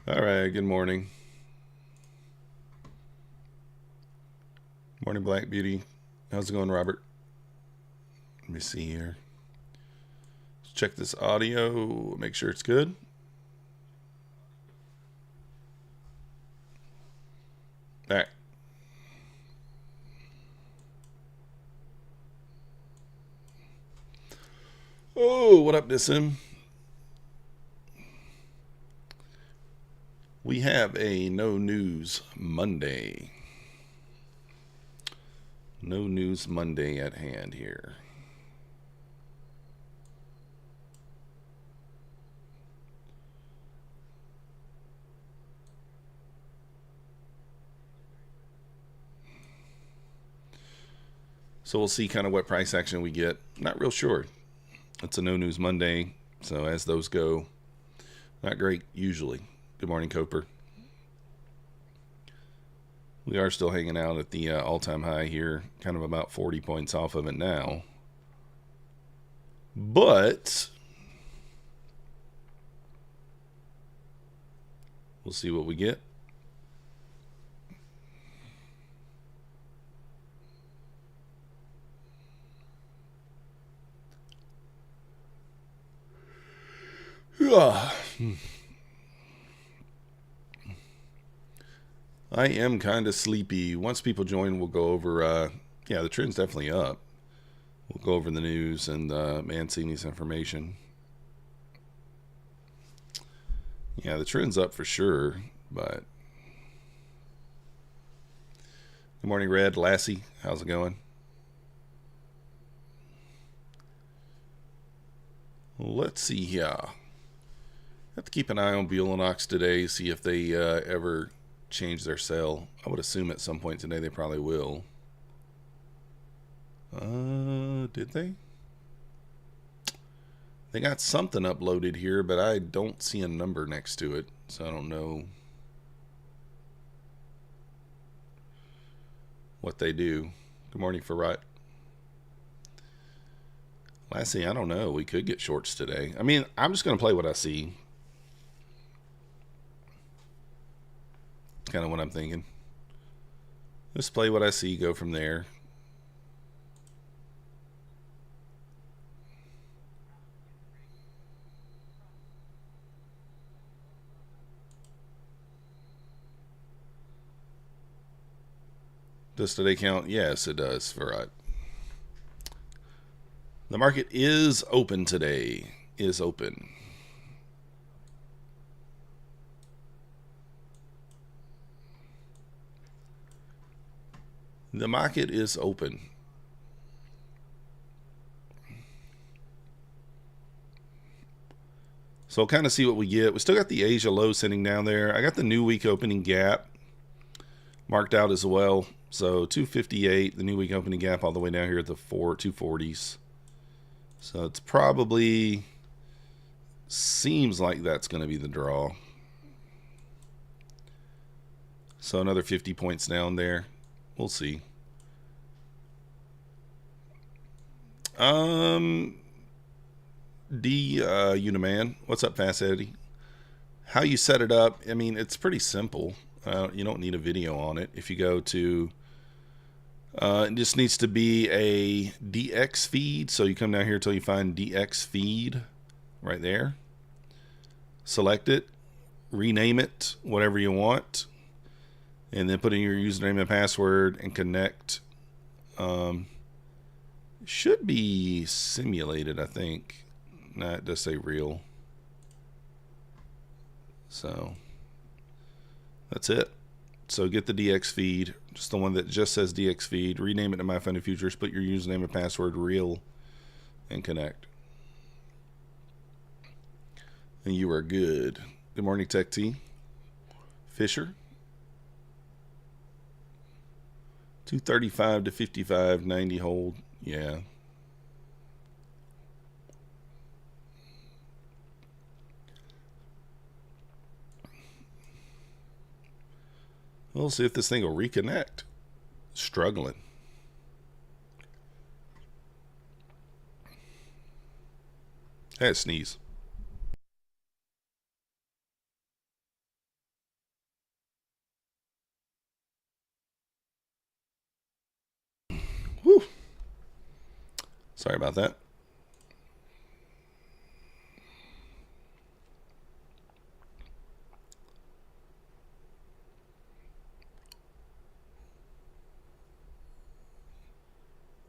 All right, good morning. Morning, Black Beauty. How's it going, Robert? Let me see here. Let's check this audio, make sure it's good. All right. Oh, what up, Nissim? We have a no news Monday. No news Monday at hand here. So we'll see kind of what price action we get. Not real sure. It's a no news Monday, so as those go, not great usually. Good morning, Coper. We are still hanging out at the all-time high here, kind of about 40 points off of it now. But we'll see what we get. I am kind of sleepy. Once people join, we'll go over. Yeah, the trend's definitely up. We'll go over the news and Mancini's information. Yeah, the trend's up for sure, but. Good morning, Red. Lassie, how's it going? Let's see here. Have to keep an eye on Bulenox today, see if they ever change their sell. I would assume at some point today they probably will. Did they? They got something uploaded here, but I don't see a number next to it, so I don't know what they do. Good morning, Farrat. Lassie, I don't know. We could get shorts today. I mean, I'm just going to play what I see. Kind of what I'm thinking. Just play what I see, go from there. Does today count? Yes, it does. Farrat. The market is open today. Is open. The market is open. So we'll kind of see what we get. We still got the Asia low sitting down there. I got the new week opening gap marked out as well. So 258, the new week opening gap all the way down here at the 240s. So it's probably seems like that's going to be the draw. So another 50 points down there. We'll see. Uniman, what's up, Fast Eddie? How you set it up? I mean, it's pretty simple. You don't need a video on it. If you go to, it just needs to be a DX feed. So you come down here until you find DX feed, right there. Select it, rename it, whatever you want, and then put in your username and password and connect. Should be simulated, I think. Nah, it does say real. So that's it. So get the DX feed, just the one that just says DX feed, rename it to My Funded Futures, put your username and password real, and connect. And you are good. Good morning, Tech T. Fisher. 235 to 55, 90 hold. Yeah. We'll see if this thing will reconnect. Struggling. I had a sneeze. Sorry about that.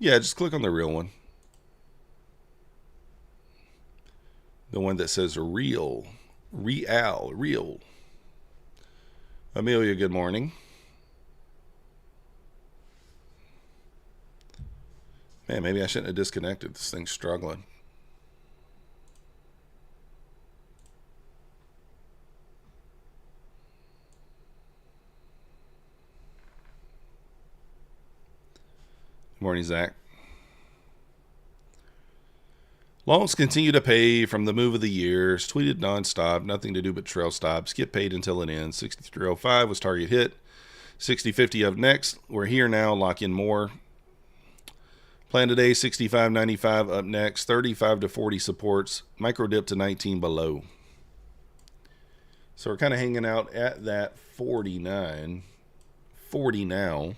Yeah, just click on the real one. The one that says real. Real. Amelia, good morning. Man, maybe I shouldn't have disconnected. This thing's struggling. Good morning, Zach. Longs continue to pay from the move of the years. Tweeted nonstop. Nothing to do but trail stops. Get paid until it ends. 63.05 was target hit. 60.50 up next. We're here now. Lock in more. Plan today, 65.95 up next. 35 to 40 supports. Micro dip to 19 below. So we're kind of hanging out at that 49. 40 now.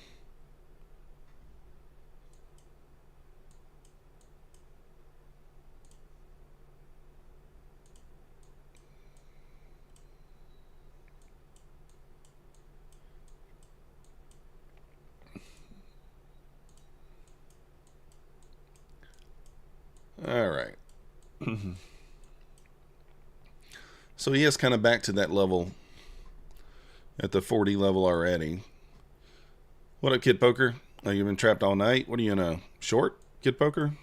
All right. So he is kind of back to that level, at the 40 level already. What up, Kid Poker? Oh, you've been trapped all night? What are you in a short, Kid Poker?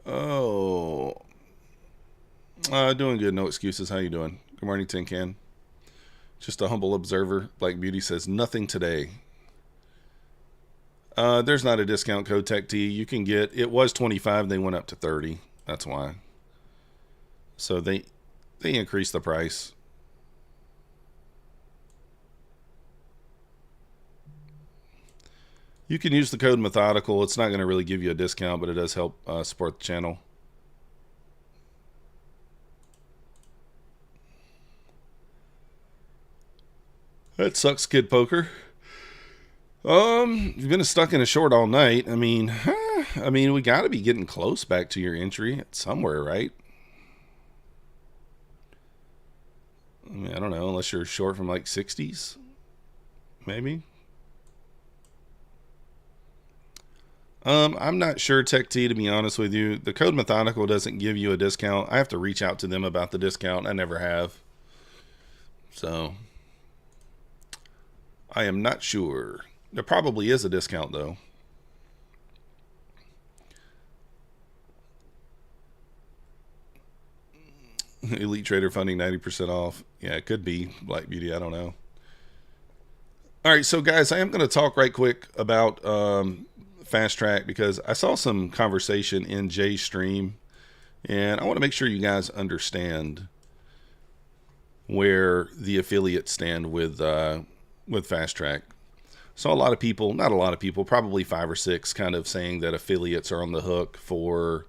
Oh. Doing good. No excuses. How you doing? Good morning, Tin Can. Just a humble observer. Black Beauty says nothing today. There's not a discount code TechT. You can get, it was 25, they went up to 30. That's why. So they increased the price. You can use the code methodical. It's not going to really give you a discount, but it does help support the channel. That sucks, Kid Poker. You've been stuck in a short all night. I mean, we got to be getting close back to your entry somewhere, right? I mean, I don't know, unless you're short from like 60s, maybe. I'm not sure, TechT, to be honest with you. The code methodical doesn't give you a discount. I have to reach out to them about the discount. I never have. So I am not sure. There probably is a discount, though. Elite Trader funding 90% off. Yeah, it could be Black Beauty. I don't know. All right, so guys, I am going to talk right quick about Fast Track because I saw some conversation in Jay's stream, and I want to make sure you guys understand where the affiliates stand with Fast Track. So a lot of people, not a lot of people, probably 5 or 6, kind of saying that affiliates are on the hook for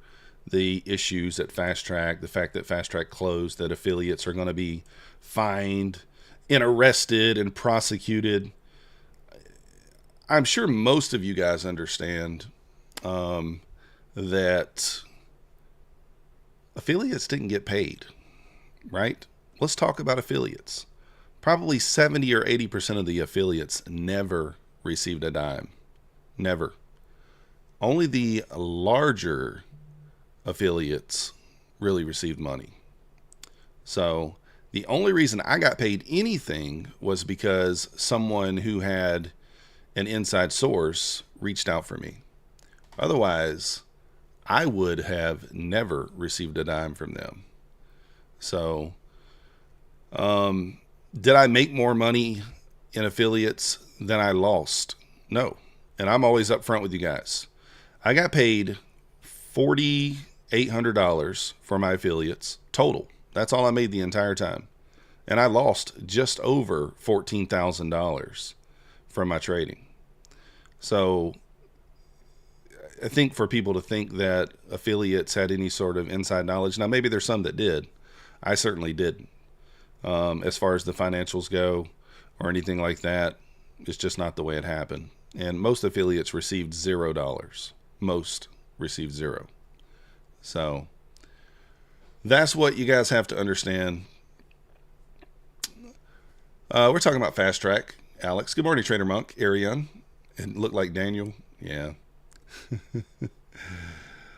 the issues at Fast Track, the fact that Fast Track closed, that affiliates are going to be fined and arrested and prosecuted. I'm sure most of you guys understand that affiliates didn't get paid, right? Let's talk about affiliates. Probably 70 or 80% of the affiliates never received a dime. Never. Only the larger affiliates really received money. So the only reason I got paid anything was because someone who had an inside source reached out for me. Otherwise, I would have never received a dime from them. So, did I make more money in affiliates than I lost? No. And I'm always upfront with you guys. I got paid $4,800 for my affiliates total. That's all I made the entire time. And I lost just over $14,000 from my trading. So I think for people to think that affiliates had any sort of inside knowledge, now maybe there's some that did. I certainly didn't. As far as the financials go or anything like that, It's just not the way it happened. And most affiliates received $0. Most received zero. So that's what you guys have to understand. We're talking about Fast Track. Alex, good morning, Trader Monk. Ariane, it looked like Daniel. Yeah.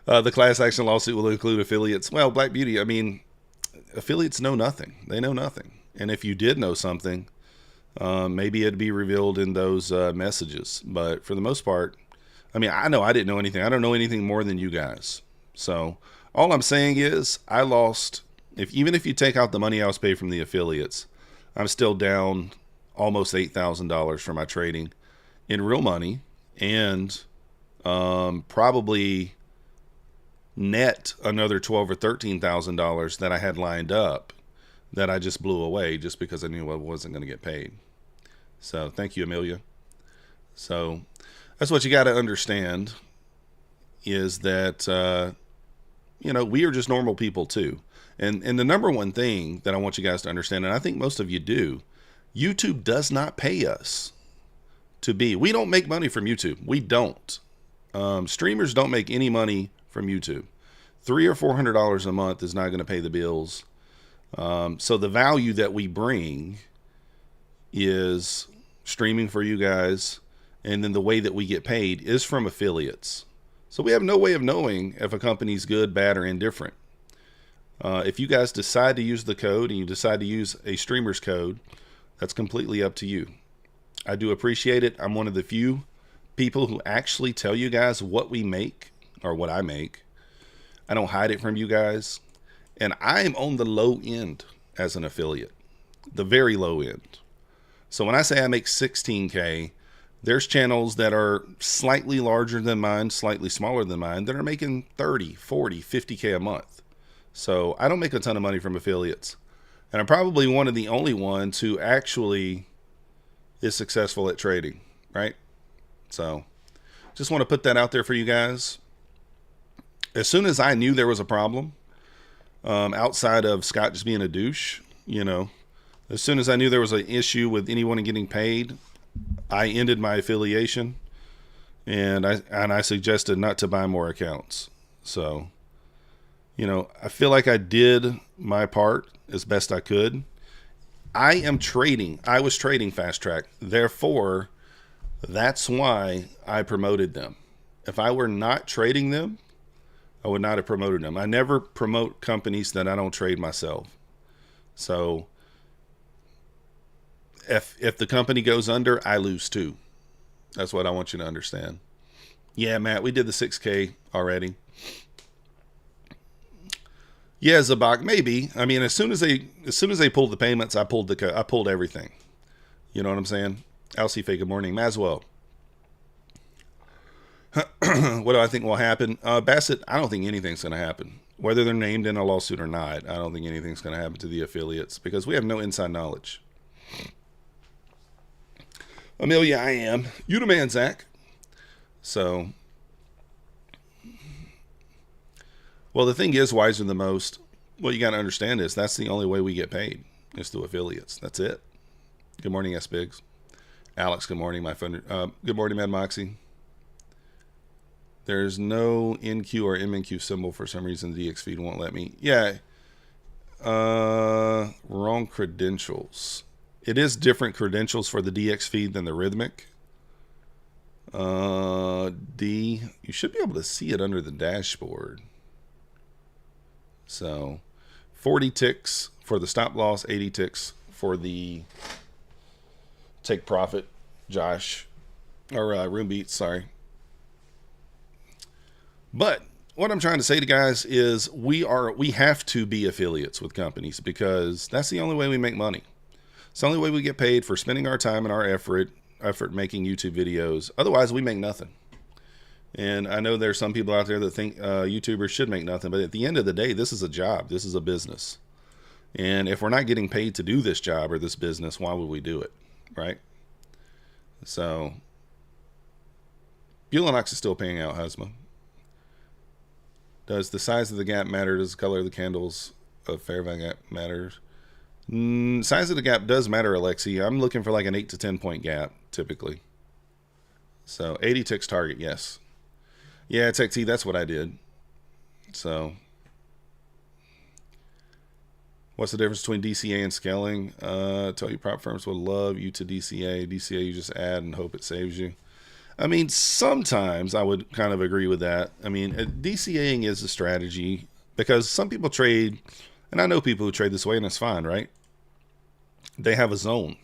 The class action lawsuit will include affiliates. Well, Black Beauty, I mean, affiliates know nothing. They know nothing. And if you did know something, maybe it'd be revealed in those messages. But for the most part, I mean, I know I didn't know anything. I don't know anything more than you guys. So all I'm saying is I lost, even if you take out the money I was paid from the affiliates, I'm still down almost $8,000 for my trading in real money, and probably net another $12,000 or $13,000 that I had lined up that I just blew away just because I knew I wasn't going to get paid. So thank you, Amelia. So that's what you got to understand, is that we are just normal people too. And the number one thing that I want you guys to understand, and I think most of you do, YouTube does not pay us to be. We don't make money from YouTube. We don't. Streamers don't make any money from YouTube. $300 or $400 a month is not going to pay the bills. So the value that we bring is streaming for you guys, and then the way that we get paid is from affiliates. So we have no way of knowing if a company's good, bad, or indifferent. If you guys decide to use the code and you decide to use a streamer's code, that's completely up to you. I do appreciate it. I'm one of the few people who actually tell you guys what we make, or what I make. I don't hide it from you guys. And I am on the low end as an affiliate, the very low end. So when I say I make 16K, there's channels that are slightly larger than mine, slightly smaller than mine, that are making 30, 40, 50K a month. So I don't make a ton of money from affiliates. And I'm probably one of the only ones who actually is successful at trading, right? So just want to put that out there for you guys. As soon as I knew there was a problem, outside of Scott just being a douche, as soon as I knew there was an issue with anyone getting paid, I ended my affiliation, and I suggested not to buy more accounts. So, I feel like I did my part as best I could. I was trading Fast Track. Therefore, that's why I promoted them. If I were not trading them, I would not have promoted them. I never promote companies that I don't trade myself. So if the company goes under, I lose too. That's what I want you to understand. Yeah, Matt, we did the 6K already. Yeah, Zabak, maybe. I mean, as soon as they pulled the payments, I pulled everything. You know what I'm saying? Elsie Fake, good morning. Maswell. What do I think will happen? Bassett, I don't think anything's going to happen. Whether they're named in a lawsuit or not, I don't think anything's going to happen to the affiliates because we have no inside knowledge. Amelia, I am. You the man, Zach. So, well, the thing is, wiser than most, what you got to understand is that's the only way we get paid is through affiliates. That's it. Good morning, S. Biggs. Alex, good morning, my friend. Good morning, Mad Moxie. There's no NQ or MNQ symbol for some reason. The DX feed won't let me. Yeah. Wrong credentials. It is different credentials for the DX feed than the Rhythmic. D. You should be able to see it under the dashboard. So 40 ticks for the stop loss, 80 ticks for the take profit, Josh. Or Room Beats, sorry. But what I'm trying to say to you guys is we have to be affiliates with companies because that's the only way we make money. It's the only way we get paid for spending our time and our effort making YouTube videos. Otherwise, we make nothing. And I know there's some people out there that think YouTubers should make nothing, but at the end of the day, this is a job. This is a business. And if we're not getting paid to do this job or this business, why would we do it, right? So, Bulenox is still paying out, Husma. Does the size of the gap matter? Does the color of the candles of fair value gap matter? Size of the gap does matter, Alexi. I'm looking for like an 8 to 10 point gap typically. So 80 ticks target, yes. Yeah, Tech T, that's what I did. So what's the difference between DCA and scaling? Tell you prop firms would love you to DCA. DCA you just add and hope it saves you. I mean, sometimes I would kind of agree with that. I mean, DCAing is a strategy because some people trade, and I know people who trade this way, and it's fine, right? They have a zone,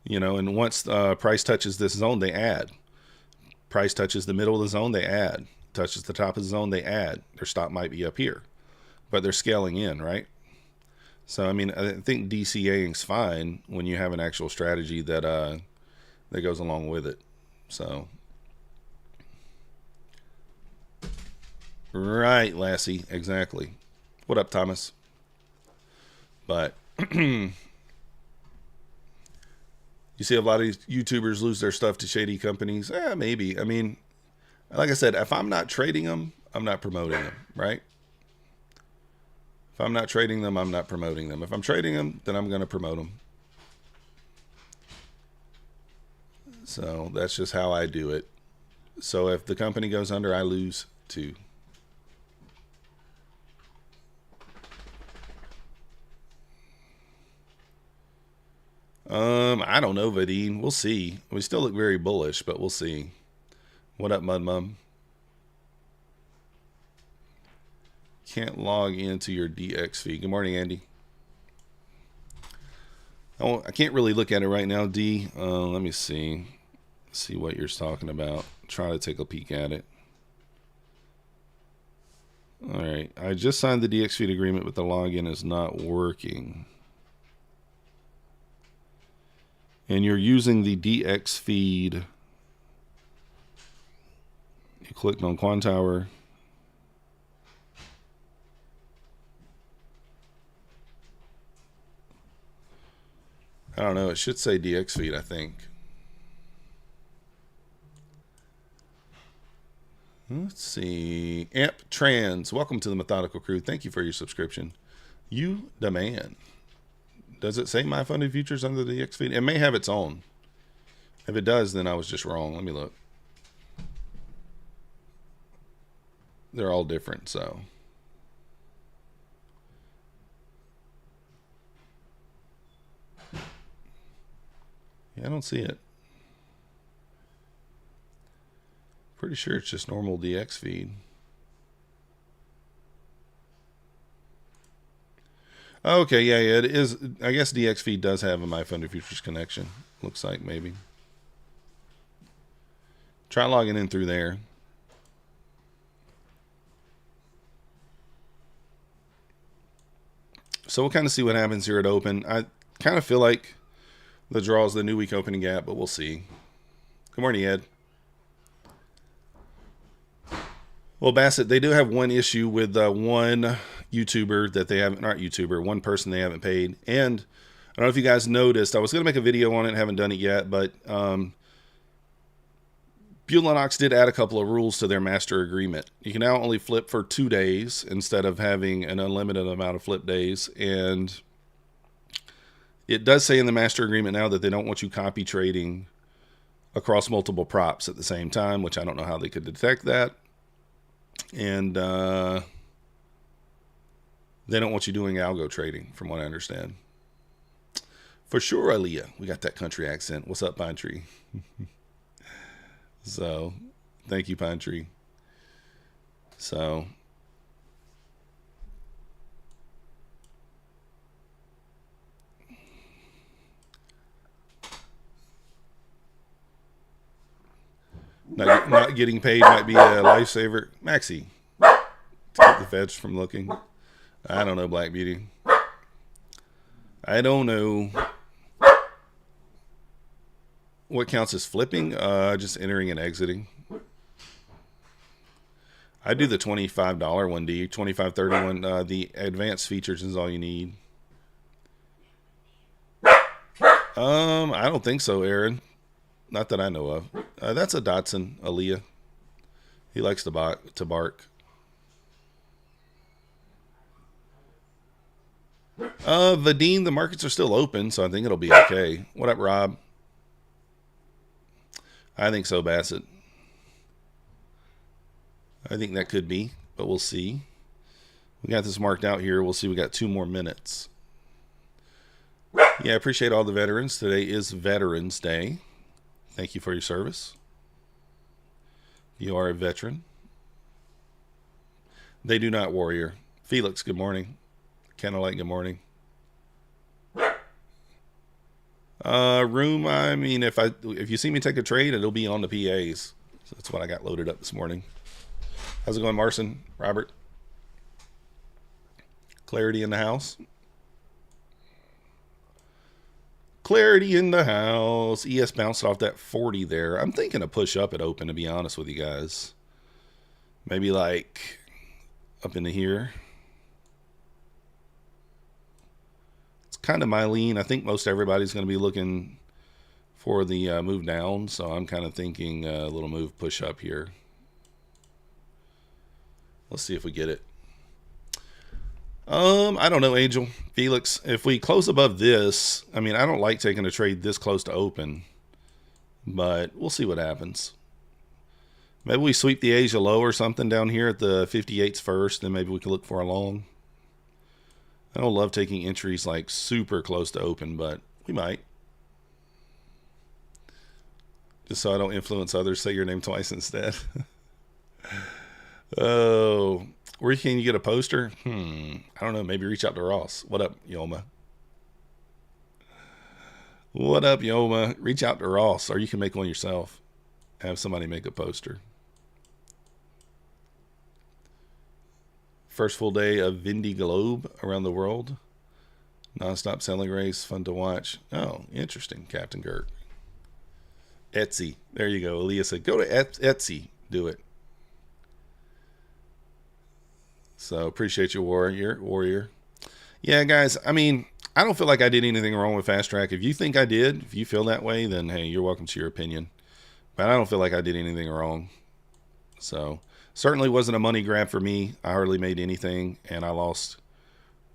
you know, and once price touches this zone, they add. Price touches the middle of the zone, they add. Touches the top of the zone, they add. Their stop might be up here, but they're scaling in, right? So, I mean, I think DCAing is fine when you have an actual strategy that that goes along with it. So, right, Lassie, exactly. What up, Thomas? But you see a lot of these YouTubers lose their stuff to shady companies. Maybe. I mean, like I said, if I'm not trading them, I'm not promoting them, right? If I'm not trading them, I'm not promoting them. If I'm trading them, then I'm going to promote them. So that's just how I do it. So if the company goes under, I lose too. I don't know, Vadine. We'll see. We still look very bullish, but we'll see. What up, Mud Mum? Can't log into your DX feed. Good morning, Andy. Oh, I can't really look at it right now, D. Let me see. See what you're talking about. Try to take a peek at it. All right. I just signed the DX feed agreement, but the login is not working. And you're using the DX feed. You clicked on Quantower. I don't know. It should say DX feed, I think. Let's see. Amp Trans, welcome to the Methodical Crew. Thank you for your subscription. You the man. Does it say My Funded Futures under the DX feed? It may have its own. If it does, then I was just wrong. Let me look. They're all different, so. Yeah, I don't see it. Pretty sure it's just normal DX feed. Okay, yeah, it is. I guess DX feed does have a My Funded Futures connection. Looks like maybe. Try logging in through there. So we'll kind of see what happens here at open. I kind of feel like the draw is the new week opening gap, but we'll see. Good morning, Ed. Well, Bassett, they do have one issue with one YouTuber that they haven't, not YouTuber, one person they haven't paid. And I don't know if you guys noticed, I was going to make a video on it, haven't done it yet, but Bulenox did add a couple of rules to their master agreement. You can now only flip for 2 days instead of having an unlimited amount of flip days. And it does say in the master agreement now that they don't want you copy trading across multiple props at the same time, which I don't know how they could detect that. And they don't want you doing algo trading, from what I understand. For sure, Aaliyah. We got that country accent. What's up, Pine Tree? So, thank you, Pine Tree. So, not getting paid might be a lifesaver. Maxie, to keep the feds from looking. I don't know, Black Beauty. I don't know. What counts as flipping? Just entering and exiting. I do the $25 one, D. $25.30 one. The advanced features is all you need. I don't think so, Aaron. Not that I know of. That's a Dotson, Aaliyah. He likes to bark. Vadine, the markets are still open, so I think it'll be okay. What up, Rob? I think so, Bassett. I think that could be, but we'll see. We got this marked out here. We'll see. We got 2 more minutes. Yeah, I appreciate all the veterans. Today is Veterans Day. Thank you for your service. You are a veteran. They do not, Warrior. Felix, good morning. Candlelight, good morning. Room, I mean, if you see me take a trade, it'll be on the PAs. So that's what I got loaded up this morning. How's it going, Marson? Robert? Clarity in the house? Clarity in the house. ES bounced off that 40 there. I'm thinking a push up at open, to be honest with you guys. Maybe like up into here. It's kind of my lean. I think most everybody's going to be looking for the move down. So I'm kind of thinking a little move push up here. Let's see if we get it. I don't know, Angel. Felix, if we close above this, I mean, I don't like taking a trade this close to open, but we'll see what happens. Maybe we sweep the Asia low or something down here at the 58s first, then maybe we can look for a long. I don't love taking entries like super close to open, but we might. Just so I don't influence others, say your name twice instead. Oh, where can you get a poster? I don't know. Maybe reach out to Ross. What up, Yoma? What up, Yoma? Reach out to Ross, or you can make one yourself. Have somebody make a poster. First full day of Vindy Globe around the world. Non-stop selling race. Fun to watch. Oh, interesting, Captain Gert. Etsy. There you go. Aaliyah said, go to Etsy. Do it. So appreciate you, Warrior. Yeah, guys, I mean, I don't feel like I did anything wrong with Fast Track. If you think I did, if you feel that way, then hey, you're welcome to your opinion. But I don't feel like I did anything wrong. So certainly wasn't a money grab for me. I hardly made anything, and I lost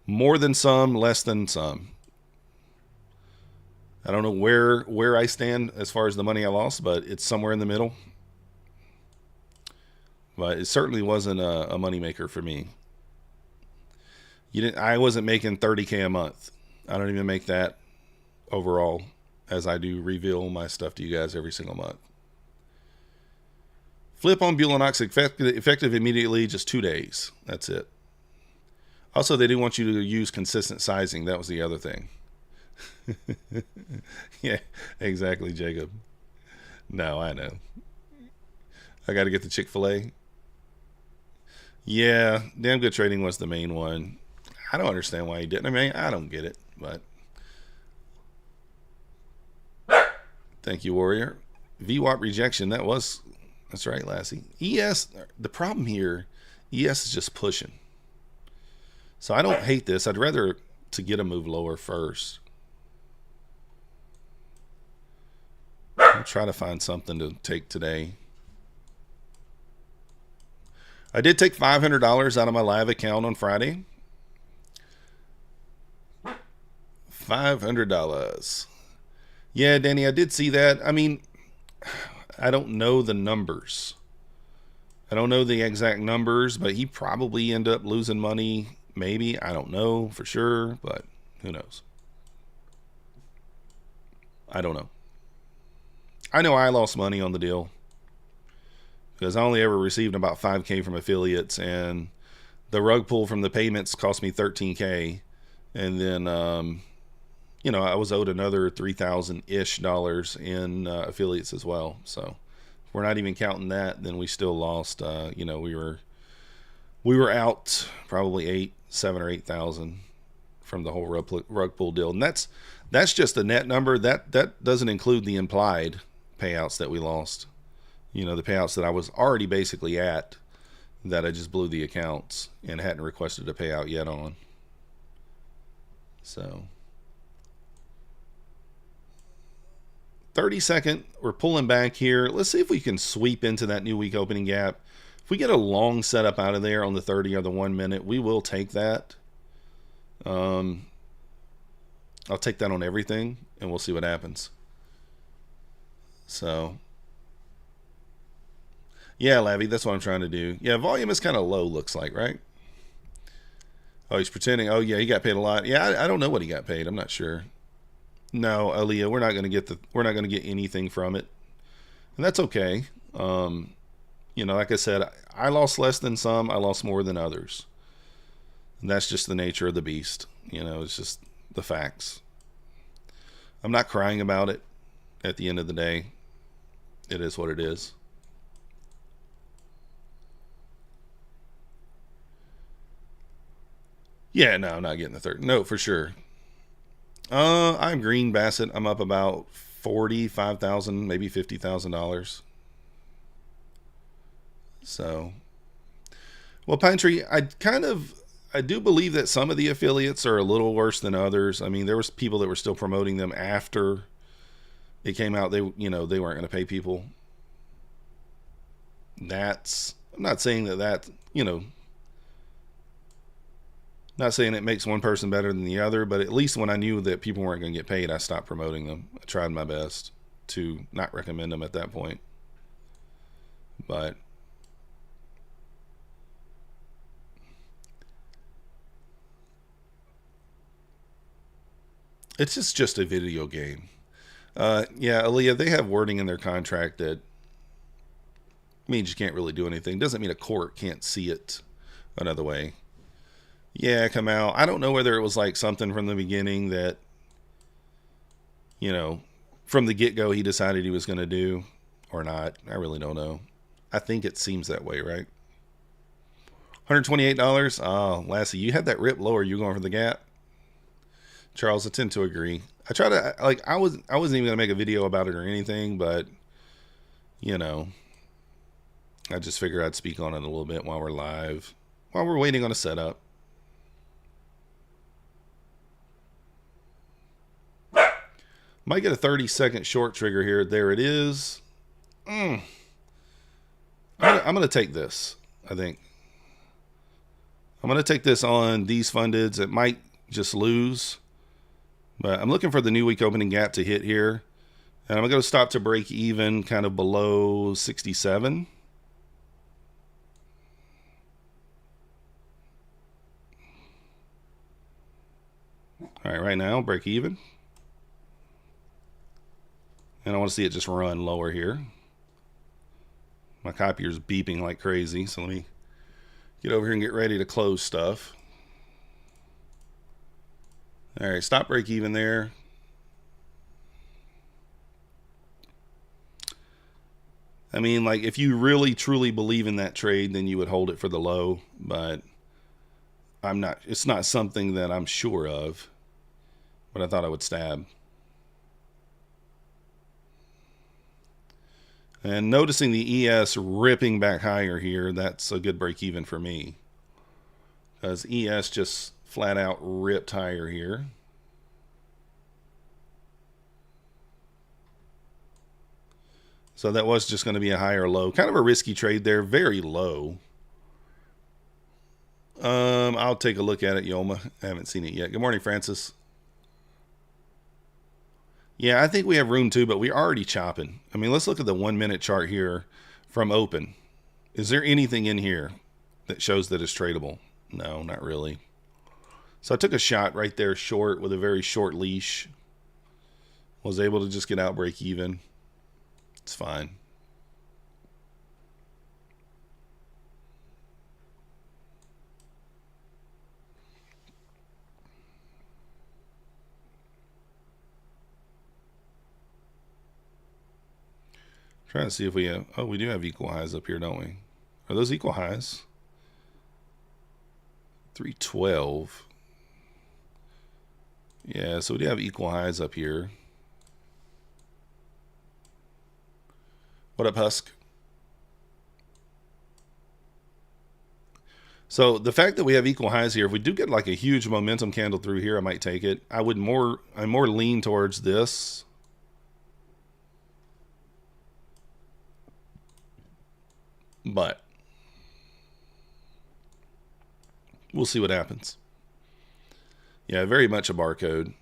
more than some, less than some. I don't know where I stand as far as the money I lost, but it's somewhere in the middle. But it certainly wasn't a moneymaker for me. I wasn't making $30K a month. I don't even make that overall, as I do reveal my stuff to you guys every single month. Flip on Bulenox effective immediately, just 2 days. That's it. Also, they didn't want you to use consistent sizing. That was the other thing. Yeah, exactly, Jacob. No, I know. I got to get the Chick-fil-A. Yeah, damn good trading was the main one. I don't understand why he didn't. I mean, I don't get it, but thank you, Warrior. VWAP rejection. That's right, Lassie. ES, the problem here, ES is just pushing. So I don't hate this. I'd rather to get a move lower first. I'll try to find something to take today. I did take $500 out of my live account on Friday. $500. Yeah, Danny, I did see that. I mean, I don't know the numbers. I don't know the exact numbers, but he probably ended up losing money. Maybe. I don't know for sure, but who knows? I don't know. I know I lost money on the deal, because I only ever received about $5K from affiliates, and the rug pull from the payments cost me $13K. And then, I was owed another $3,000-ish in affiliates as well. So if we're not even counting that, then we still lost, we were out probably $7,000 or $8,000 from the whole rug pull deal. And that's just the net number. That doesn't include the implied payouts that we lost. The payouts that I was already basically at, that I just blew the accounts and hadn't requested a payout yet on. So 30-second, we're pulling back here. Let's see if we can sweep into that new week opening gap. If we get a long setup out of there on the 30 or the 1 minute, we will take that. I'll take that on everything, and we'll see what happens. So, yeah, Lavi, that's what I'm trying to do. Yeah, volume is kind of low, looks like, right? Oh, he's pretending. Oh, yeah, he got paid a lot. Yeah, I don't know what he got paid. I'm not sure. No, Aaliyah, we're not going to get anything from it, and that's okay. You know, like I said, I lost less than some. I lost more than others, and that's just the nature of the beast. You know, it's just the facts. I'm not crying about it. At the end of the day, it is what it is. Yeah, no, I'm not getting the third. No, for sure. I'm Green Bassett. I'm up about 45,000, maybe $50,000. So, well, Pine Tree, I do believe that some of the affiliates are a little worse than others. I mean, there was people that were still promoting them after it came out. They weren't going to pay people. I'm not saying that, not saying it makes one person better than the other, but at least when I knew that people weren't going to get paid, I stopped promoting them. I tried my best to not recommend them at that point. But it's just a video game. Yeah, Aaliyah, they have wording in their contract that means you can't really do anything. Doesn't mean a court can't see it another way. Yeah, come out. I don't know whether it was like something from the beginning that, you know, from the get go he decided he was going to do or not. I really don't know. I think it seems that way, right? $128. Oh, Lassie, you had that rip lower. You going for the gap? Charles, I tend to agree. I try to I wasn't even gonna make a video about it or anything, but you know, I just figured I'd speak on it a little bit while we're live, while we're waiting on a setup. Might get a 30-second short trigger here. There it is. I'm gonna take this. I think I'm gonna take this on these fundeds. It might just lose. But I'm looking for the new week opening gap to hit here. And I'm going to stop to break even kind of below 67. All right now, break even. And I want to see it just run lower here. My copier's beeping like crazy, so let me get over here and get ready to close stuff. All right, stop break even there. I mean, like, if you really truly believe in that trade, then you would hold it for the low, but it's not something that I'm sure of, but I thought I would stab. And noticing the ES ripping back higher here, that's a good break even for me, because ES just flat out ripped higher here. So that was just going to be a higher low. Kind of a risky trade there. Very low. I'll take a look at it, Yoma. I haven't seen it yet. Good morning, Francis. Yeah, I think we have room too, but we're already chopping. I mean, let's look at the 1 minute chart here from open. Is there anything in here that shows that it's tradable? No, not really. So I took a shot right there short with a very short leash. Was able to just get out break even. It's fine. Trying to see if we have, oh, we do have equal highs up here, don't we? Are those equal highs? 312. Yeah, so we do have equal highs up here. What up, Husk? So the fact that we have equal highs here, if we do get like a huge momentum candle through here, I might take it. I'm more lean towards this. But we'll see what happens. Yeah, very much a barcode.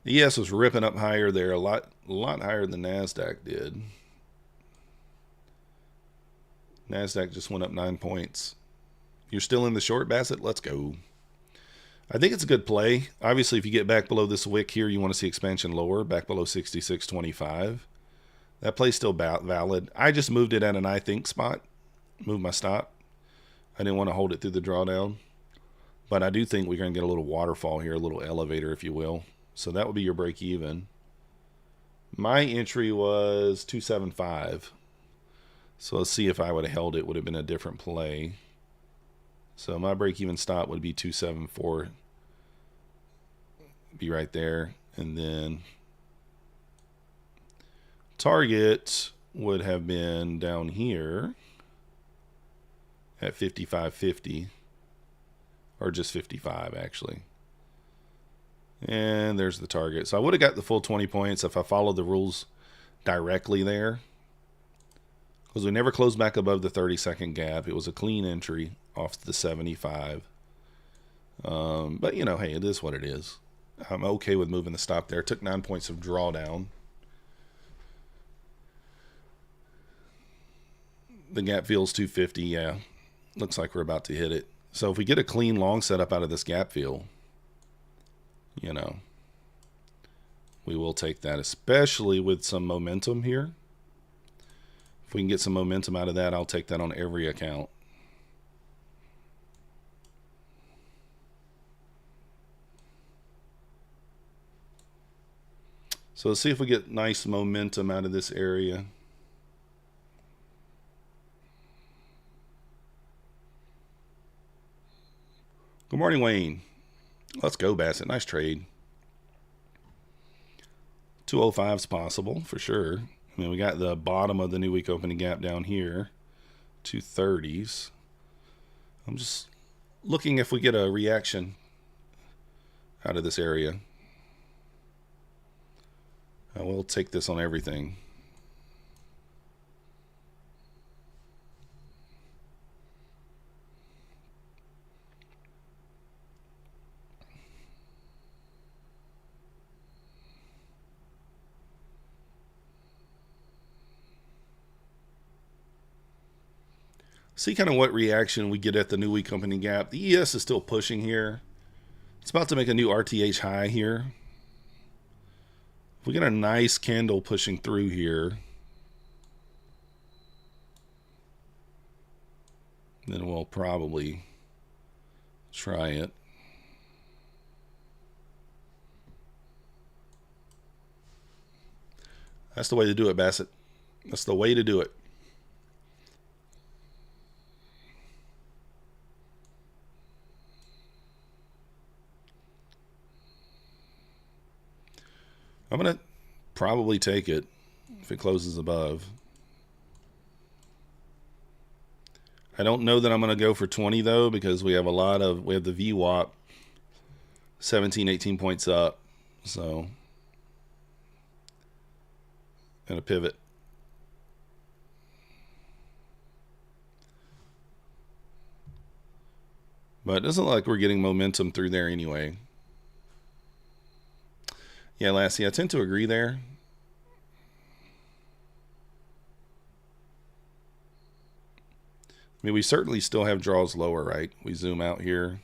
The ES was ripping up higher there, a lot higher than Nasdaq did. Nasdaq just went up 9 points. You're still in the short, Bassett? Let's go. I think it's a good play. Obviously, if you get back below this wick here, you want to see expansion lower, back below 66.25. That play's still valid. I just moved it at an I think spot. Moved my stop. I didn't want to hold it through the drawdown. But I do think we're going to get a little waterfall here, a little elevator, if you will. So that would be your break even. My entry was 275. So let's see if I would have held it, would have been a different play. So my break-even stop would be 274. Be right there. And then target would have been down here at 55.50. Or just 55, actually. And there's the target. So I would have got the full 20 points if I followed the rules directly there. Because we never closed back above the 30-second gap. It was a clean entry off the 75. But, you know, hey, it is what it is. I'm okay with moving the stop there. Took 9 points of drawdown. The gap fills 250, yeah. Looks like we're about to hit it. So if we get a clean long setup out of this gap fill, you know, we will take that, especially with some momentum here. If we can get some momentum out of that, I'll take that on every account. So let's see if we get nice momentum out of this area. Good morning, Wayne. Let's go, Bassett. Nice trade. 205 is possible for sure. I mean, we got the bottom of the new week opening gap down here, 230s. I'm just looking if we get a reaction out of this area. I will take this on everything. See kind of what reaction we get at the new week opening gap. The ES is still pushing here. It's about to make a new RTH high here. If we get a nice candle pushing through here, then we'll probably try it. That's the way to do it, Bassett. That's the way to do it. I'm going to probably take it if it closes above. I don't know that I'm going to go for 20 though, because we have a lot of, we have the VWAP 17, 18 points up. So, and a pivot. But it doesn't look like we're getting momentum through there anyway. Yeah, Lassie, I tend to agree there. I mean, we certainly still have draws lower, right? We zoom out here.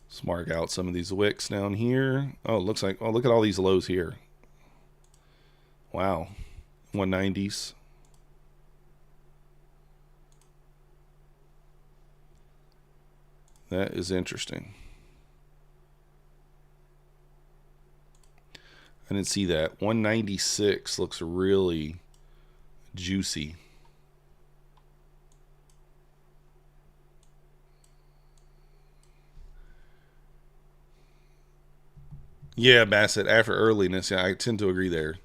Let's mark out some of these wicks down here. Oh, it looks like, oh, look at all these lows here. Wow. 190s. That is interesting. I didn't see that. 196 looks really juicy. Yeah, Bassett, after earliness, yeah, I tend to agree there.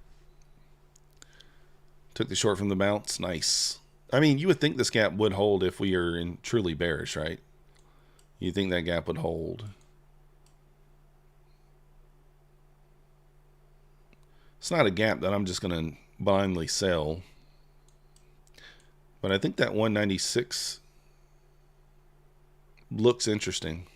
Took the short from the bounce. Nice. I mean, you would think this gap would hold if we are in truly bearish, right? You think that gap would hold. It's not a gap that I'm just going to blindly sell. But I think that 196 looks interesting.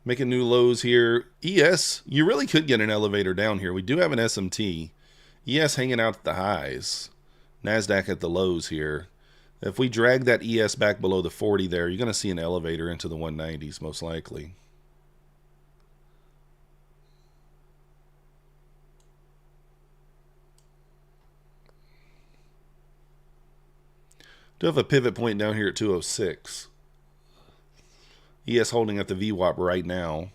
Making new lows here. ES, you really could get an elevator down here. We do have an SMT. ES hanging out at the highs. Nasdaq at the lows here. If we drag that ES back below the 40 there, you're going to see an elevator into the 190s most likely. Do have a pivot point down here at 206. ES holding at the VWAP right now.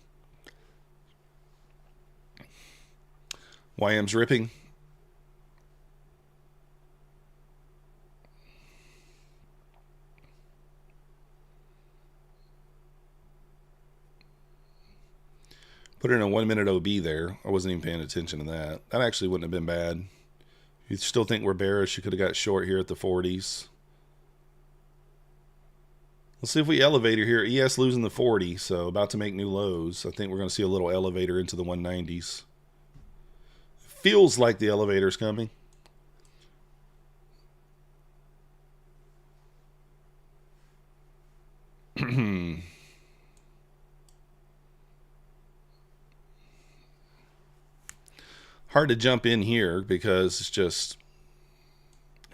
YM's ripping. Put in a 1 minute OB there. I wasn't even paying attention to that. That actually wouldn't have been bad. If you still think we're bearish, you could have got short here at the 40s. Let's see if we elevator here. ES losing the 40, so about to make new lows. I think we're going to see a little elevator into the 190s. Feels like the elevator's coming. Hard to jump in here because it's just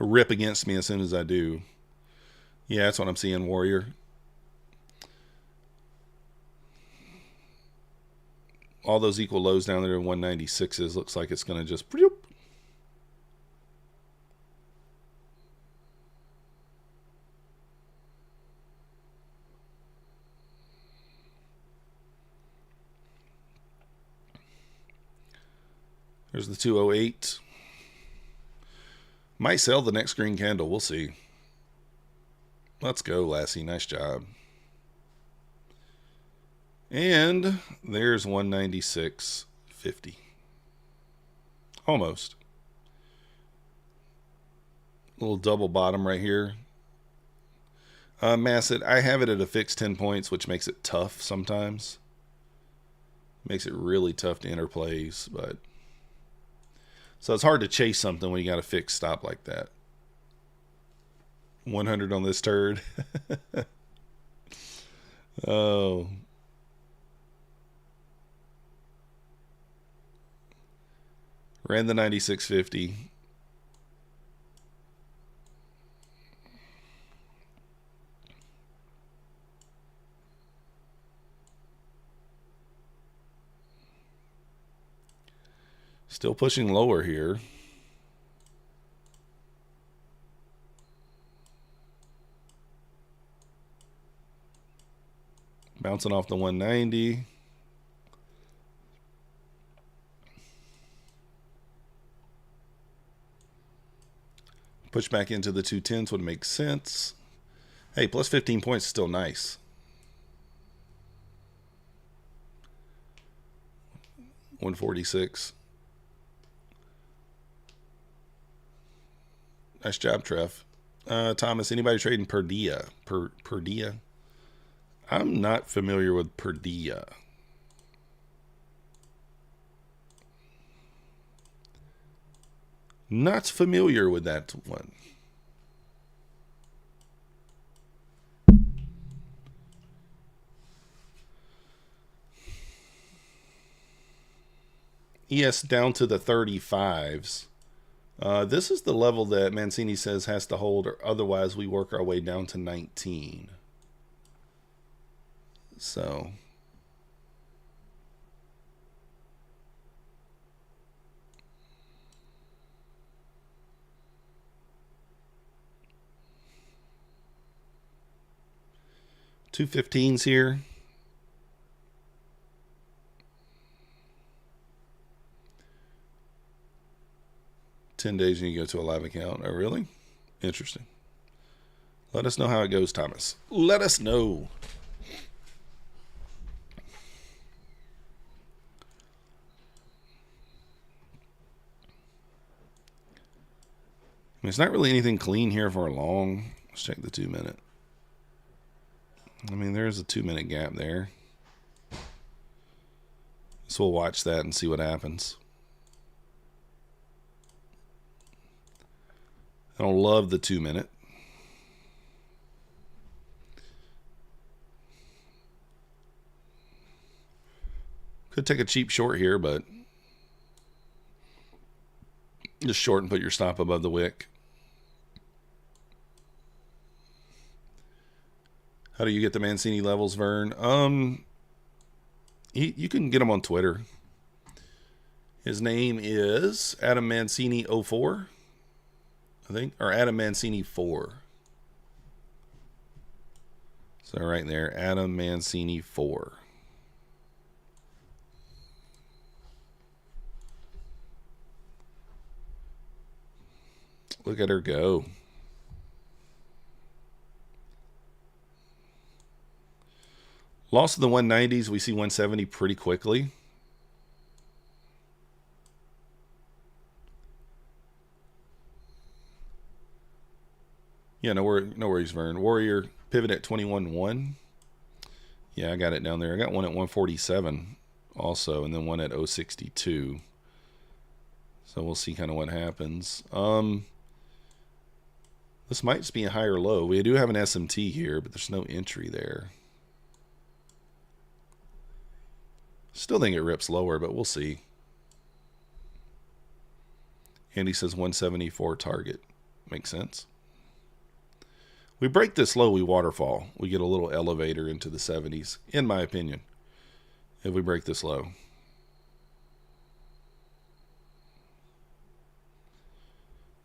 a rip against me as soon as I do. Yeah, that's what I'm seeing, Warrior. All those equal lows down there in 196s. Looks like it's going to just... There's the 208. Might sell the next green candle. We'll see. Let's go, Lassie. Nice job. And there's 196.50. Almost. Little double bottom right here. Masset, I have it at a fixed 10 points, which makes it tough sometimes. Makes it really tough to enter plays, but... So it's hard to chase something when you got a fixed stop like that. 100 on this turd. Oh. Ran the 96.50. Still pushing lower here. Bouncing off the 190. Push back into the 210s would make sense. Hey, plus 15 points is still nice. $146. Nice job, Trev. Thomas, anybody trading Perdia? Perdia? I'm not familiar with Perdia. Not familiar with that one. ES down to the 35s. This is the level that Mancini says has to hold, or otherwise we work our way down to 19. So... $215s here. $10 and you go to a live account. Oh, really? Interesting. Let us know how it goes, Thomas. Let us know. There's not really anything clean here for long. Let's check the 2 minute. I mean, there's a 2 minute gap there. So we'll watch that and see what happens. I don't love the 2 minute. Could take a cheap short here, but just short and put your stop above the wick. How do you get the Mancini levels, Vern? You can get him on Twitter. His name is Adam Mancini 04, I think, or Adam Mancini 4. So right there, Adam Mancini 4. Look at her go. Lost to the 190s. We see 170 pretty quickly. Yeah, no worries, Vern. Warrior pivot at 21.1. Yeah, I got it down there. I got one at 147 also, and then one at 062. So we'll see kind of what happens. This might just be a higher low. We do have an SMT here, but there's no entry there. Still think it rips lower, but we'll see. Andy says 174 target. Makes sense. We break this low, we waterfall. We get a little elevator into the 70s, in my opinion, if we break this low.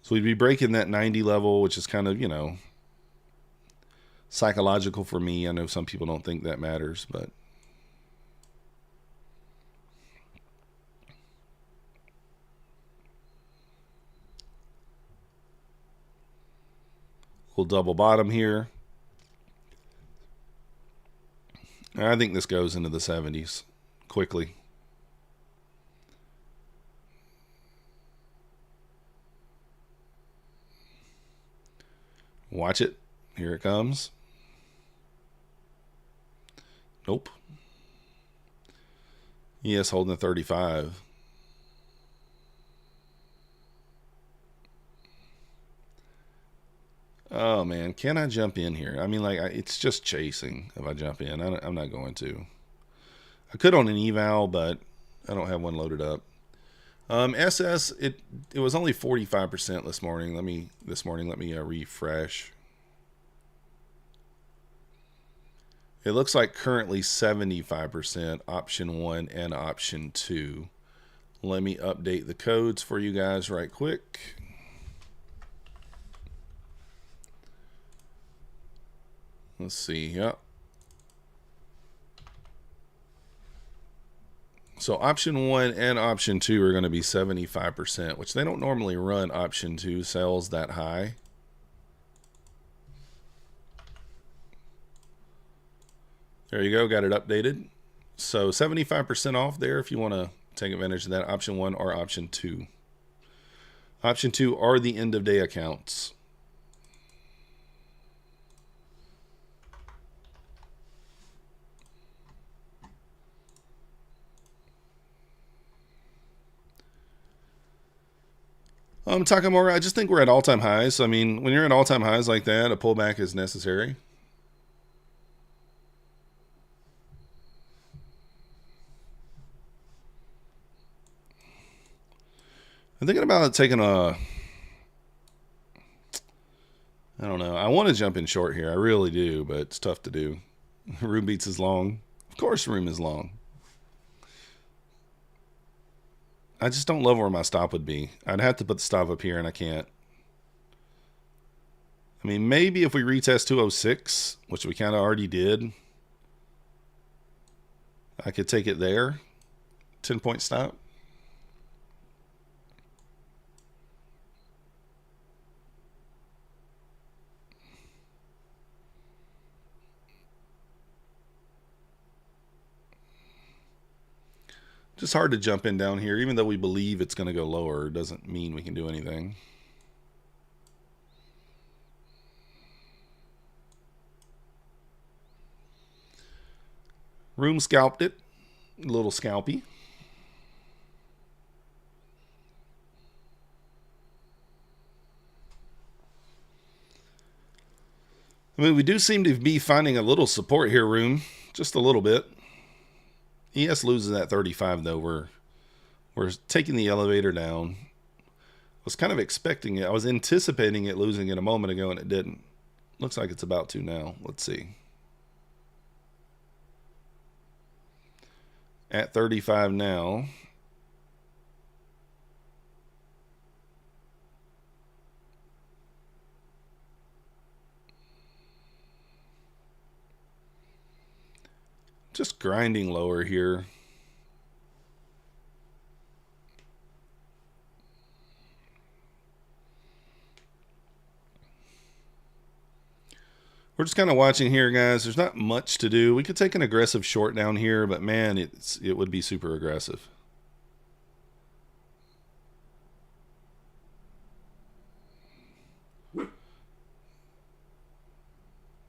So we'd be breaking that 90 level, which is kind of, you know, psychological for me. I know some people don't think that matters, but we'll double bottom here. I think this goes into the 70s quickly. Watch it. Here it comes. Nope. Yes, holding the 35. Oh, man. Can I jump in here? I mean, like, it's just chasing if I jump in. I'm not going to. I could on an eval, but I don't have one loaded up. SS, it was only 45% this morning. Let me refresh. It looks like currently 75% option 1 and option 2. Let me update the codes for you guys right quick. Let's see. Yep. So option 1 and option 2 are going to be 75%, which they don't normally run option 2 sales that high. There you go. Got it updated. So 75% off there if you want to take advantage of that, option 1 or option 2. Option 2 are the end of day accounts. Takamura, I just think we're at all-time highs. I mean, when you're at all-time highs like that, a pullback is necessary. I'm thinking about taking a... I don't know. I want to jump in short here. I really do, but it's tough to do. Room beats is long. Of course room is long. I just don't love where my stop would be. I'd have to put the stop up here, and I can't. I mean, maybe if we retest 206, which we kind of already did, I could take it there. 10-point stop. Just hard to jump in down here. Even though we believe it's going to go lower, it doesn't mean we can do anything. Room scalped it. A little scalpy. I mean, we do seem to be finding a little support here, Room. Just a little bit. ES loses that 35, though. We're taking the elevator down. I was kind of expecting it. I was anticipating it losing it a moment ago, and it didn't. Looks like it's about to now. Let's see. At 35 now. Just grinding lower here. We're just kind of watching here, guys. There's not much to do. We could take an aggressive short down here, but man, it would be super aggressive.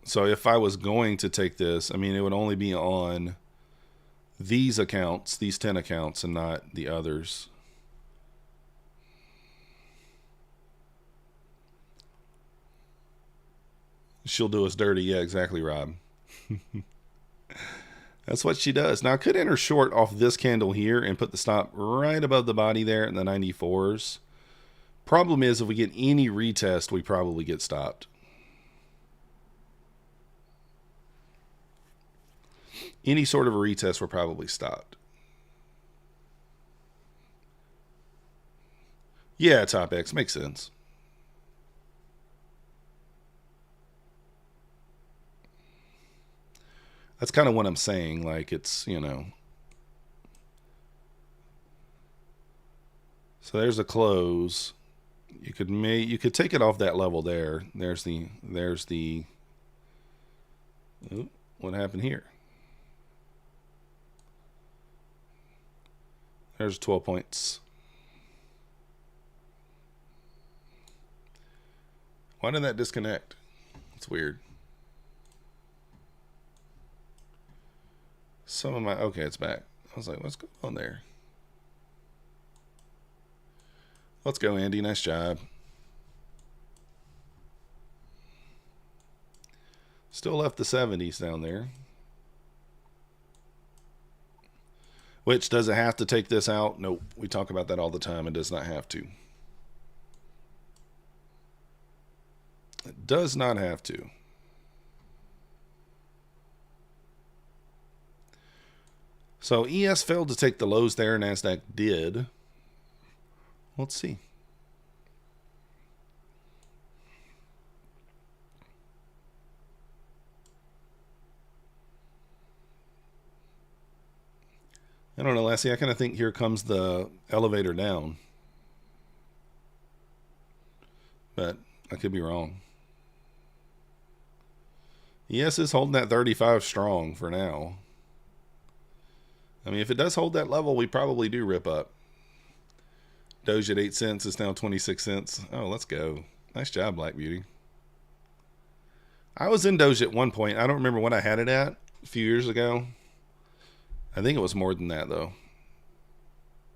So if I was going to take this, I mean, it would only be on these accounts, these 10 accounts, and not the others. She'll do us dirty. Yeah, exactly, Rob. That's what she does. Now, I could enter short off this candle here and put the stop right above the body there in the 94s. Problem is, if we get any retest, we probably get stopped. Any sort of a retest, we're probably stopped. Yeah, top X makes sense. That's kind of what I'm saying. Like, it's, you know. So there's a close. You could take it off that level there. There's the. Ooh, what happened here? There's 12 points. Why did that disconnect? It's weird. Some of my... Okay, it's back. I was like, what's going on there? Let's go, Andy. Nice job. Still left the 70s down there. Which, does it have to take this out? Nope. We talk about that all the time. It does not have to. It does not have to. So ES failed to take the lows there. Nasdaq did. Let's see. I don't know, Lassie. I kind of think here comes the elevator down. But I could be wrong. ES is holding that 35 strong for now. I mean, if it does hold that level, we probably do rip up. Doge at 8 cents is now 26 cents. Oh, let's go. Nice job, Black Beauty. I was in Doge at one point. I don't remember what I had it at a few years ago. I think it was more than that, though.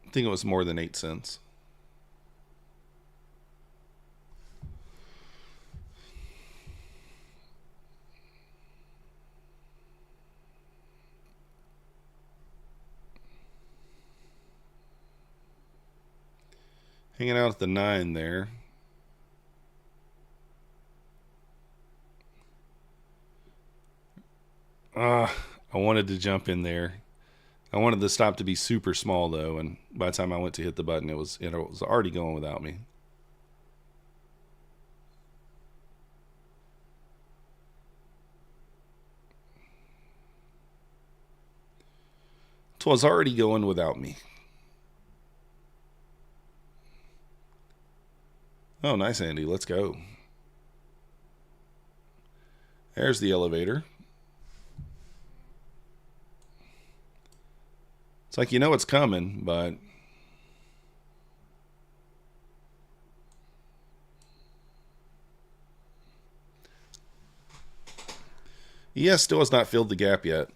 I think it was more than 8 cents. Hanging out at the 9 there. I wanted to jump in there. I wanted the stop to be super small, though, and by the time I went to hit the button, it was already going without me. It was already going without me. Oh, nice, Andy. Let's go. There's the elevator. It's like, you know it's coming, but... ES still has not filled the gap yet.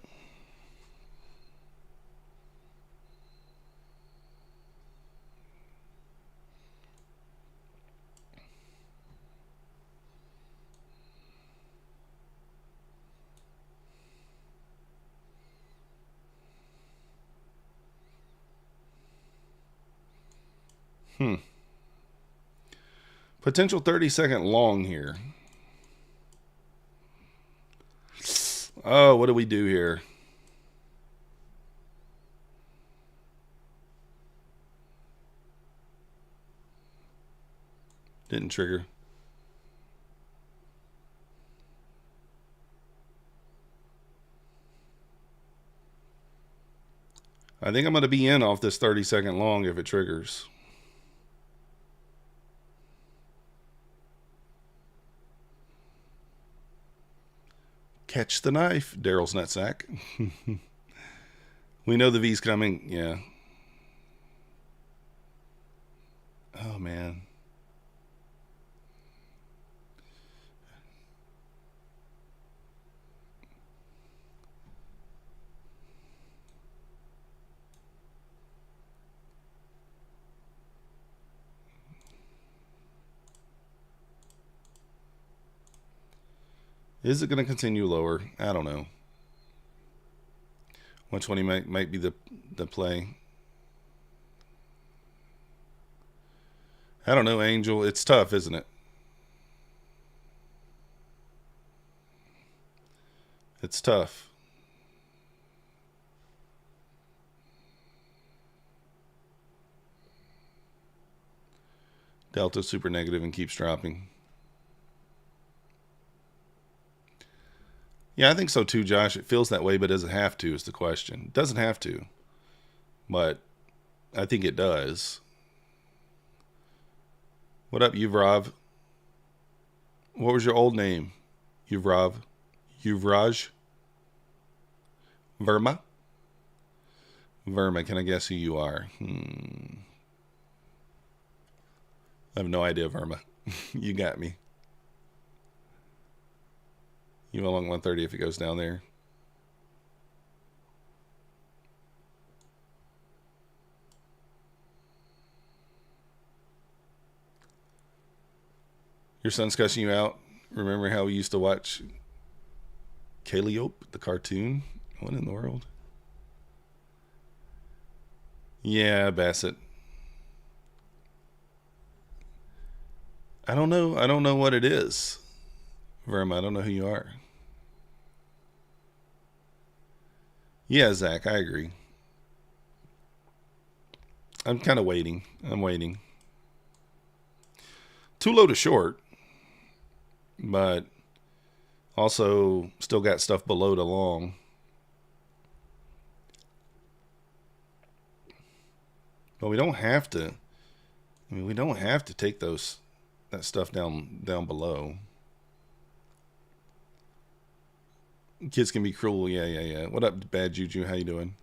Potential 30-second long here. Oh, what do we do here? Didn't trigger. I think I'm going to be in off this 30-second long if it triggers. Catch the knife, Daryl's nutsack. We know the V's coming. Yeah. Oh, man. Is it going to continue lower? I don't know. 120 might be the play. I don't know, Angel. It's tough, isn't it? It's tough. Delta super negative and keeps dropping. Yeah, I think so too, Josh. It feels that way, but does it have to is the question. It doesn't have to, but I think it does. What up, Yuvrov? What was your old name? Yuvrov? Yuvraj? Verma? Verma, can I guess who you are? I have no idea, Verma. You got me. You along 130 if it goes down there. Your son's cussing you out. Remember how we used to watch Calliope, the cartoon? What in the world? Yeah, Bassett. I don't know. I don't know what it is. Verma, I don't know who you are. Yeah, Zach, I agree. I'm kind of waiting. I'm waiting. Too low to short, but also still got stuff below to long. But we don't have to. I mean, we don't have to take that stuff down below. Kids can be cruel. Yeah. What up, Bad Juju? How you doing?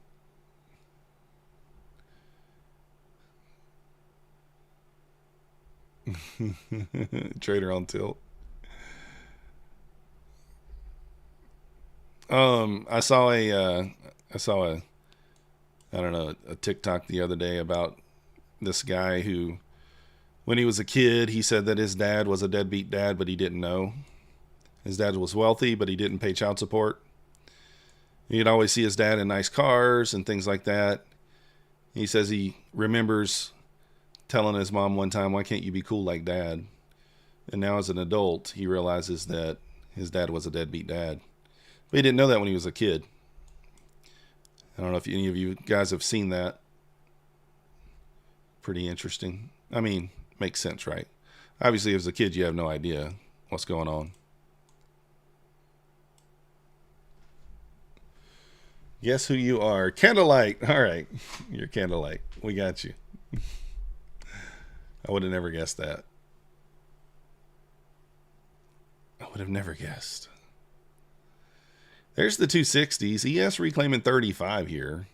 Trader on tilt. I saw a I don't know, a TikTok the other day about this guy who, when he was a kid, he said that his dad was a deadbeat dad, but he didn't know. His dad was wealthy, but he didn't pay child support. He'd always see his dad in nice cars and things like that. He says he remembers telling his mom one time, "Why can't you be cool like dad?" And now as an adult, he realizes that his dad was a deadbeat dad. But he didn't know that when he was a kid. I don't know if any of you guys have seen that. Pretty interesting. I mean, makes sense, right? Obviously, as a kid, you have no idea what's going on. Guess who you are? Candlelight. All right. You're Candlelight. We got you. I would have never guessed that. I would have never guessed. There's the 260s. ES reclaiming 35 here.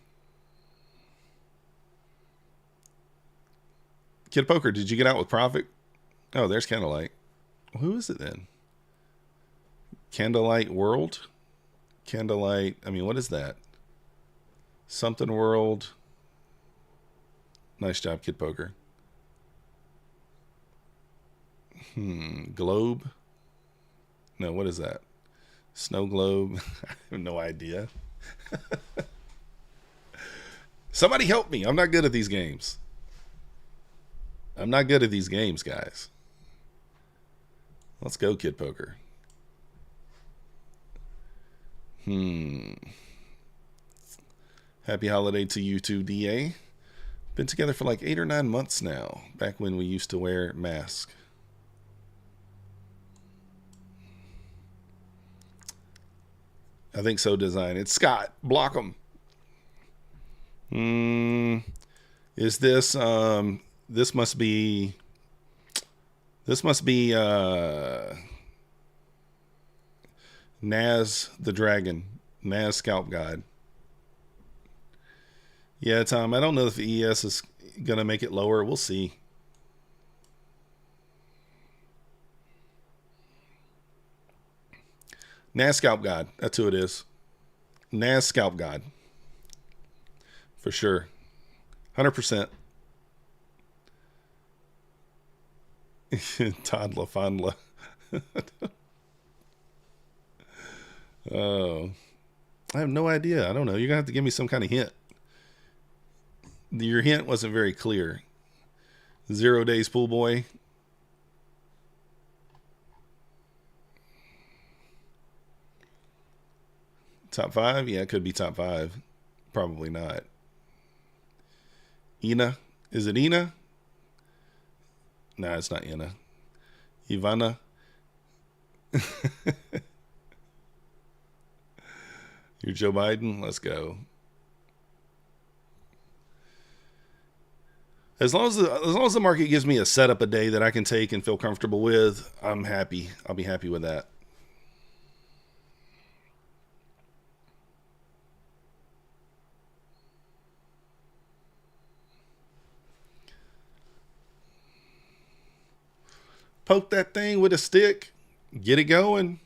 Kid Poker, did you get out with profit? Oh, there's Candlelight. Who is it then? Candlelight World? Candlelight, I mean, what is that? Something World. Nice job, Kid Poker. Globe? No, what is that? Snow Globe? I have no idea. Somebody help me. I'm not good at these games. I'm not good at these games, guys. Let's go, Kid Poker. Happy holiday to you too, DA. Been together for like 8 or 9 months now. Back when we used to wear masks. I think so, Design. It's Scott. Block him. Is this this must be Naz the Dragon. Naz Scalp God. Yeah, Tom, I don't know if the ES is gonna make it lower. We'll see. Naz Scalp God. That's who it is. Naz Scalp God. For sure. 100%. Toddler Fondla. Oh. I have no idea. I don't know. You're going to have to give me some kind of hint. Your hint wasn't very clear. 0 days pool boy. Top 5? Yeah, it could be top 5. Probably not. Ina? Is it Ina? Nah, it's not Ina. Ivana? You're Joe Biden? Let's go. As long as the market gives me a setup a day that I can take and feel comfortable with, I'm happy. I'll be happy with that. Poke that thing with a stick. Get it going.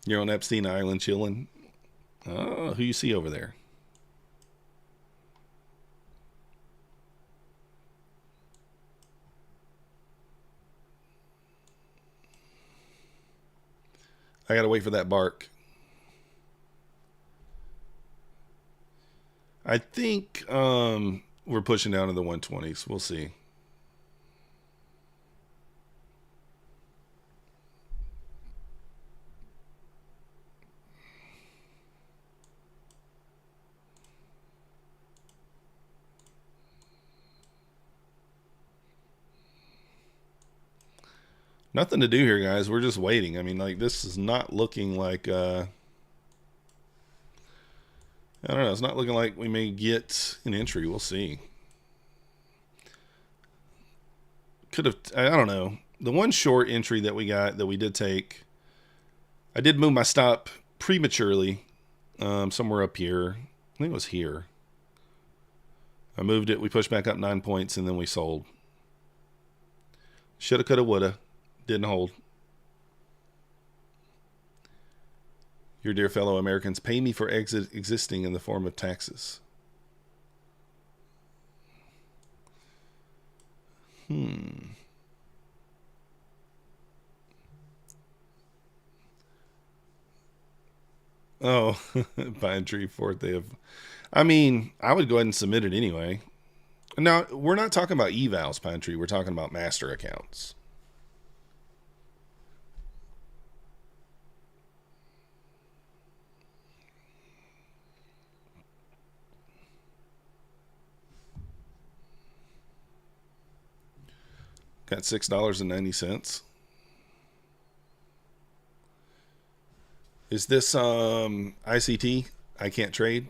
You're on Epstein Island chilling. Oh, who you see over there? I gotta wait for that bark. I think we're pushing down to the 120s. We'll see. Nothing to do here, guys. We're just waiting. I mean, like, this is not looking like I don't know. It's not looking like we may get an entry. We'll see. Could have, I don't know. The one short entry that we got, that we did take, I did move my stop prematurely, somewhere up here. I think it was here. I moved it. We pushed back up 9 points, and then we sold. Shoulda, coulda, woulda. Didn't hold. Your dear fellow Americans, pay me for existing in the form of taxes. Oh, Pine Tree, 4th day of... I mean, I would go ahead and submit it anyway. Now, we're not talking about evals, Pine Tree. We're talking about master accounts. Got $6.90. Is this ICT? I can't trade.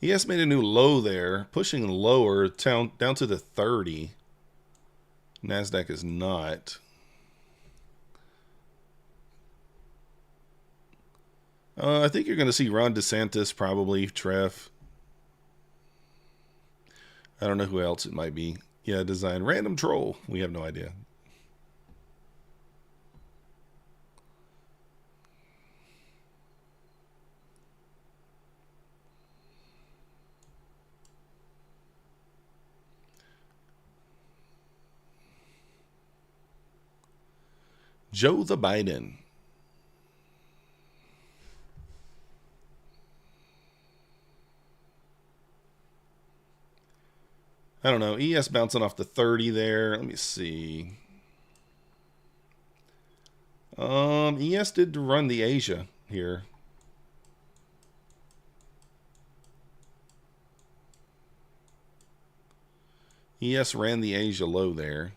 He has made a new low there, pushing lower down to the 30. Nasdaq is not. I think you're going to see Ron DeSantis, probably Treff. I don't know who else it might be. Yeah, design random troll. We have no idea. Joe the Biden. I don't know. ES bouncing off the 30 there. Let me see. ES did run the Asia here. ES ran the Asia low there.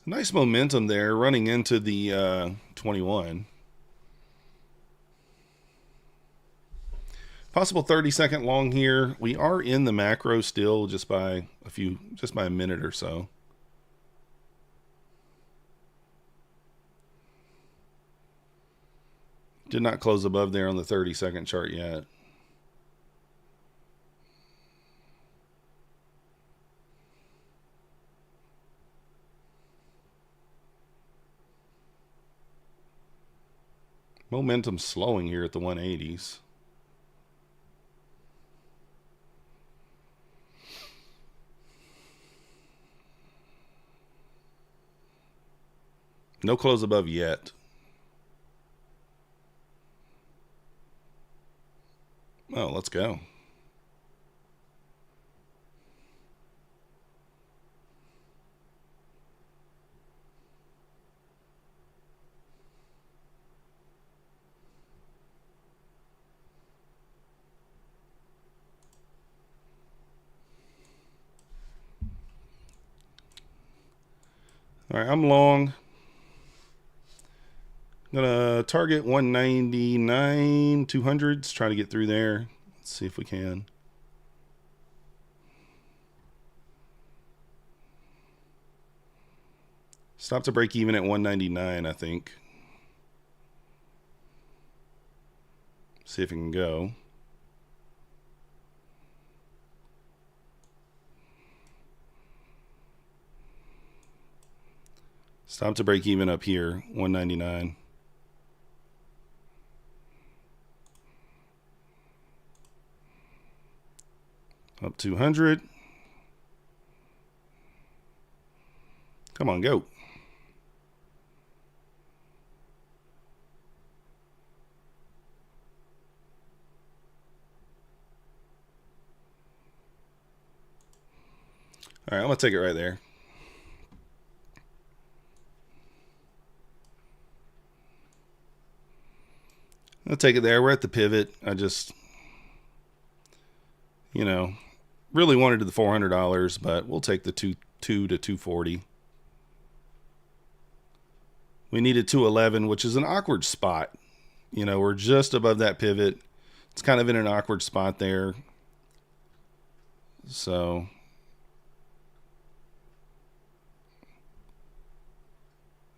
Nice momentum there running into the 21. Possible 30-second long here. We are in the macro still just by a minute or so. Did not close above there on the 30-second chart yet. Momentum slowing here at the 180s. No close above yet. Oh, let's go. All right, I'm long. I'm gonna target 199 200s, try to get through there. Let's see if we can. Stop to break even at 199, I think. See if it can go. Stop to break even up here, 199. Up 200. Come on, go. All right, I'm going to take it right there. I'll take it there. We're at the pivot. I just, really wanted the $400, but we'll take the 2 to 240. We needed 211, which is an awkward spot. We're just above that pivot. It's kind of in an awkward spot there. So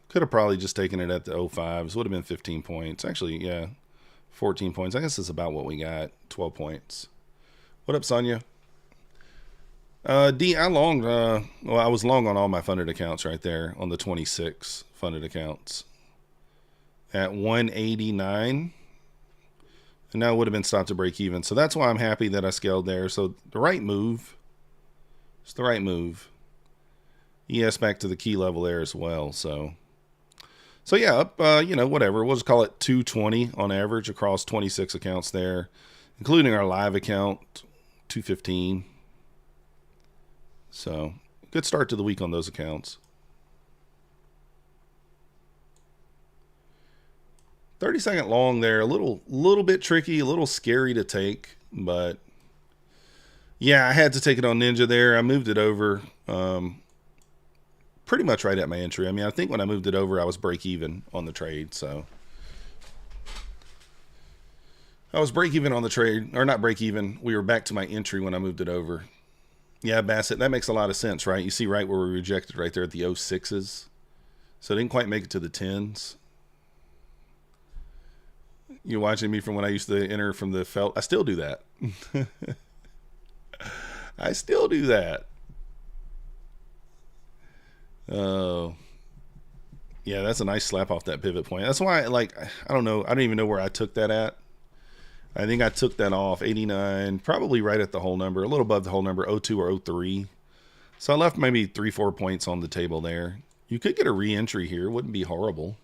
could have probably just taken it at the 05s. Would have been 15 points. Actually, yeah, 14 points. I guess it's about what we got. 12 points. What up, Sonia? D, I longed. I was long on all my funded accounts right there on the 26 funded accounts at 189. And now it would have been stopped to break even. So that's why I'm happy that I scaled there. So the right move. It's the right move. ES back to the key level there as well. So yeah, up, whatever. We'll just call it 220 on average across 26 accounts there, including our live account, 215. So good start to the week on those accounts. 30-second long there, a little bit tricky, a little scary to take, but yeah, I had to take it on Ninja there. I moved it over pretty much right at my entry. I mean, I think when I moved it over, I was break even on the trade, so I was break even on the trade, or not break even. We were back to my entry when I moved it over. Yeah, Bassett, that makes a lot of sense, right? You see right where we rejected right there at the 06s. So it didn't quite make it to the 10s. You're watching me from when I used to enter from the felt. I still do that. I still do that. Oh. Yeah, that's a nice slap off that pivot point. That's why, like, I don't know. I don't even know where I took that at. I think I took that off 89, probably right at the whole number, a little above the whole number, 02 or 03. So I left maybe 3-4 points on the table there. You could get a re-entry here. Wouldn't be horrible.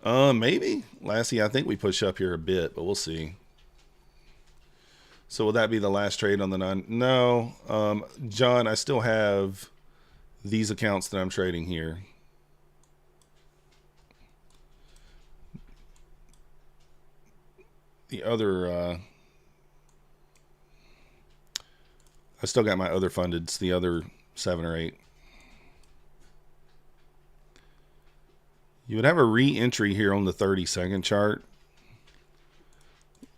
Maybe. Lassie, I think we push up here a bit, but we'll see. So will that be the last trade on the 9? No. John, I still have these accounts that I'm trading here. The other, I still got my other fundeds, the other 7 or 8. You would have a re-entry here on the 30-second chart.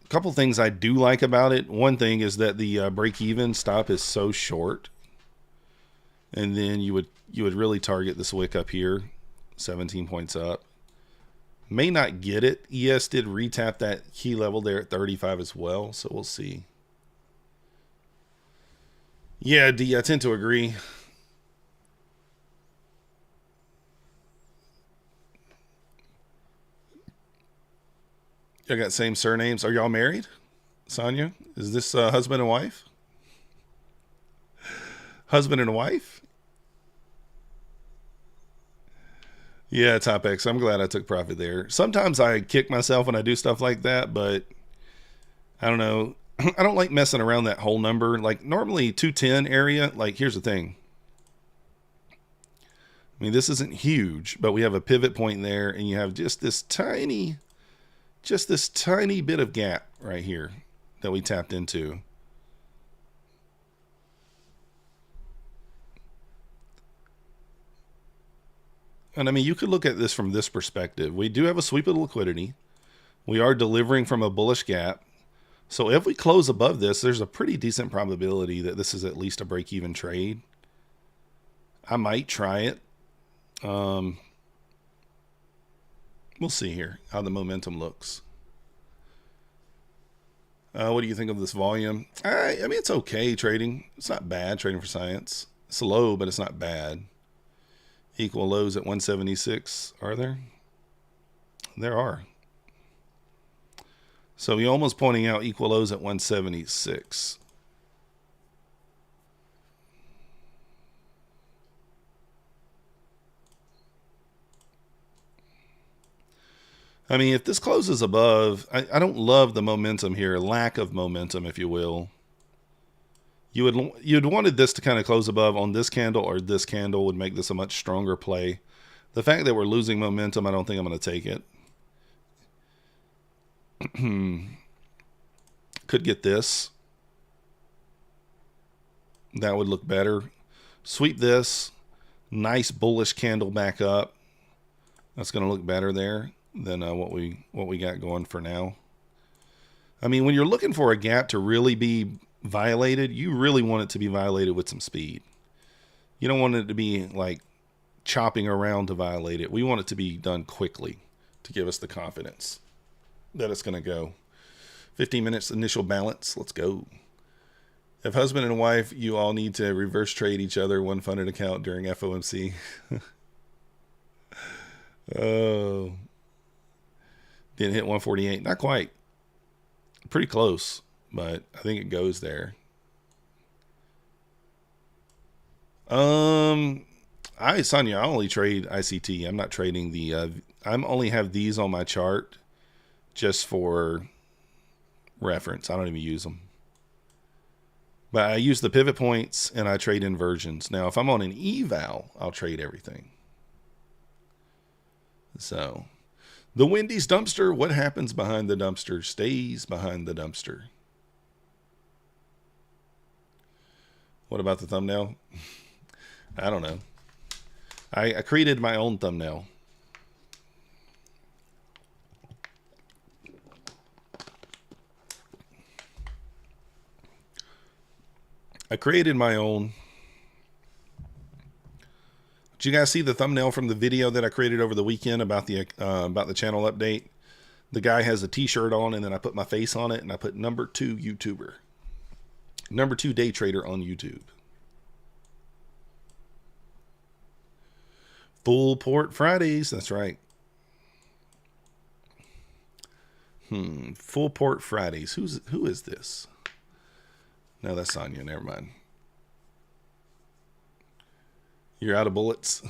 A couple things I do like about it. One thing is that the break-even stop is so short. And then you would really target this wick up here, 17 points up. May not get it. ES did retap that key level there at 35 as well, so we'll see. Yeah, D, I tend to agree. Y'all got same surnames. Are y'all married? Sonia? Is this husband and wife? Husband and wife? Yeah, Topex. I'm glad I took profit there. Sometimes I kick myself when I do stuff like that, but I don't know. I don't like messing around that whole number. Like normally 210 area, like here's the thing. I mean, this isn't huge, but we have a pivot point there and you have just this tiny bit of gap right here that we tapped into. And I mean, you could look at this from this perspective. We do have a sweep of liquidity. We are delivering from a bullish gap. So if we close above this, there's a pretty decent probability that this is at least a break-even trade. I might try it. We'll see here how the momentum looks. What do you think of this volume? I mean, it's okay trading. It's not bad trading for science. It's low, but it's not bad. Equal lows at 176, are there? There are. So you're almost pointing out equal lows at 176. I mean, if this closes above, I don't love the momentum here, lack of momentum, if you will. You'd wanted this to kind of close above on this candle, or this candle would make this a much stronger play. The fact that we're losing momentum, I don't think I'm going to take it. Could get this. That would look better. Sweep this. Nice bullish candle back up. That's going to look better there than what we got going for now. I mean, when you're looking for a gap to really be violated, you really want it to be violated with some speed. You don't want it to be like chopping around to violate it. We want it to be done quickly to give us the confidence that it's going to go. 15 minutes initial balance. Let's go. If husband and wife, you all need to reverse trade each other one funded account during FOMC. Oh, didn't hit 148. Not quite. Pretty close, but I think it goes there. Sonia, I only trade ICT. I'm not trading the, I'm only have these on my chart just for reference. I don't even use them. But I use the pivot points and I trade inversions. Now, if I'm on an eval, I'll trade everything. So, the Wendy's dumpster, what happens behind the dumpster stays behind the dumpster. What about the thumbnail? I don't know. I created my own thumbnail. I created my own. Did you guys see the thumbnail from the video that I created over the weekend about the channel update? The guy has a t-shirt on and then I put my face on it and I put #2 YouTuber. #2 day trader on YouTube. Full port Fridays. That's right. Full port Fridays. Who is this? No, that's Sonya. Never mind. You're out of bullets.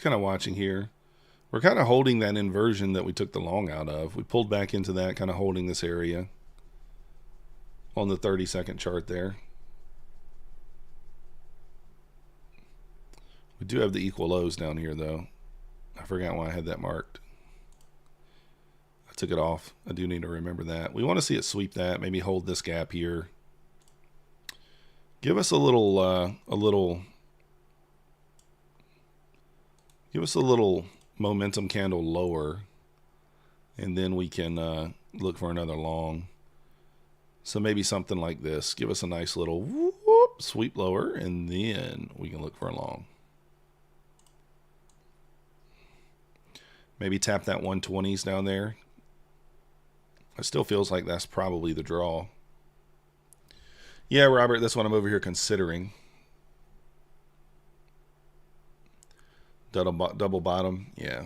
Kind of watching here. We're kind of holding that inversion that we took the long out of. We pulled back into that, kind of holding this area on the 30-second chart there. We do have the equal lows down here though. I forgot why I had that marked. I took it off. I do need to remember that. We want to see it sweep that, maybe hold this gap here. Give us a little give us a little momentum candle lower, and then we can look for another long. So maybe something like this. Give us a nice little whoop, sweep lower, and then we can look for a long. Maybe tap that 120s down there. It still feels like that's probably the draw. Yeah, Robert, that's what I'm over here considering. Double bottom, yeah.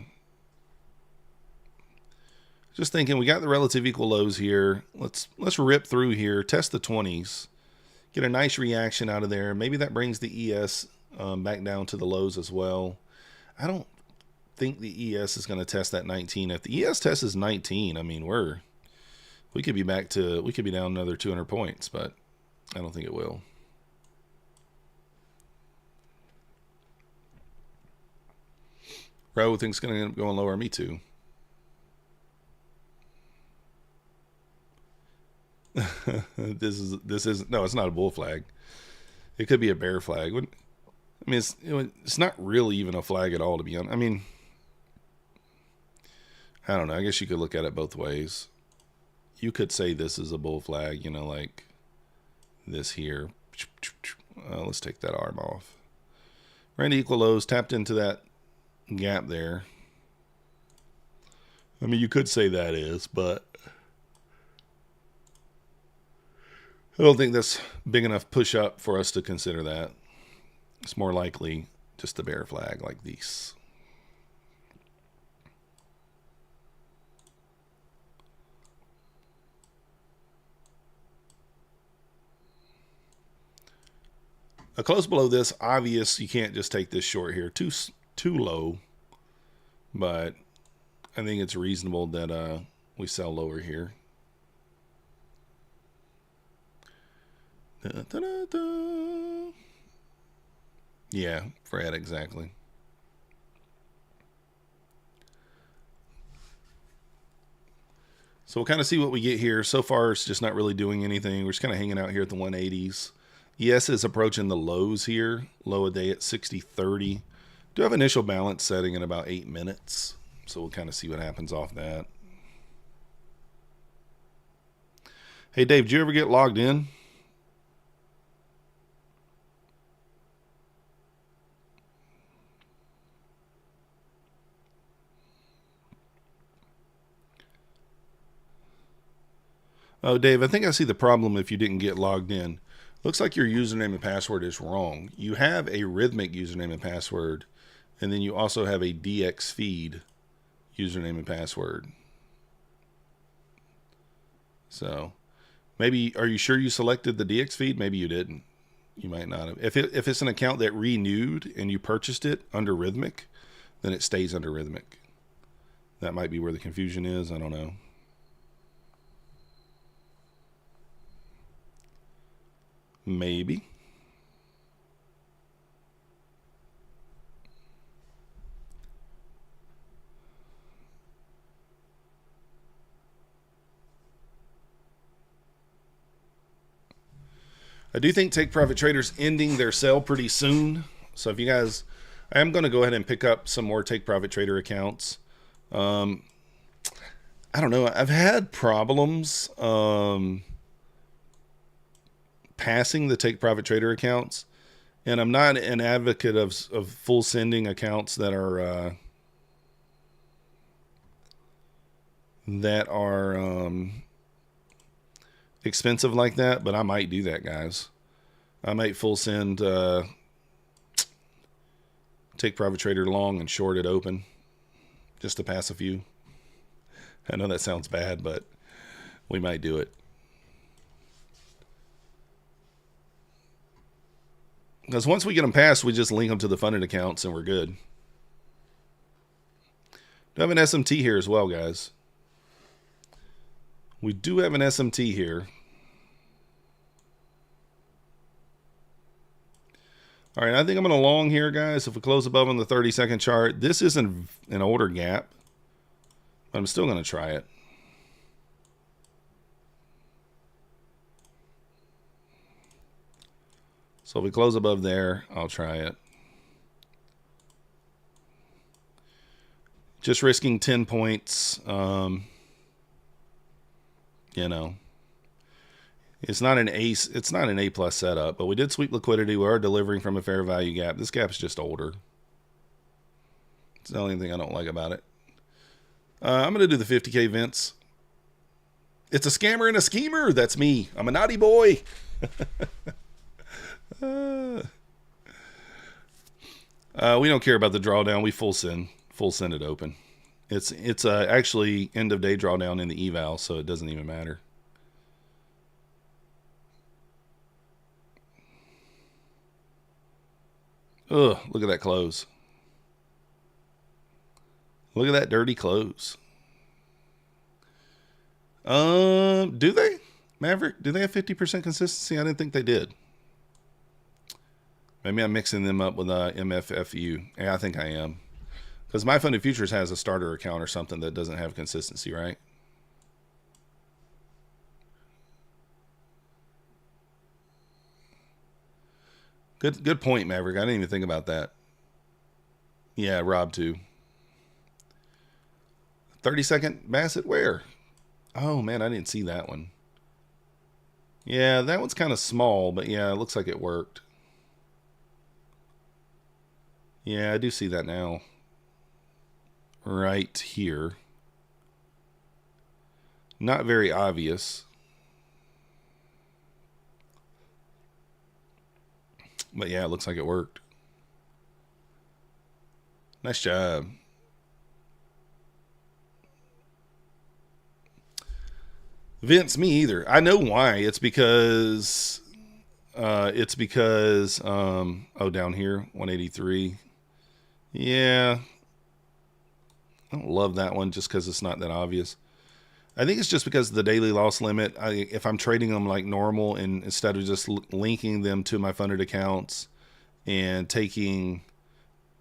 Just thinking, we got the relative equal lows here. Let's rip through here, test the 20s, get a nice reaction out of there. Maybe that brings the ES back down to the lows as well. I don't think the ES is going to test that 19. If the ES test is 19, I mean, we could be down another 200 points, but I don't think it will. Ro thinks it's going to end up going lower. Me too. This is no, it's not a bull flag. It could be a bear flag. I mean, it's not really even a flag at all, to be honest. I mean, I don't know. I guess you could look at it both ways. You could say this is a bull flag, you know, like this here. Let's take that arm off. Ran to equal lows, tapped into that gap there. I mean, you could say that is, but I don't think that's big enough push up for us to consider that. It's more likely just a bear flag like these. A close below this, obvious, you can't just take this short here. Too low, but I think it's reasonable that we sell lower here. Yeah, Fred, exactly. So we'll kind of see what we get here. So far, it's just not really doing anything. We're just kind of hanging out here at the 180s. ES is approaching the lows here. Low a day at 60.30. Do have initial balance setting in about 8 minutes. So we'll kind of see what happens off that. Hey, Dave, did you ever get logged in? Oh, Dave, I think I see the problem if you didn't get logged in. Looks like your username and password is wrong. You have a Rhythmic username and password, and then you also have a DX feed username and password. So maybe, are you sure you selected the DX feed? Maybe you didn't. You might not have. If it's an account that renewed and you purchased it under Rhythmic, then it stays under Rhythmic. That might be where the confusion is. I don't know. Maybe. I do think take profit traders ending their sale pretty soon. So if you guys, I am going to go ahead and pick up some more take profit trader accounts. I don't know. I've had problems passing the take profit trader accounts, and I'm not an advocate of full sending accounts that are expensive like that, but I might do that, guys. I might full send take profit trader long and short it open just to pass a few. I know that sounds bad, but we might do it. Because once we get them passed, we just link them to the funded accounts and we're good. We have an SMT here as well, guys. We do have an SMT here. All right, I think I'm going to long here, guys. If we close above on the 30-second chart, this isn't an order gap, but I'm still going to try it. So if we close above there, I'll try it. Just risking 10 points. You know, it's not an ace. It's not an A+ setup, but we did sweep liquidity. We are delivering from a fair value gap. This gap's just older. It's the only thing I don't like about it. I'm going to do the 50K Vince. It's a scammer and a schemer. That's me. I'm a naughty boy. We don't care about the drawdown. We full send it open. It's actually end of day drawdown in the eval, so it doesn't even matter. Ugh, look at that close. Look at that dirty close. Do they? Maverick, do they have 50% consistency? I didn't think they did. Maybe I'm mixing them up with MFFU. Yeah, I think I am. Because My Funded Futures has a starter account or something that doesn't have consistency, right? Good point, Maverick. I didn't even think about that. Yeah, Rob too. 30-second Bassett, where? Oh, man, I didn't see that one. Yeah, that one's kind of small, but yeah, it looks like it worked. Yeah, I do see that now. Right here. Not very obvious. But yeah, it looks like it worked. Nice job. Vince, me either. I know why. It's because oh, down here, 183. Yeah. I don't love that one just because it's not that obvious. I think it's just because of the daily loss limit. If I'm trading them like normal and instead of just linking them to my funded accounts and taking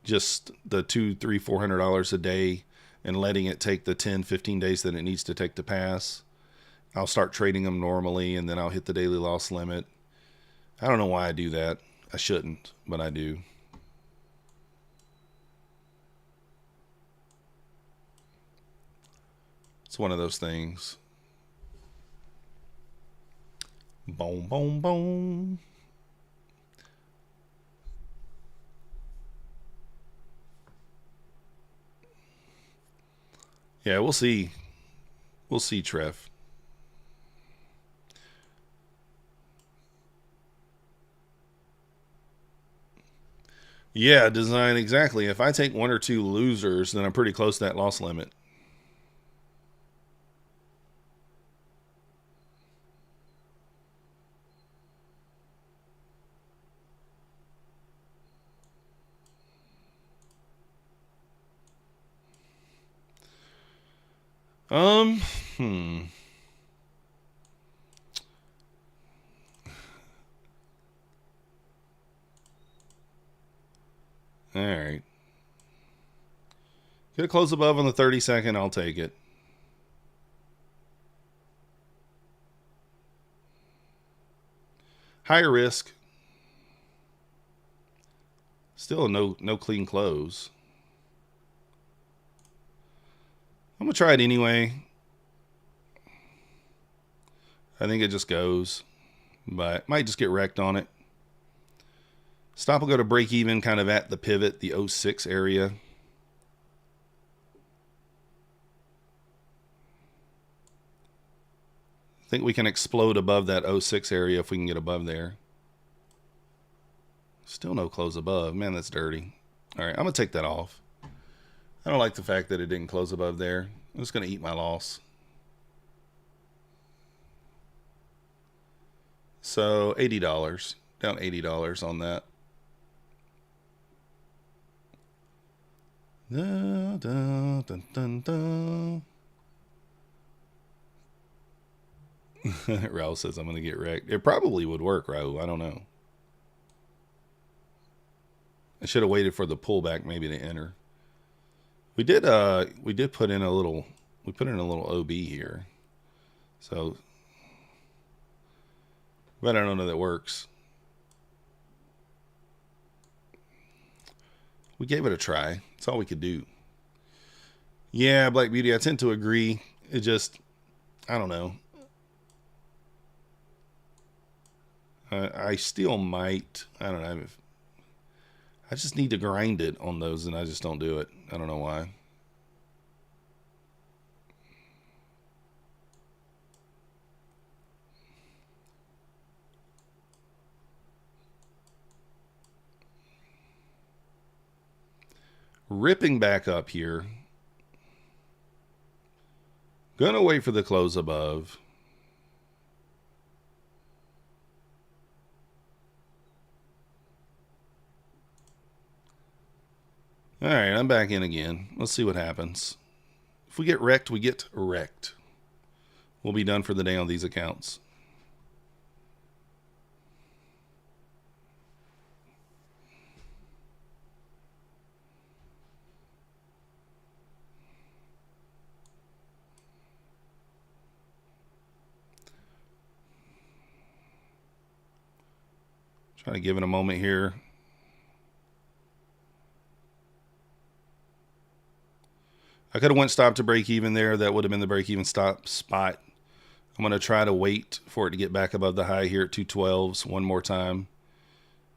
just the $200, $300, $400 a day and letting it take the 10, 15 days that it needs to take to pass, I'll start trading them normally and then I'll hit the daily loss limit. I don't know why I do that. I shouldn't, but I do. It's one of those things. Boom, boom, boom. Yeah, we'll see. We'll see, Trev. Yeah, design, exactly. If I take one or two losers, then I'm pretty close to that loss limit. Hmm. All right. Get a close above on the 30-second, I'll take it. Higher risk. Still no clean close. I'm going to try it anyway. I think it just goes. But might just get wrecked on it. Stop will go to break even kind of at the pivot, the 06 area. I think we can explode above that 06 area if we can get above there. Still no close above. Man, that's dirty. All right, I'm going to take that off. I don't like the fact that it didn't close above there. I'm just going to eat my loss. So $80. Down $80 on that. Dun, dun, dun, dun, dun. Raul says I'm going to get wrecked. It probably would work, Raul. I don't know. I should have waited for the pullback maybe to enter. We did put in a little OB here. So but I don't know that works. We gave it a try. That's all we could do. Yeah, Black Beauty, I tend to agree. It just, I don't know. I still might. I don't know. I just need to grind it on those, and I just don't do it. I don't know why. Ripping back up here. Gonna wait for the close above. All right, I'm back in again. Let's see what happens. If we get wrecked, we get wrecked. We'll be done for the day on these accounts. Trying to give it a moment here. I could have went stop to break even there. That would have been the break even stop spot. I'm going to try to wait for it to get back above the high here at 212s one more time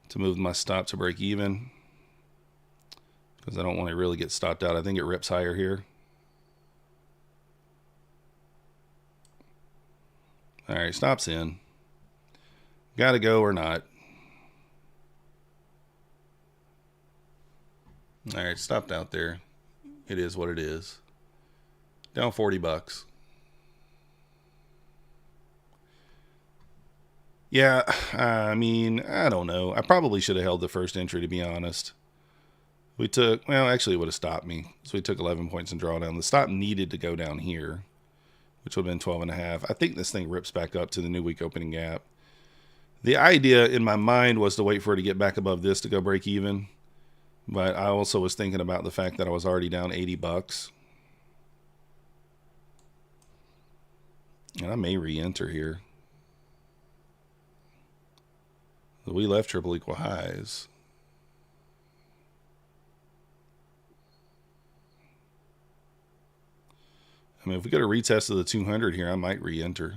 to move my stop to break even, because I don't want to really get stopped out. I think it rips higher here. All right, stops in. Got to go or not. All right, stopped out there. It is what it is. Down $40. Yeah, I mean, I don't know. I probably should have held the first entry, to be honest. We took, well, actually it would have stopped me. So we took 11 points in drawdown. The stop needed to go down here, which would have been 12.5. I think this thing rips back up to the new week opening gap. The idea in my mind was to wait for it to get back above this to go break even. But I also was thinking about the fact that I was already down $80. And I may re-enter here. We left triple equal highs. I mean, if we get a retest of the 200 here, I might re-enter.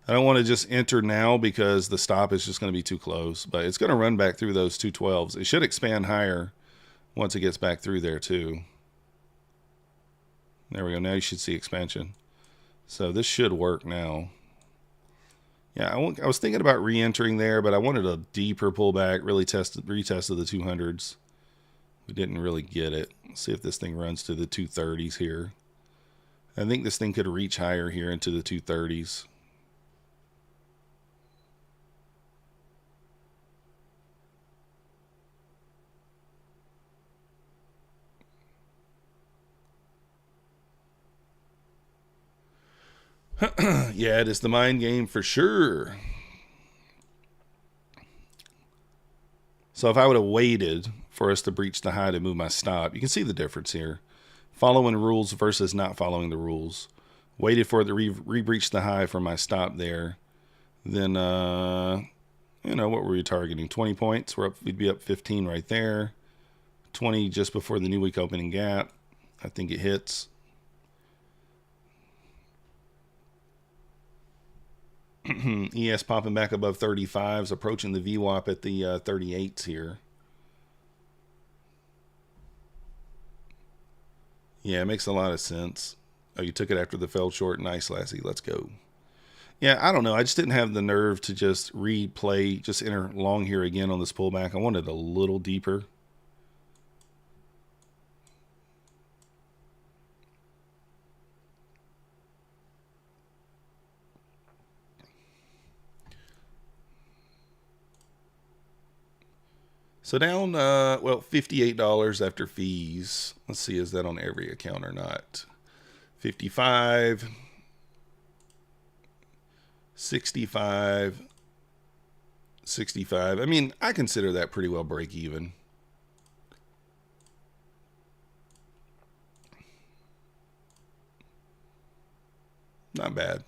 I don't want to just enter now because the stop is just going to be too close. But it's going to run back through those 212s. It should expand higher once it gets back through there too. There we go. Now you should see expansion. So this should work now. Yeah, I was thinking about re-entering there, but I wanted a deeper pullback, really retested the 200s. We didn't really get it. Let's see if this thing runs to the 230s here. I think this thing could reach higher here into the 230s. Yeah, it is the mind game for sure. So if I would have waited for us to breach the high to move my stop, you can see the difference here. Following rules versus not following the rules. Waited for it to re-breach the high for my stop there. Then, you know, what were we targeting? 20 points. We'd be up 15 right there. 20 just before the new week opening gap. I think it hits. ES popping back above 35s, approaching the VWAP at the 38s here. Yeah, it makes a lot of sense. Oh, you took it after the failed short. Nice, Lassie. Let's go. Yeah, I don't know. I just didn't have the nerve to just replay, just enter long here again on this pullback. I wanted a little deeper. So down, well, $58 after fees. Let's see, is that on every account or not? 55, 65, 65. I mean, I consider that pretty well break even. Not bad.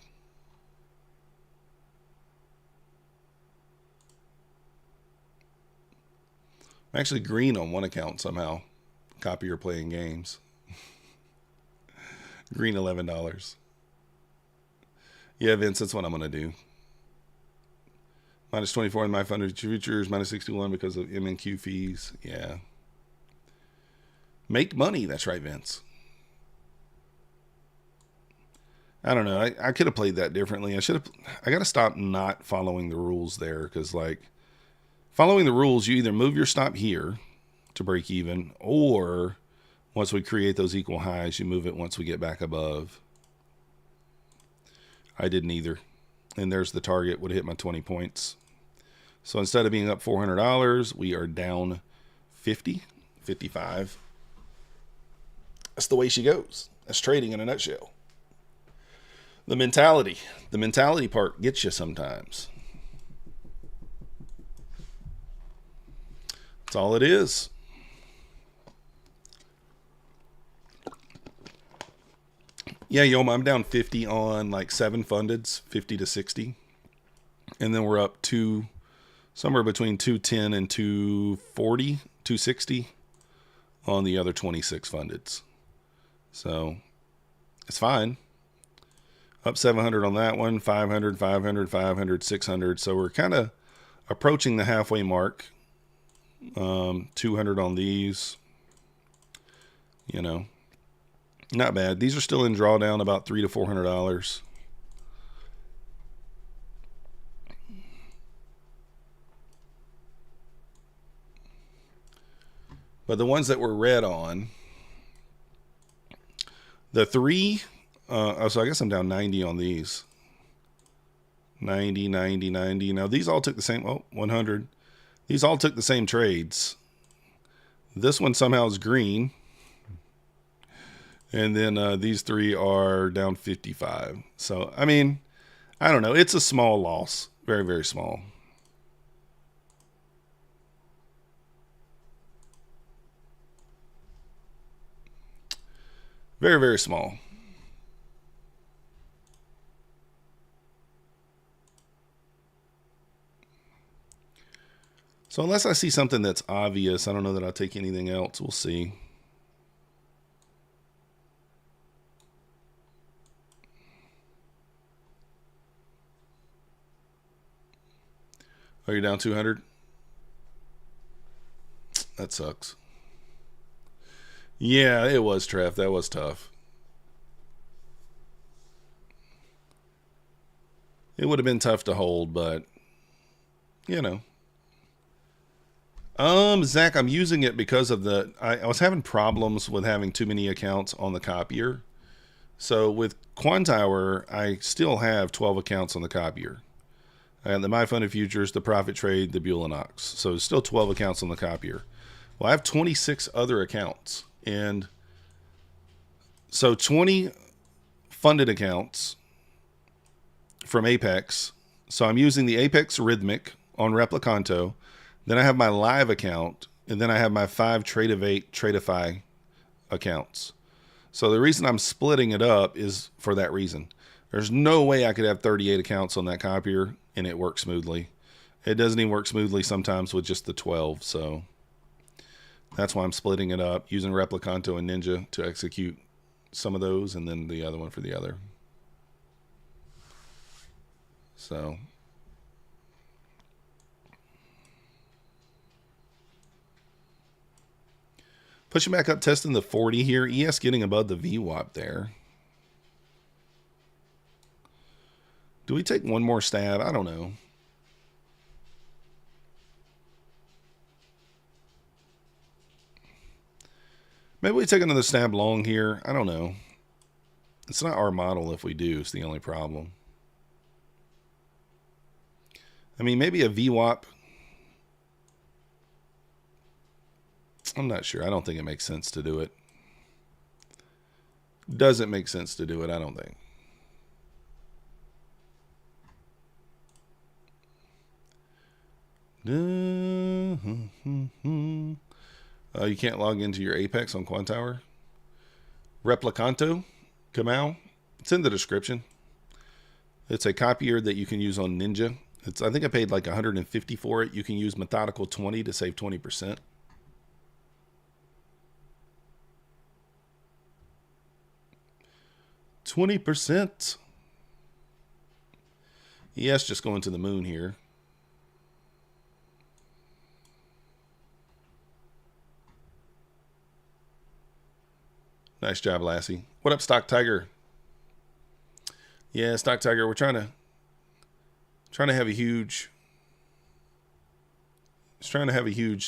I'm actually green on one account somehow. Copier playing games. Green $11. Yeah, Vince, that's what I'm going to do. Minus 24 in my funded futures, minus 61 because of MNQ fees. Yeah. Make money. That's right, Vince. I don't know. I could have played that differently. I got to stop not following the rules there because, like, following the rules, you either move your stop here to break even, or once we create those equal highs, you move it once we get back above. I did neither. And there's the target, would hit my 20 points. So instead of being up $400, we are down 50, 55. That's the way she goes. That's trading in a nutshell. The mentality part gets you sometimes. That's all it is. Yeah, Yoma, I'm down 50 on like 7 fundeds, 50 to 60. And then we're up to somewhere between 210 and 240, 260 on the other 26 fundeds. So it's fine. Up 700 on that one, 500, 500, 500, 600. So we're kind of approaching the halfway mark. 200 on these. You know, not bad. These are still in drawdown, about $300 to $400. But the ones that were red on, the three, so I guess I'm down 90 on these. 90, 90, 90. Now these all took the same, 100. These all took the same trades. This one somehow is green. And then these three are down 55. So, I mean, I don't know. It's a small loss. Very, very small. Very, very small. So unless I see something that's obvious, I don't know that I'll take anything else. We'll see. Oh, you're down 200? That sucks. Yeah, it was, Trev. That was tough. It would have been tough to hold, but, you know. Zach, I'm using it because of I was having problems with having too many accounts on the copier. So with Quantower, I still have 12 accounts on the copier. And the MyFunded Futures, the Profit Trade, the Bulenox. So it's still 12 accounts on the copier. Well, I have 26 other accounts. And so 20 funded accounts from Apex. So I'm using the Apex Rhythmic on Replicanto. Then I have my live account, and then I have my 5 Tradeovate Tradeify accounts. So the reason I'm splitting it up is for that reason. There's no way I could have 38 accounts on that copier and it works smoothly. It doesn't even work smoothly sometimes with just the 12. So that's why I'm splitting it up, using Replicanto and Ninja to execute some of those, and then the other one for the other. So pushing back up, testing the 40 here. ES getting above the VWAP there. Do we take one more stab? I don't know. Maybe we take another stab long here. I don't know. It's not our model if we do. It's the only problem. I mean, maybe a VWAP. I'm not sure. I don't think it makes sense to do it. Doesn't make sense to do it, I don't think. You can't log into your Apex on Quantower. Replicanto, Kamau. It's in the description. It's a copier that you can use on Ninja. I think I paid like 150 for it. You can use Methodical 20 to save 20%. Yes, just going to the moon here. Nice job, Lassie. What up, Stock Tiger? Yeah, Stock Tiger, we're trying to have a huge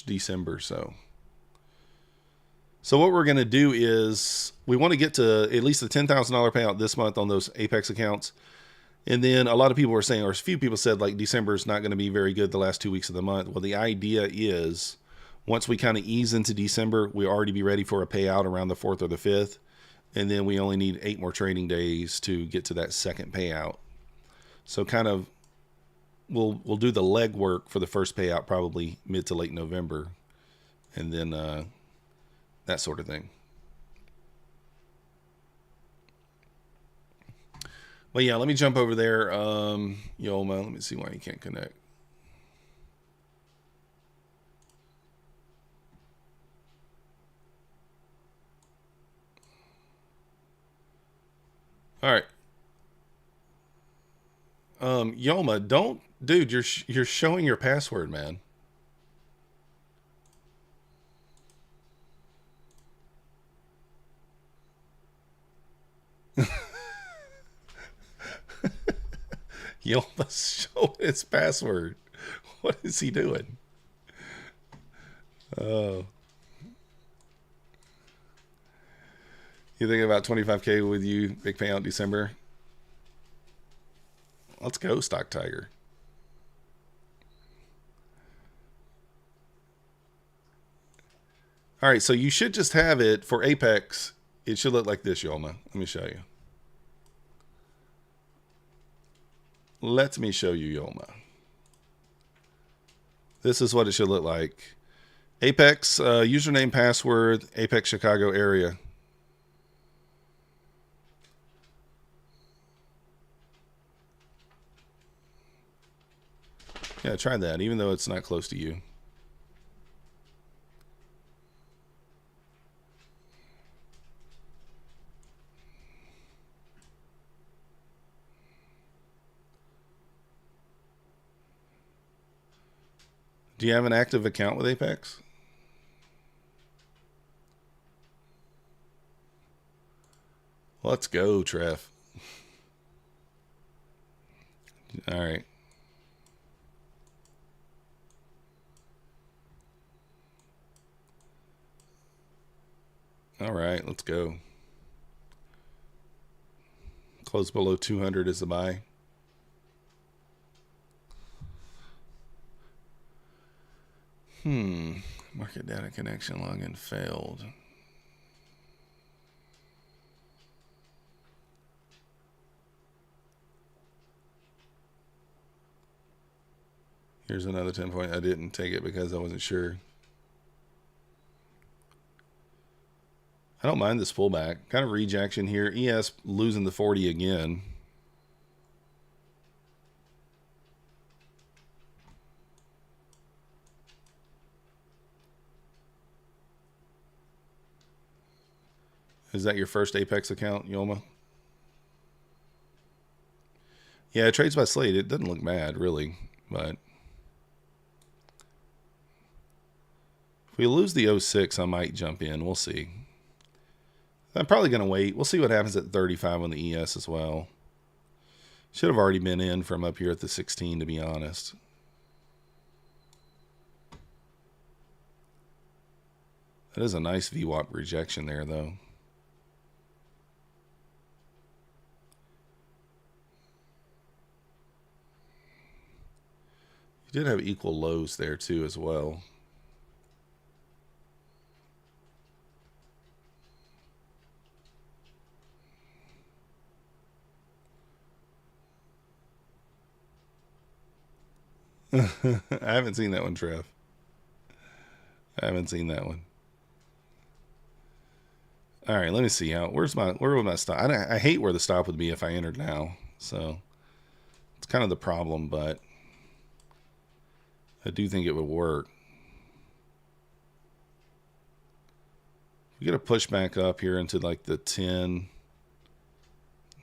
December. So what we're going to do is we want to get to at least the $10,000 payout this month on those Apex accounts. And then a lot of people were saying, or a few people said, like, December is not going to be very good the last 2 weeks of the month. Well, the idea is once we kind of ease into December, we already be ready for a payout around the 4th or the 5th. And then we only need 8 more trading days to get to that second payout. So kind of we'll do the legwork for the first payout probably mid to late November. And then that sort of thing. Well, yeah, let me jump over there. Yolma, let me see why you can't connect. All right. Yolma, don't, dude, you're showing your password, man. Yolma's showing his password. What is he doing? Oh. You thinking about 25K with you, big payout December? Let's go, Stock Tiger. All right, so you should just have it for Apex. It should look like this, Yolma. Let me show you. Let me show you, Yolma. This is what it should look like. Apex, username, password, Apex Chicago area. Yeah, try that, even though it's not close to you. Do you have an active account with Apex? Let's go, Trev. All right. All right, let's go. Close below 200 is the buy. Market data connection login failed. Here's another 10 point. I didn't take it because I wasn't sure. I don't mind this pullback. Kind of rejection here. ES losing the 40 again. Is that your first Apex account, Yoma? Yeah, it trades by slate. It doesn't look bad, really. But if we lose the 06, I might jump in. We'll see. I'm probably going to wait. We'll see what happens at 35 on the ES as well. Should have already been in from up here at the 16, to be honest. That is a nice VWAP rejection there, though. You did have equal lows there, too, as well. I haven't seen that one, Trev. I haven't seen that one. All right, let me see how. Where would my stop? I hate where the stop would be if I entered now. So it's kind of the problem, but I do think it would work. We get a push back up here into like the 10,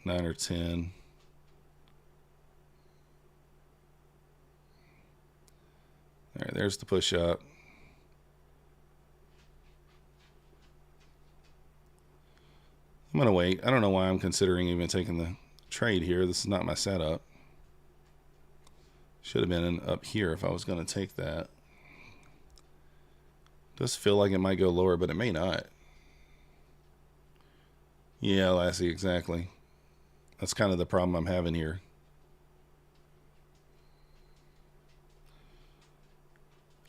9 or 10. All right, there's the push up. I'm going to wait. I don't know why I'm considering even taking the trade here. This is not my setup. Should have been up here if I was going to take that. Does feel like it might go lower, but it may not. Yeah, Lassie, exactly. That's kind of the problem I'm having here.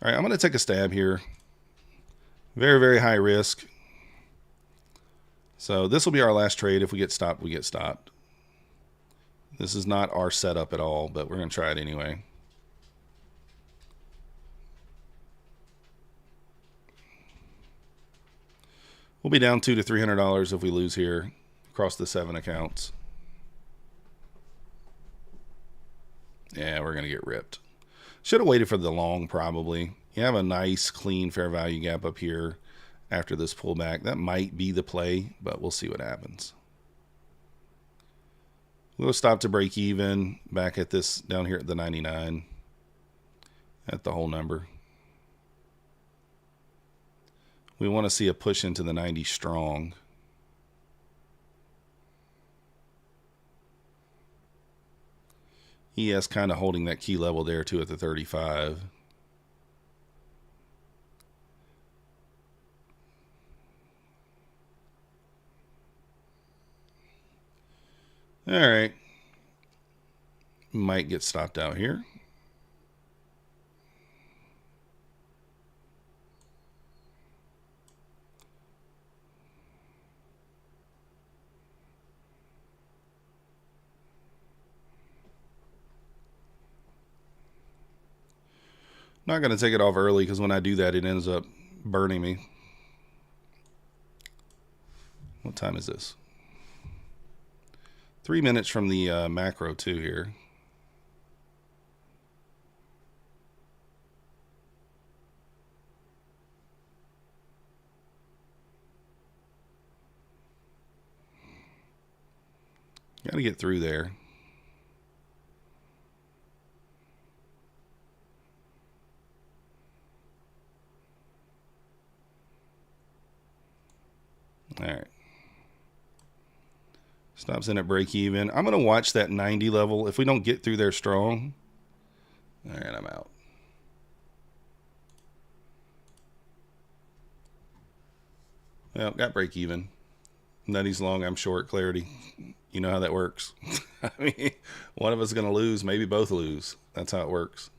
All right, I'm going to take a stab here. Very, very high risk. So this will be our last trade. If we get stopped, we get stopped. This is not our setup at all, but we're going to try it anyway. We'll be down $200 to $300 if we lose here across the 7 accounts. Yeah, we're going to get ripped. Should have waited for the long, probably. You have a nice, clean, fair value gap up here after this pullback. That might be the play, but we'll see what happens. We'll stop to break even back at this down here at the 99 at the whole number. We want to see a push into the 90 strong. ES kind of holding that key level there too at the 35. All right. Might get stopped out here. Not going to take it off early because when I do that, it ends up burning me. What time is this? 3 minutes from the macro too here. Got to get through there. All right. Stops in at break even. I'm going to watch that 90 level. If we don't get through there strong, all right, I'm out. Well, got break even. Nutty's long, I'm short. Clarity. You know how that works. I mean, one of us is going to lose. Maybe both lose. That's how it works.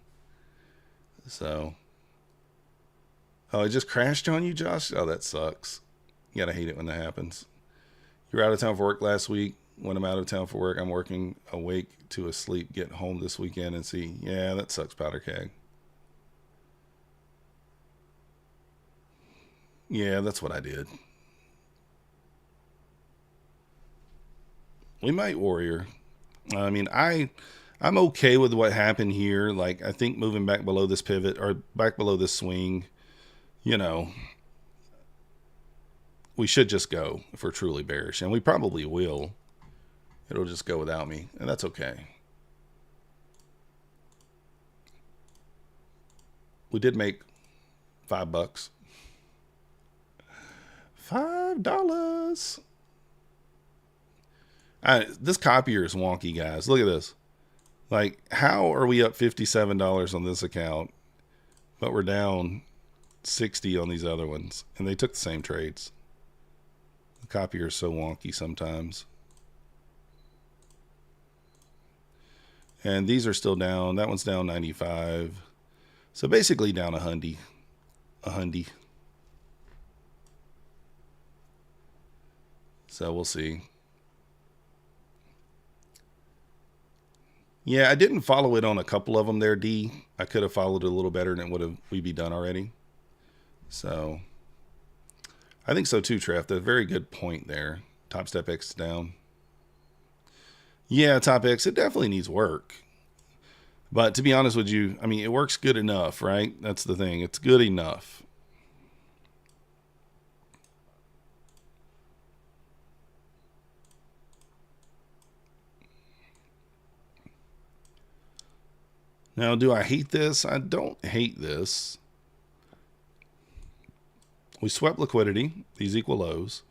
So. Oh, it just crashed on you, Josh? Oh, that sucks. You got to hate it when that happens. You were out of town for work last week. When I'm out of town for work, I'm working awake to asleep. Get home this weekend and see. Yeah, that sucks, Powder Keg. Yeah, that's what I did. We might, Warrior. I mean, I'm okay with what happened here. Like, I think moving back below this pivot or back below this swing, you know, we should just go if we're truly bearish, and we probably will. It'll just go without me, and that's okay. We did make $5. $5. This copier is wonky, guys. Look at this. Like, how are we up $57 on this account, but we're down 60 on these other ones? And they took the same trades. The copier is so wonky sometimes. And these are still down. That one's down 95. So basically down a hundy. So we'll see. Yeah, I didn't follow it on a couple of them there, D. I could have followed it a little better and we'd be done already. So I think so too, Treff. That's a very good point there. Topstep X down. Yeah, Top X, it definitely needs work. But to be honest with you, I mean, it works good enough, right? That's the thing. It's good enough. Now, do I hate this? I don't hate this. We swept liquidity. These equal lows.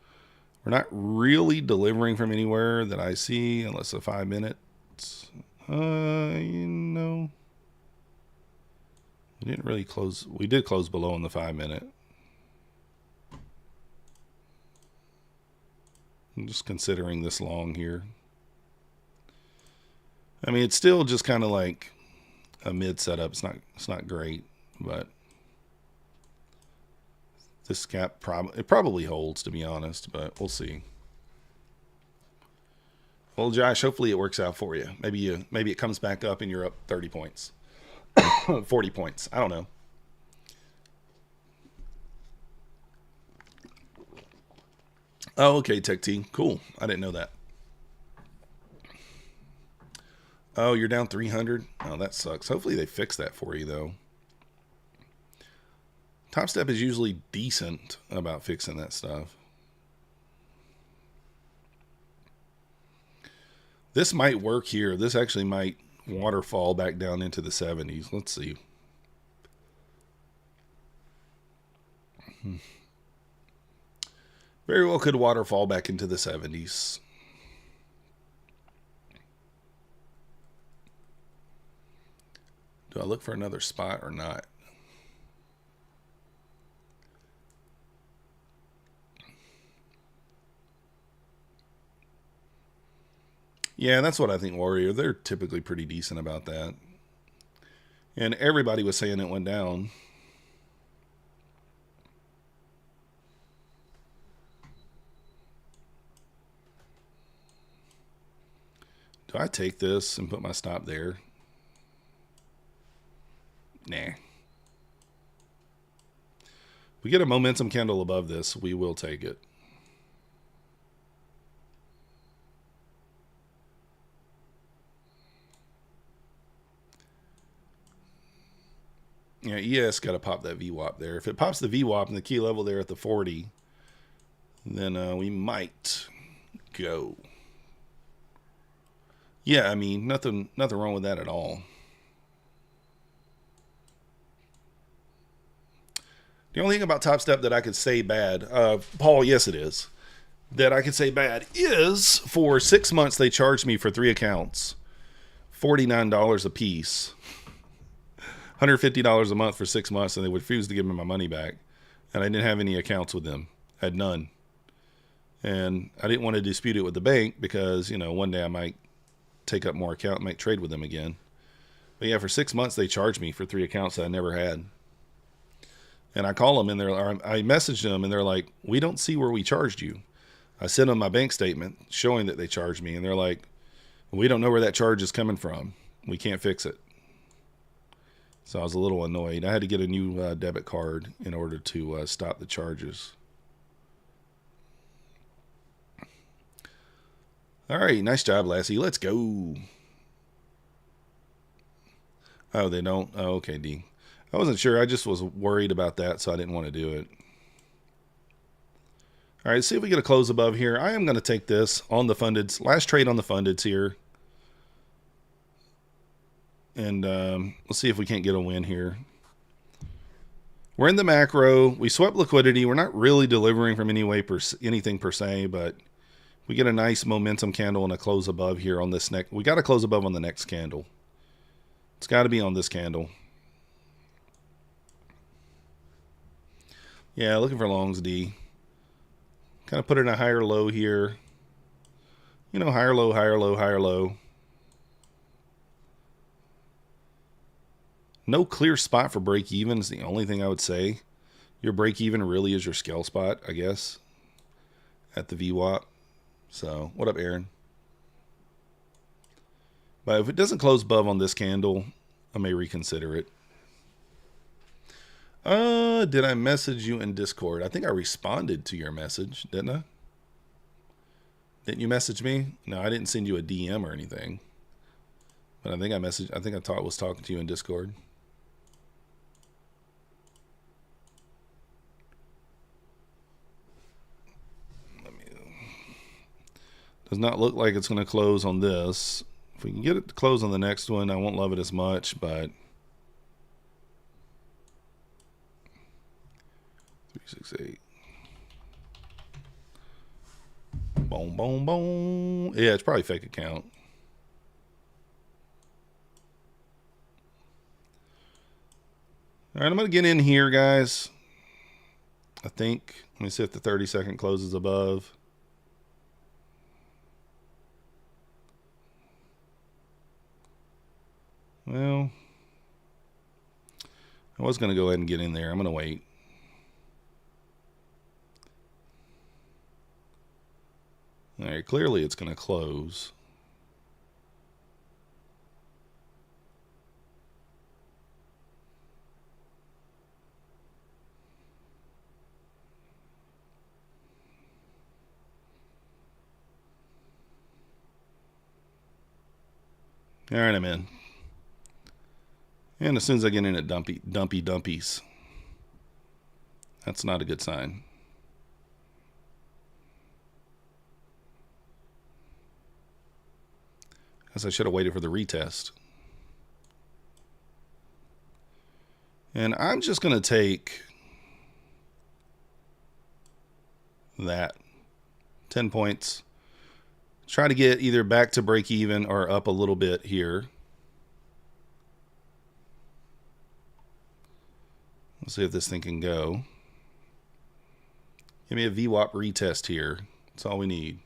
We're not really delivering from anywhere that I see, unless a 5 minutes. You know, we didn't really close. We did close below in the 5 minute. I'm just considering this long here. I mean, it's still just kind of like a mid setup. It's not great, but this cap it probably holds, to be honest, but we'll see. Well, Josh, hopefully it works out for you. Maybe it comes back up and you're up 30 points. 40 points. I don't know. Oh, okay, Tech T. Cool. I didn't know that. Oh, you're down 300? Oh, that sucks. Hopefully they fix that for you, though. Topstep is usually decent about fixing that stuff. This might work here. This actually might waterfall back down into the 70s. Let's see. Very well could waterfall back into the 70s. Do I look for another spot or not? Yeah, that's what I think, Warrior. They're typically pretty decent about that. And everybody was saying it went down. Do I take this and put my stop there? Nah. We get a momentum candle above this, we will take it. Yeah, ES got to pop that VWAP there. If it pops the VWAP and the key level there at the 40, then we might go. Yeah, I mean, nothing wrong with that at all. The only thing about Topstep that I could say bad, Paul, yes it is, that I could say bad is for 6 months they charged me for 3 accounts, $49 a piece, $150 a month for 6 months, and they refused to give me my money back. And I didn't have any accounts with them. I had none. And I didn't want to dispute it with the bank because, you know, one day I might take up more account, might trade with them again. But yeah, for 6 months they charged me for 3 accounts that I never had. And I call them and I messaged them and they're like, we don't see where we charged you. I sent them my bank statement showing that they charged me, and they're like, we don't know where that charge is coming from. We can't fix it. So I was a little annoyed. I had to get a new debit card in order to stop the charges. All right, nice job, Lassie. Let's go. Oh, they don't? Oh, okay, D. I wasn't sure. I just was worried about that, so I didn't want to do it. All right, see if we get a close above here. I am going to take this on the fundeds. Last trade on the fundeds here. And let's see if we can't get a win here. We're in the macro. We swept liquidity. We're not really delivering from anything per se, but we get a nice momentum candle and a close above here on this next. We got to close above on the next candle. It's got to be on this candle. Yeah, looking for longs, D. Kind of put it in a higher low here. You know, higher low, higher low, higher low. No clear spot for break even is the only thing I would say. Your break even really is your scale spot, I guess, at the VWAP. So, what up, Aaron? But if it doesn't close above on this candle, I may reconsider it. Did I message you in Discord? I think I responded to your message, didn't I? Didn't you message me? No, I didn't send you a DM or anything. But I think I was talking to you in Discord. Does not look like it's going to close on this. If we can get it to close on the next one, I won't love it as much, but 368. Boom, boom, boom. Yeah, it's probably fake account. All right, I'm going to get in here, guys. I think. Let me see if the 30-second closes above. Well, I was going to go ahead and get in there. I'm going to wait. All right, clearly it's going to close. All right, I'm in. And as soon as I get in at dumpies, that's not a good sign. Guess I should have waited for the retest. And I'm just going to take that 10 points. Try to get either back to break even or up a little bit here. Let's see if this thing can go. Give me a VWAP retest here. That's all we need.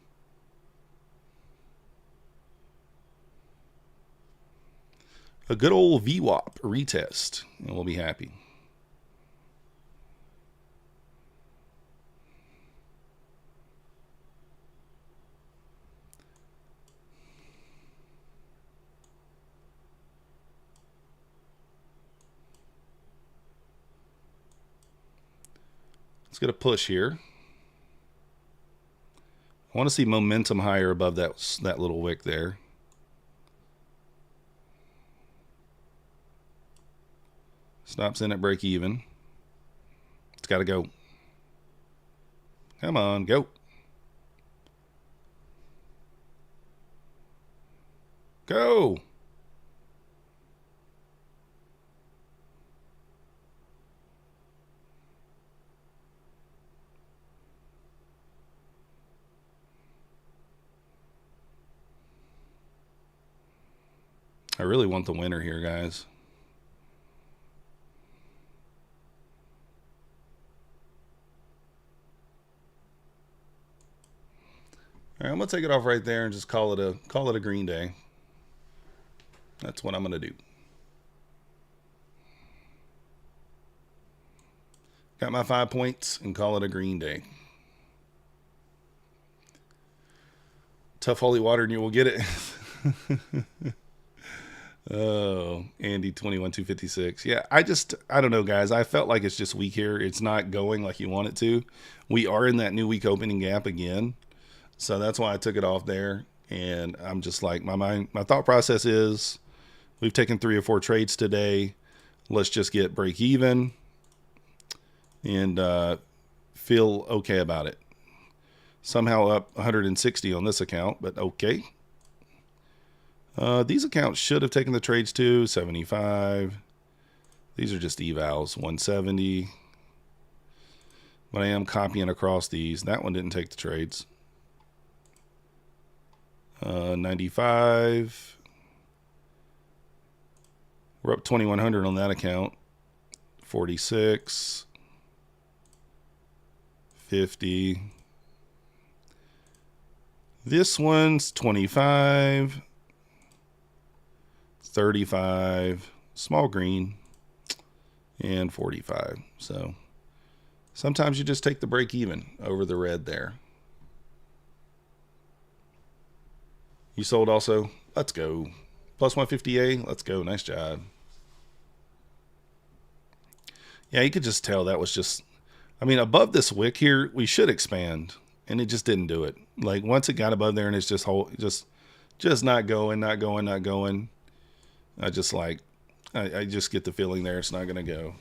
A good old VWAP retest, and we'll be happy. Let's get a push here. I want to see momentum higher above that little wick there. Stops in at break even. It's got to go. Come on, go. Go. I really want the winner here, guys. All right, I'm gonna take it off right there and just call it a green day. That's what I'm gonna do. Got my 5 points and call it a green day. Tough holy water and you will get it. Oh, Andy 21256. Yeah, I don't know, guys. I felt like it's just weak here. It's not going like you want it to. We are in that new week opening gap again. So that's why I took it off there. And I'm just like, my thought process is, we've taken 3 or 4 trades today. Let's just get break even and feel okay about it. Somehow up 160 on this account, but okay. These accounts should have taken the trades too. 75. These are just evals. 170. But I am copying across these. That one didn't take the trades. 95. We're up 2,100 on that account. 46. 50. This one's 25. 35. Small green. And 45. So sometimes you just take the break even over the red there. You sold also? Let's go. Plus 150A. Let's go. Nice job. Yeah, you could just tell that was just, I mean, above this wick here, we should expand. And it just didn't do it. Like once it got above there and it's just not going. I just like, I just get the feeling there it's not going to go.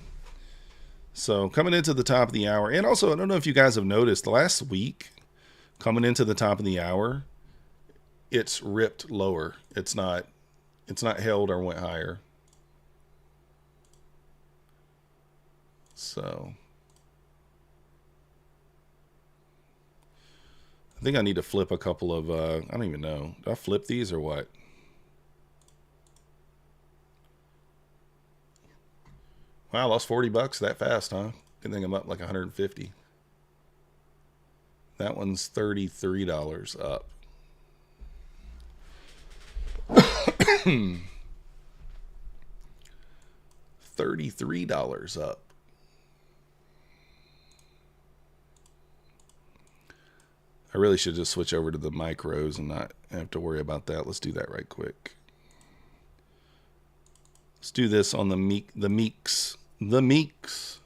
So coming into the top of the hour, and also I don't know if you guys have noticed, the last week coming into the top of the hour, it's ripped lower. It's not held or went higher. So I think I need to flip a couple of I don't even know. Do I flip these or what? Wow, I lost 40 bucks that fast, huh? Didn't think I'm up like 150. That one's $33 up. $33 up. I really should just switch over to the micros and not have to worry about that. Let's do that right quick. Let's do this on the Meeks. The Meeks.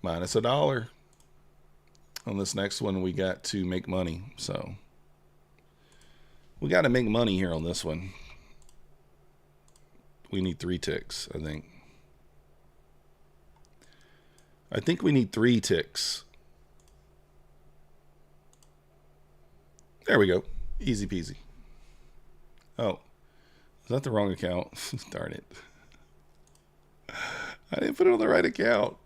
Minus $1. On this next one, we got to make money. So we got to make money here on this one. We need 3 ticks, I think. I think we need 3 ticks. There we go. Easy peasy. Oh, is that the wrong account? Darn it. I didn't put it on the right account.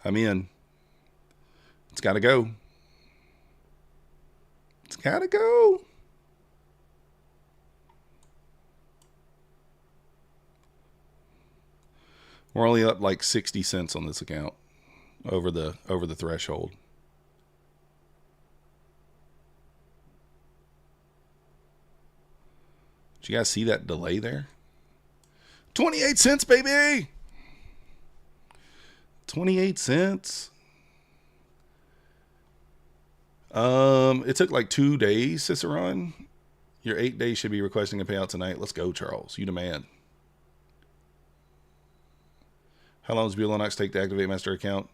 I'm in. It's got to go. It's got to go. We're only up like 60 cents on this account over the threshold. Did you guys see that delay there? 28 cents, baby. 28 cents. It took like 2 days, Cicerone. Your 8 days should be requesting a payout tonight. Let's go, Charles. You the man. How long does Bulenox take to activate master account?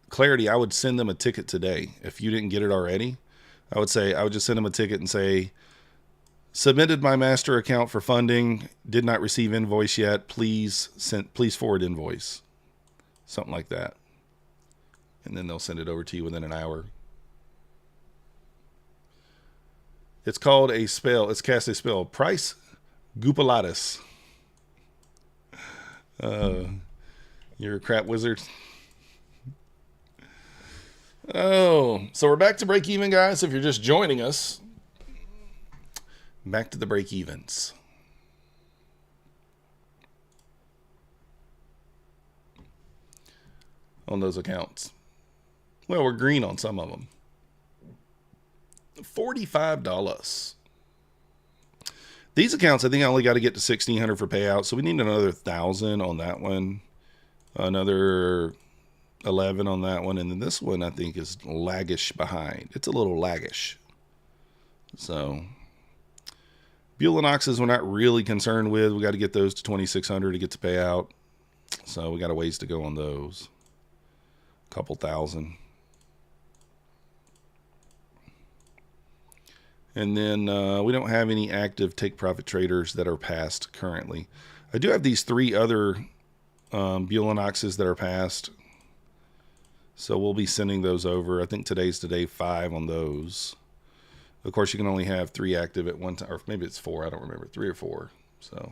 Clarity, I would send them a ticket today. If you didn't get it already, I would just send them a ticket and say, submitted my master account for funding, did not receive invoice yet. Please forward invoice. Something like that. And then they'll send it over to you within an hour. It's called a spell. It's cast a spell. Price Gupalatus. You're a crap wizard. Oh, so we're back to break even, guys. If you're just joining us, back to the break evens. On those accounts. Well, we're green on some of them. $45. These accounts, I think I only got to get to 1,600 for payout, so we need another 1,000 on that one. Another 11 on that one. And then this one, I think, is laggish behind. It's a little laggish. So Bulenoxes we're not really concerned with. We got to get those to 2,600 to get to payout. So we got a ways to go on those. A couple thousand. And then we don't have any active take profit traders that are passed currently. I do have these 3 other Bulenoxes that are passed. So we'll be sending those over. I think today's day 5 on those. Of course, you can only have 3 active at one time, or maybe it's 4. I don't remember, 3 or 4. So,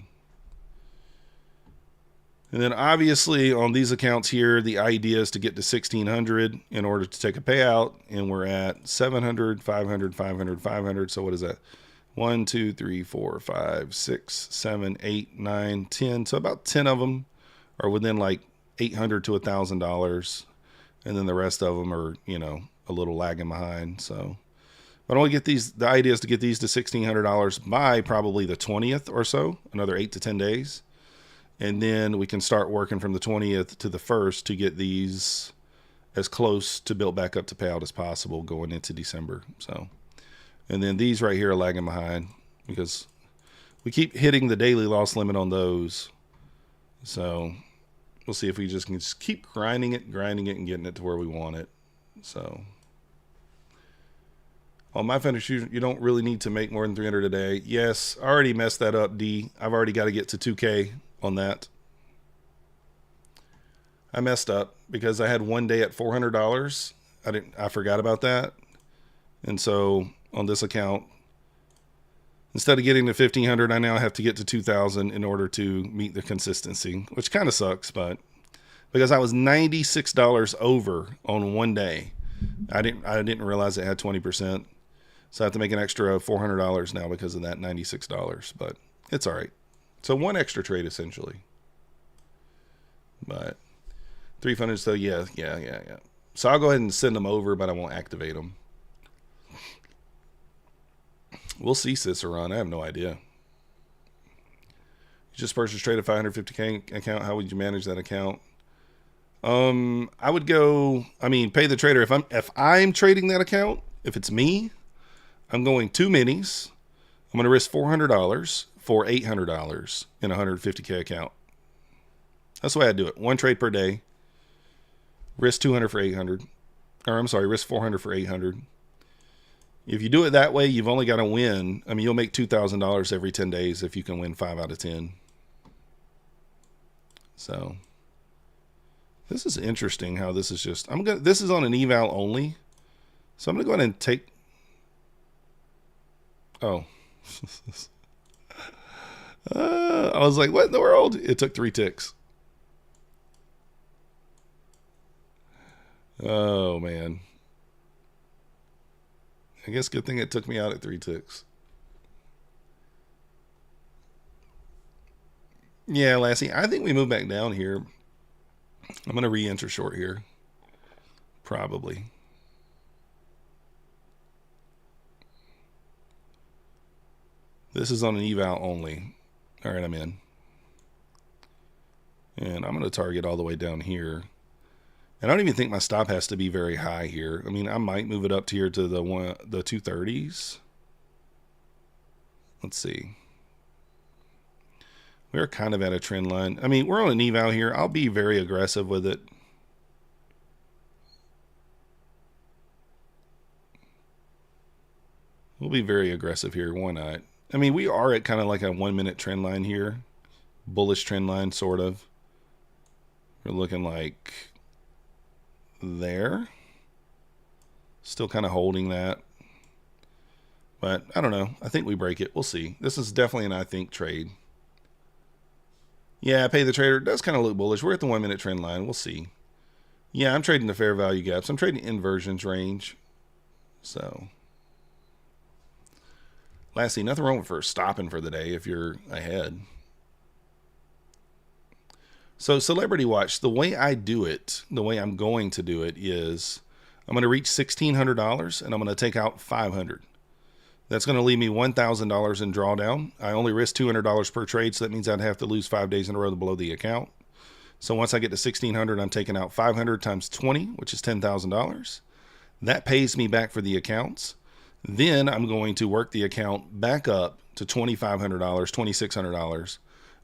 and then obviously on these accounts here, the idea is to get to 1,600 in order to take a payout, and we're at 700, 500, 500, 500. So what is that? 1, 2, 3, 4, 5, 6, 7, 8, 9, 10. So about 10 of them are within like $800 to $1,000, and then the rest of them are, you know, a little lagging behind. So. But I want to get these, the idea is to get these to $1,600 by probably the 20th or so, another 8 to 10 days. And then we can start working from the 20th to the 1st to get these as close to built back up to payout as possible going into December. So, and then these right here are lagging behind because we keep hitting the daily loss limit on those. So we'll see if we just can just keep grinding it, and getting it to where we want it. So. On my finish, you don't really need to make more than 300 a day. Yes, I already messed that up, D. I've already got to get to 2K on that. I messed up because I had one day at $400. I forgot about that. And so on this account, instead of getting to 1,500, I now have to get to 2,000 in order to meet the consistency, which kind of sucks, but because I was $96 over on one day, I didn't realize it had 20%. So I have to make an extra $400 now because of that $96, but it's all right. So one extra trade essentially. But 300, so yeah. So I'll go ahead and send them over, but I won't activate them. We'll see, Cicerone. I have no idea. You just purchased trade a 550K account. How would you manage that account? I would go, pay the trader. If I'm trading that account, if it's me, I'm going 2 minis. I'm going to risk $400 for $800 in a 150K account. That's the way I do it. One trade per day. Risk 200 for 800. Or I'm sorry, risk 400 for 800. If you do it that way, you've only got to win. You'll make $2,000 every 10 days if you can win 5 out of 10. So this is interesting how this is just, this is on an eval only. So I'm going to go ahead and take, oh, I was like, what in the world? It took 3 ticks. Oh man. I guess good thing it took me out at 3 ticks. Yeah, Lassie, I think we move back down here. I'm going to re-enter short here. Probably. This is on an eval only. All right, I'm in. And I'm going to target all the way down here. And I don't even think my stop has to be very high here. I might move it up to here to the 230s. Let's see. We're kind of at a trend line. We're on an eval here. I'll be very aggressive with it. We'll be very aggressive here. Why not? We are at kind of like a 1 minute trend line here. Bullish trend line, sort of. We're looking like there. Still kind of holding that. But I don't know. I think we break it. We'll see. This is definitely an I think trade. Yeah, pay the trader. It does kind of look bullish. We're at the 1 minute trend line. We'll see. Yeah, I'm trading the fair value gaps. I'm trading inversions range. So, Lassie, nothing wrong with stopping for the day if you're ahead. So Celebrity Watch, the way I do it, the way I'm going to do it is I'm going to reach $1,600 and I'm going to take out $500. That's going to leave me $1,000 in drawdown. I only risk $200 per trade, so that means I'd have to lose 5 days in a row to blow the account. So once I get to 1,600, I'm taking out 500 times 20, which is $10,000. That pays me back for the accounts. Then I'm going to work the account back up to $2,500, $2,600,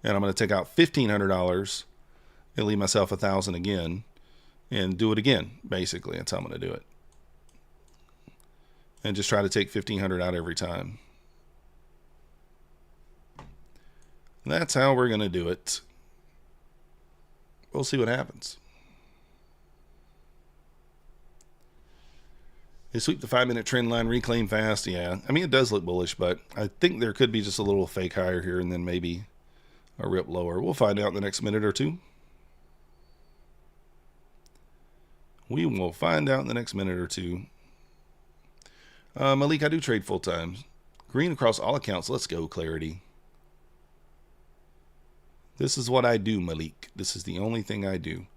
and I'm going to take out $1,500 and leave myself $1,000 again, and do it again. Basically, that's how I'm going to do it, and just try to take $1,500 out every time. That's how we're going to do it. We'll see what happens. They sweep the 5-minute trend line, reclaim fast. Yeah, I mean, it does look bullish, but I think there could be just a little fake higher here and then maybe a rip lower. We'll find out in the next minute or two. We will find out in the next minute or two. Malik, I do trade full time. Green across all accounts. Let's go, Clarity. This is what I do, Malik. This is the only thing I do.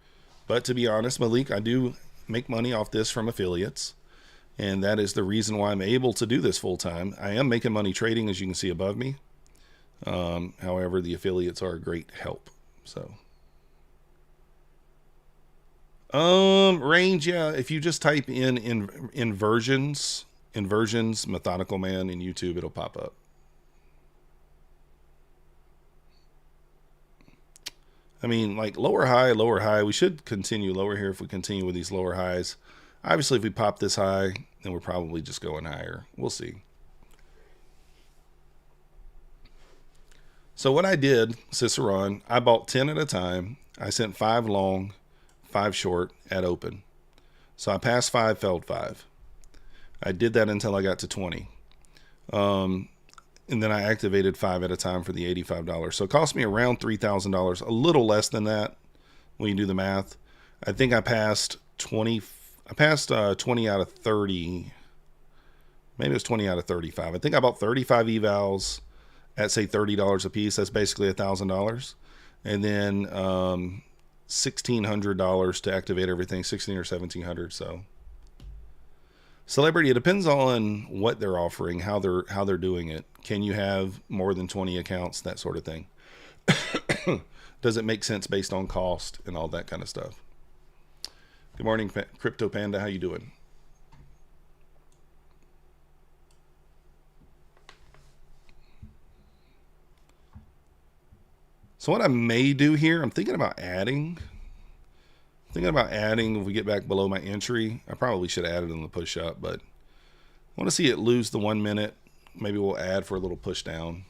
But to be honest, Malik, I do make money off this from affiliates. And that is the reason why I'm able to do this full time. I am making money trading, as you can see above me. However, the affiliates are a great help. So, range, yeah. If you just type in inversions, Methodical Man in YouTube, it'll pop up. I mean, like lower high. We should continue lower here if we continue with these lower highs. Obviously, if we pop this high, then we're probably just going higher. We'll see. So what I did, Cicerone, I bought 10 at a time. I sent 5 long, 5 short at open. So I passed 5, failed 5. I did that until I got to 20. And then I activated 5 at a time for the $85. So it cost me around $3,000, a little less than that when you do the math. I think I passed 20 out of 30. Maybe it was 20 out of 35. I think I bought 35 evals at, say, $30 a piece. That's basically $1,000. And then $1,600 to activate everything, 16 or 1,700. So Celebrity, it depends on what they're offering, how they're doing it. Can you have more than 20 accounts, that sort of thing? Does it make sense based on cost and all that kind of stuff? Good morning, Crypto Panda. How you doing? So what I may do here, I'm thinking about adding. If we get back below my entry. I probably should have added in the push up, but I want to see it lose the 1 minute. Maybe we'll add for a little push down.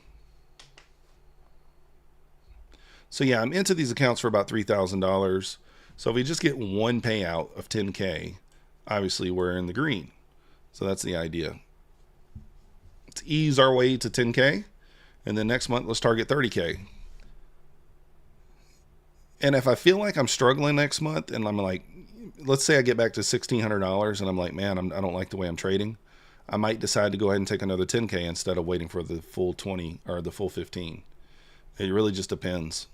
So yeah, I'm into these accounts for about $3,000. So if we just get one payout of 10K, obviously we're in the green. So that's the idea. Let's ease our way to 10K. And then next month, let's target 30K. And if I feel like I'm struggling next month and I'm like, let's say I get back to $1,600 and I'm like, man, I don't like the way I'm trading. I might decide to go ahead and take another 10K instead of waiting for the full 20 or the full 15. It really just depends.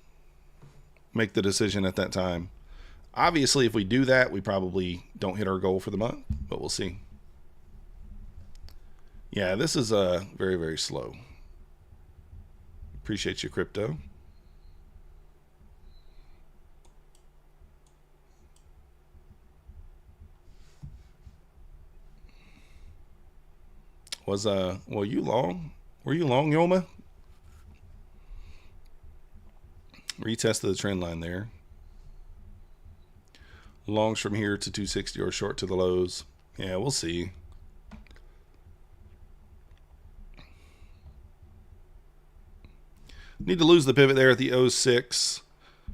Make the decision at that time. Obviously, if we do that, we probably don't hit our goal for the month, but we'll see. Yeah, this is very, very slow. Appreciate you, Crypto. Well, you long? Were you long, Yoma? Retested the trend line there. Longs from here to 260 or short to the lows. Yeah, we'll see. Need to lose the pivot there at the 06.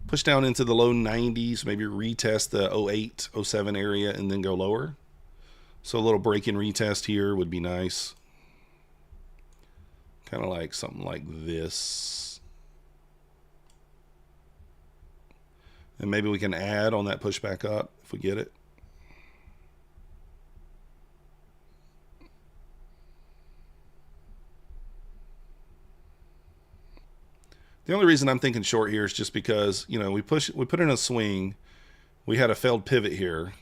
Push down into the low 90s. Maybe retest the 08, 07 area and then go lower. So a little break-in retest here would be nice. Kind of like something like this. And maybe we can add on that push back up if we get it. The only reason I'm thinking short here is just because, you know, we put in a swing. We had a failed pivot here.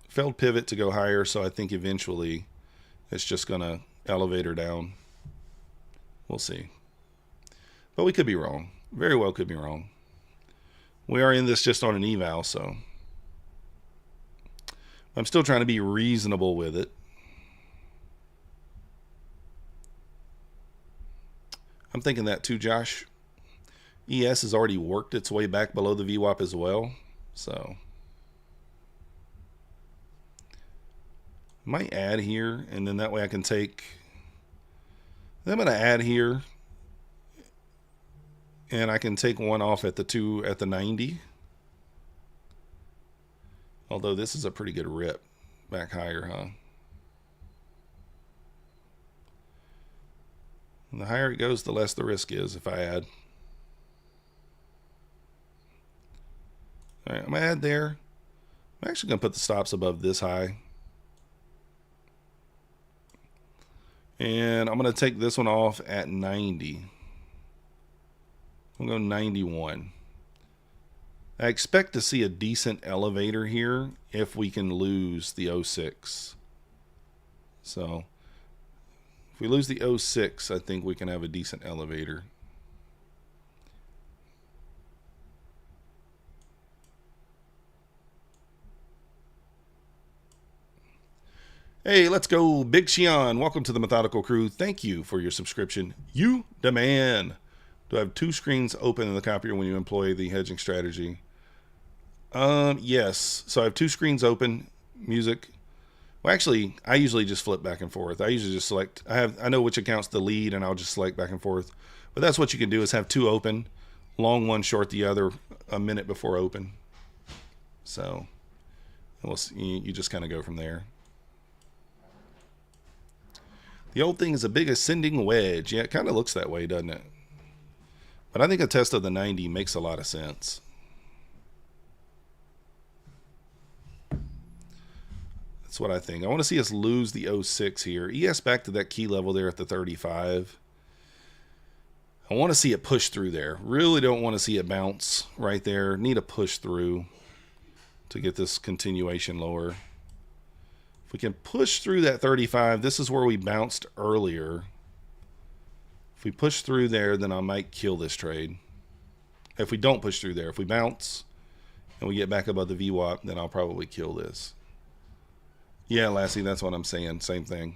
Failed pivot to go higher, so I think eventually it's just going to elevate her down. We'll see. But we could be wrong. Very well could be wrong. We are in this just on an eval, so I'm still trying to be reasonable with it. I'm thinking that too, Josh. ES has already worked its way back below the VWAP as well, so I might add here, and then that way I can take. I'm going to add here, and I can take one off at the 90. Although this is a pretty good rip back higher, huh? And the higher it goes, the less the risk is if I add. All right, I'm going to add there. I'm actually going to put the stops above this high. And I'm going to take this one off at 90. I'm going to go 91. I expect to see a decent elevator here if we can lose the 06. So if we lose the 06, I think we can have a decent elevator. Hey, let's go, Big Xian. Welcome to the Methodical Crew. Thank you for your subscription. You the man. Do I have two screens open in the copier when you employ the hedging strategy? Yes. So I have two screens open. Music. Well, actually, I usually just flip back and forth. I usually just select. I know which account's the lead, and I'll just select back and forth. But that's what you can do is have two open, long one, short the other, a minute before open. So we'll see, you just kind of go from there. The old thing is a big ascending wedge. Yeah, it kind of looks that way, doesn't it? But I think a test of the 90 makes a lot of sense. That's what I think. I want to see us lose the 06 here. ES back to that key level there at the 35. I want to see it push through there. Really don't want to see it bounce right there. Need a push through to get this continuation lower. If we can push through that 35, this is where we bounced earlier. If we push through there, then I might kill this trade. If we don't push through there, if we bounce and we get back above the VWAP, then I'll probably kill this. Yeah, Lassie, that's what I'm saying. Same thing.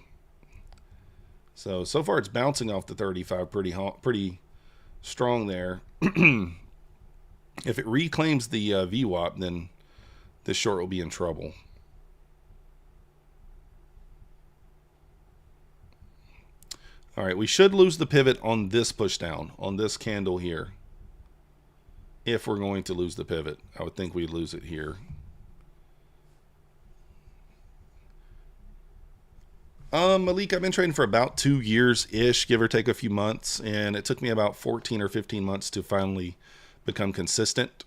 So far it's bouncing off the 35 pretty strong there. If it reclaims the VWAP, then this short will be in trouble. All right, we should lose the pivot on this push down, on this candle here. If we're going to lose the pivot, I would think we'd lose it here. Malik, I've been trading for about 2 years-ish, give or take a few months, and it took me about 14 or 15 months to finally become consistent.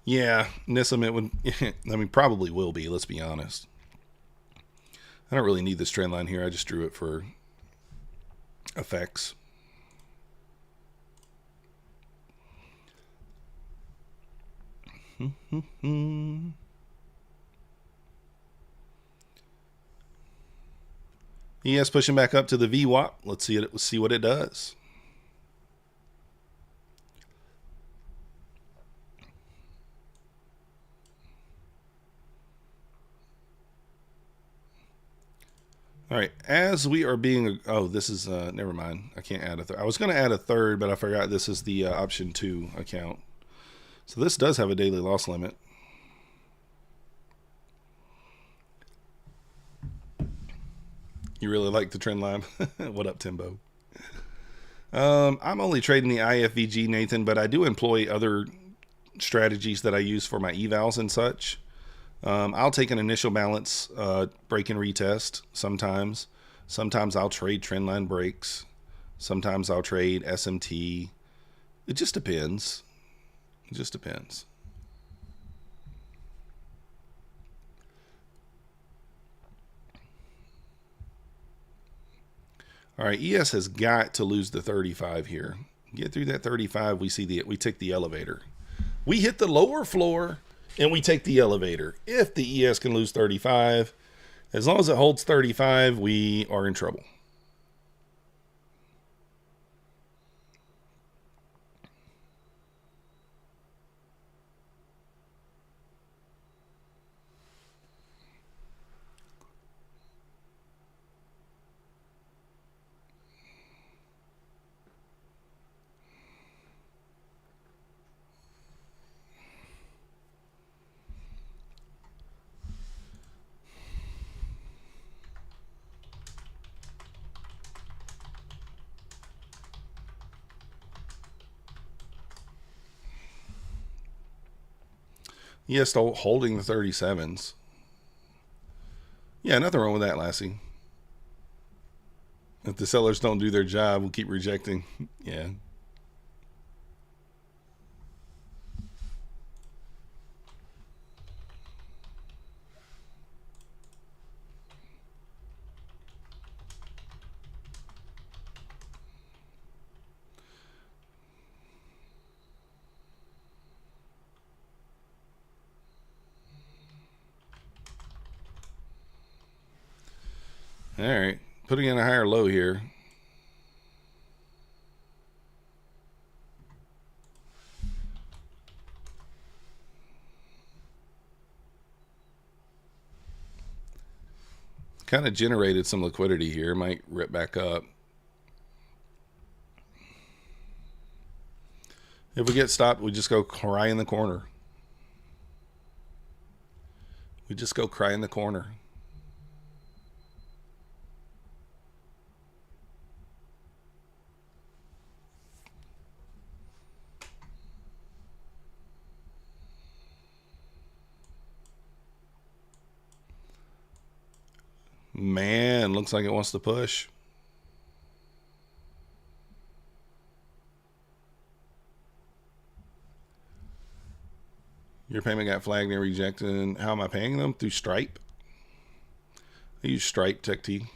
Yeah, Nissim, it would, I mean, probably will be, let's be honest. I don't really need this trend line here. I just drew it for effects. ES pushing back up to the VWAP. Let's see what it does. All right, as we are being, oh, this is, never mind. I can't add a third. I was going to add a third, but I forgot this is the option 2 account. So this does have a daily loss limit. You really like the trend line? What up, Timbo? I'm only trading the IFVG, Nathan, but I do employ other strategies that I use for my evals and such. I'll take an initial balance break and retest sometimes. Sometimes I'll trade trendline breaks. Sometimes I'll trade SMT. It just depends. It just depends. All right, ES has got to lose the 35 here. Get through that 35, we take the elevator. We hit the lower floor and we take the elevator. If the ES can lose 35, as long as it holds 35, we are in trouble. Yes, holding the 37s. Yeah, nothing wrong with that, Lassie. If the sellers don't do their job, we'll keep rejecting. Yeah. All right. Putting in a higher low here. Kind of generated some liquidity here. Might rip back up. If we get stopped, we just go cry in the corner. We just go cry in the corner. Man, looks like it wants to push. Your payment got flagged and rejected. How am I paying them? Through Stripe? I use Stripe TechT.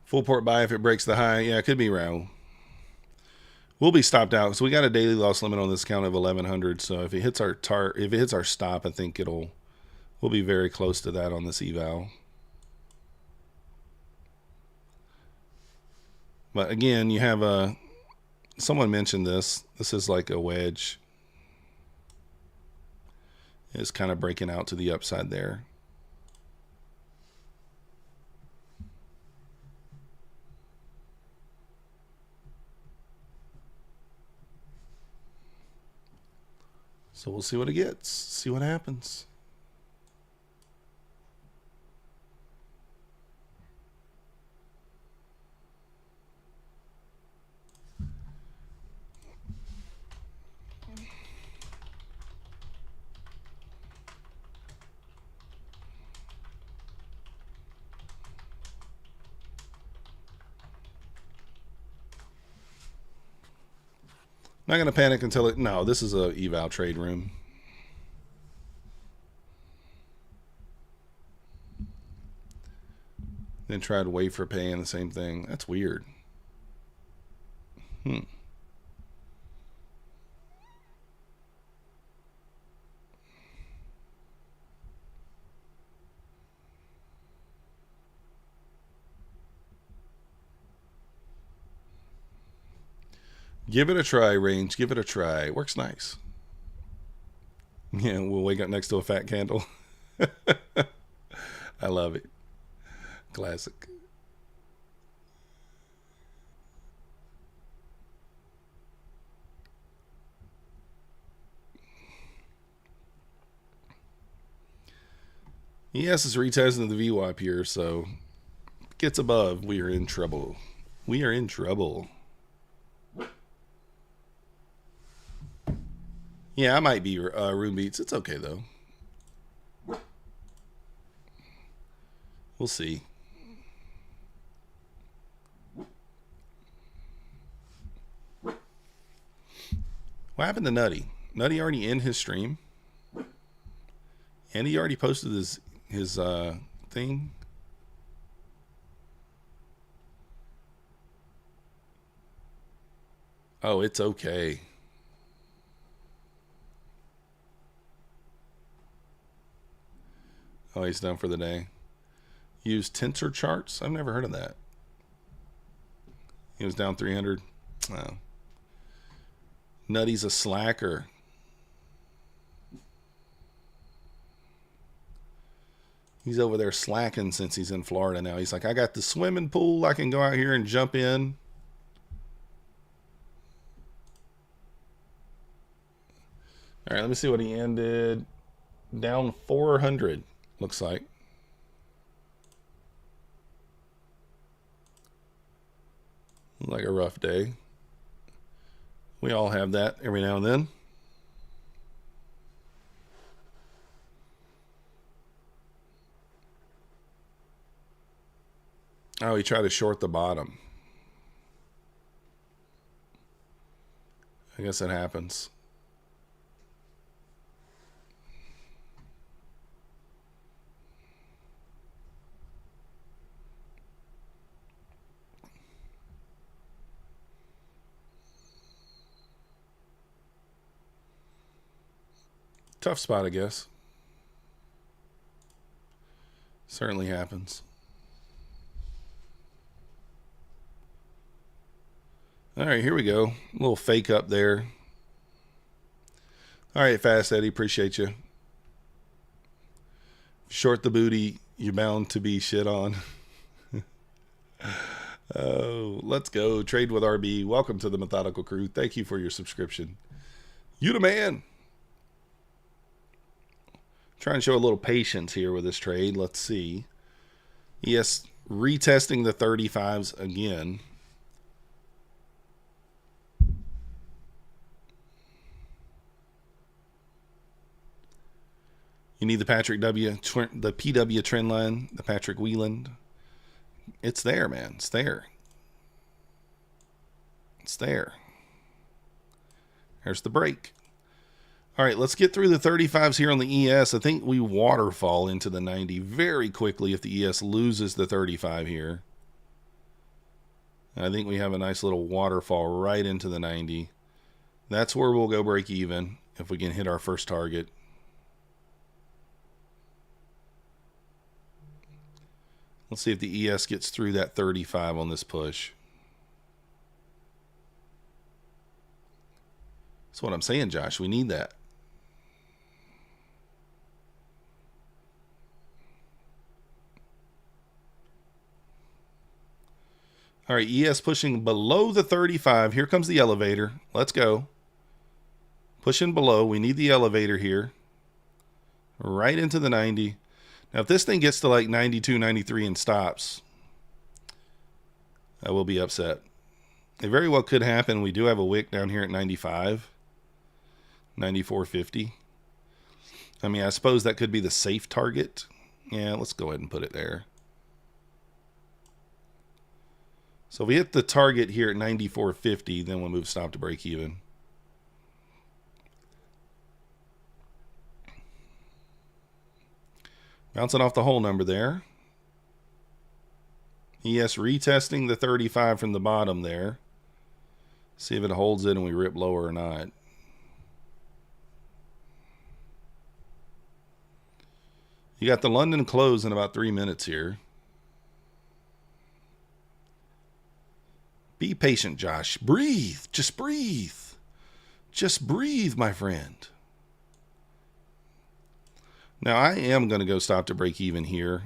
Full port buy if it breaks the high. Yeah, it could be Raul. We'll be stopped out. So we got a daily loss limit on this account of 1100. So if it hits our if it hits our stop, I think we'll be very close to that on this eval. But again, you have someone mentioned this. This is like a wedge. It's kind of breaking out to the upside there. So we'll see what it gets. See what happens. Not going to panic until it... No, this is a eval trade room. Then try to wait for paying the same thing. That's weird. Give it a try, range. Give it a try. Works nice. Yeah, we'll wake up next to a fat candle. I love it. Classic. Yes, it's retesting the VWAP here, so gets above. We are in trouble. We are in trouble. Yeah, I might be room beats. It's okay though. We'll see. What happened to Nutty? Nutty already in his stream, and he already posted his thing. Oh, it's okay. Oh, he's done for the day. Use tensor charts? I've never heard of that. He was down 300. Oh. Nutty's a slacker. He's over there slacking since he's in Florida now. He's like, I got the swimming pool. I can go out here and jump in. All right, let me see what he ended. Down 400, looks like. Like a rough day. We all have that every now and then. Oh, he tried to short the bottom. I guess it happens. Tough spot, I guess. Certainly happens. All right, here we go. A little fake up there. All right, Fast Eddie, appreciate you. Short the booty, you're bound to be shit on. Oh, let's go. Trade with RB. Welcome to the Methodical Crew. Thank you for your subscription. You the man. Try and show a little patience here with this trade. Let's see. Yes, retesting the 35s again. You need the Patrick W, the PW trend line, the Patrick Wieland. It's there, man. It's there. It's there. Here's the break. All right, let's get through the 35s here on the ES. I think we waterfall into the 90 very quickly if the ES loses the 35 here. I think we have a nice little waterfall right into the 90. That's where we'll go break even if we can hit our first target. Let's see if the ES gets through that 35 on this push. That's what I'm saying, Josh. We need that. All right, ES pushing below the 35. Here comes the elevator. Let's go. Pushing below. We need the elevator here. Right into the 90. Now, if this thing gets to like 92, 93 and stops, I will be upset. It very well could happen. We do have a wick down here at 95. 94.50. I mean, I suppose that could be the safe target. Yeah, let's go ahead and put it there. So if we hit the target here at 94.50, then we'll move stop to break even. Bouncing off the whole number there. ES retesting the 35 from the bottom there. See if it holds it and we rip lower or not. You got the London close in about 3 minutes here. Be patient, Josh. Breathe. Just breathe. Just breathe, my friend. Now, I am going to go stop to break even here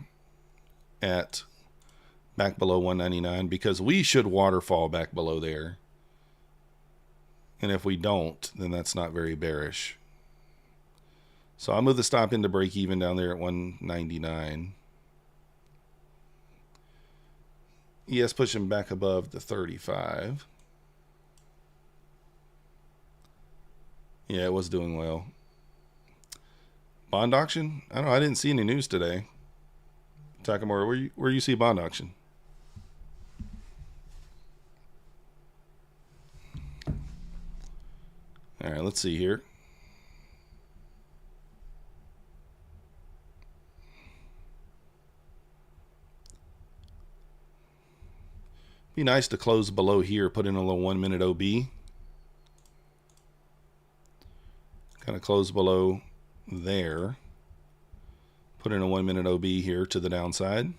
at back below 199 because we should waterfall back below there. And if we don't, then that's not very bearish. So I'll move the stop into break even down there at 199. ES pushing back above the 35. Yeah, it was doing well. Bond auction? I don't know. I didn't see any news today. Takamura, where you see bond auction? All right, let's see here. Be nice to close below here, put in a little 1 minute OB. Kind of close below there. Put in a 1 minute OB here to the downside.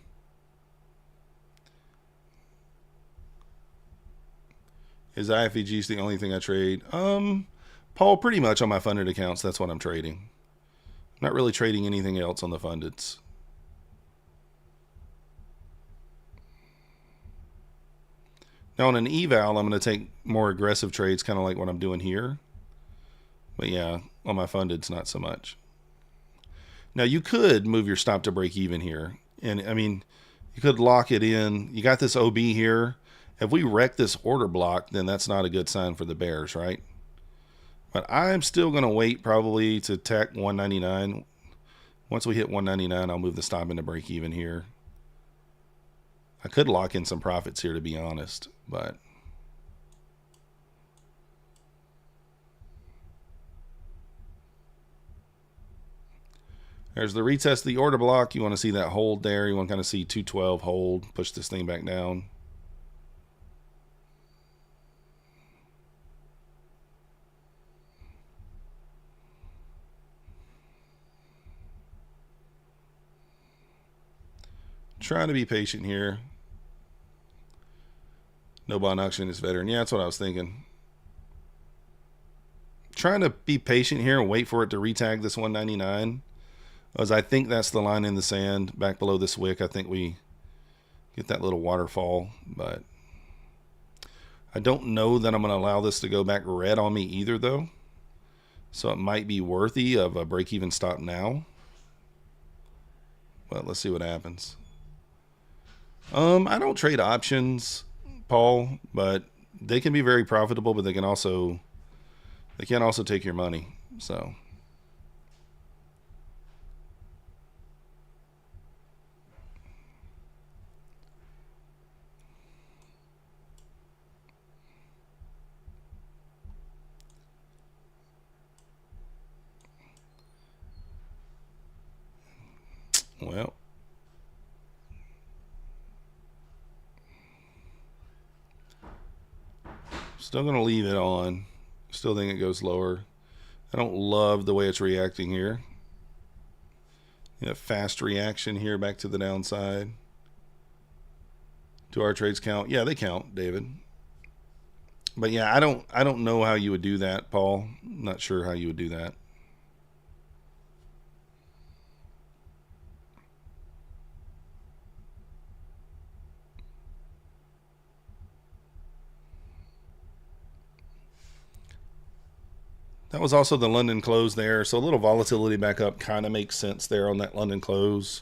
Is IFEGs the only thing I trade? Paul, pretty much on my funded accounts, that's what I'm trading. I'm not really trading anything else on the fundeds. Now on an eval, I'm going to take more aggressive trades, kind of like what I'm doing here. But yeah, On my funded's not so much. Now you could move your stop to break even here. And I mean, you could lock it in. You got this OB here. If we wreck this order block, then that's not a good sign for the bears, right? But I'm still going to wait probably to tech 199. Once we hit 199, I'll move the stop into break even here. I could lock in some profits here, to be honest, but there's the retest of the order block. You want to see that hold there. You want to kind of see 212 hold, push this thing back down. Trying to be patient here. No bond auction is veteran. Yeah, that's what I was thinking. Trying to be patient here and wait for it to retag this 199. As I think that's the line in the sand back below this wick. I think we get that little waterfall, but I don't know that I'm going to allow this to go back red on me either, though. So it might be worthy of a break-even stop now. But let's see what happens. I don't trade options, Paul, but they can be very profitable, but they can also take your money. So well, still going to leave it on. Still think it goes lower. I don't love the way it's reacting here. Fast reaction here back to the downside. Do our trades count? Yeah, they count, David. But yeah, I don't know how you would do that, Paul. I'm not sure how you would do that. That was also the London close there, so a little volatility back up kind of makes sense there on that London close.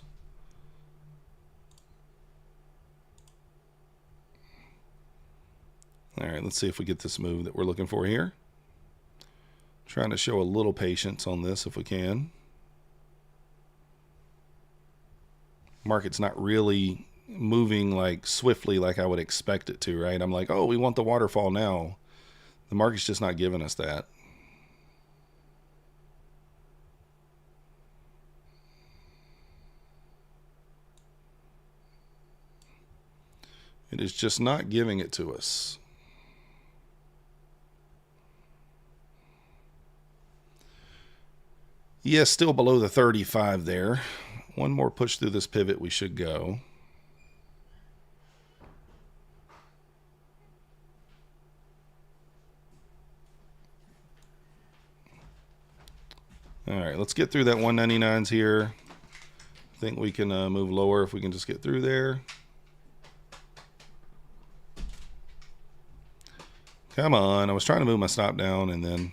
All right, let's see if we get this move that we're looking for here. Trying to show a little patience on this if we can. Market's not really moving like swiftly like I would expect it to, right? I'm like, oh, we want the waterfall now. The market's just not giving us that. It is just not giving it to us. Yes, still below the 35 there. One more push through this pivot, we should go. All right, let's get through that 199s here. I think we can move lower if we can just get through there. Come on, I was trying to move my stop down and then...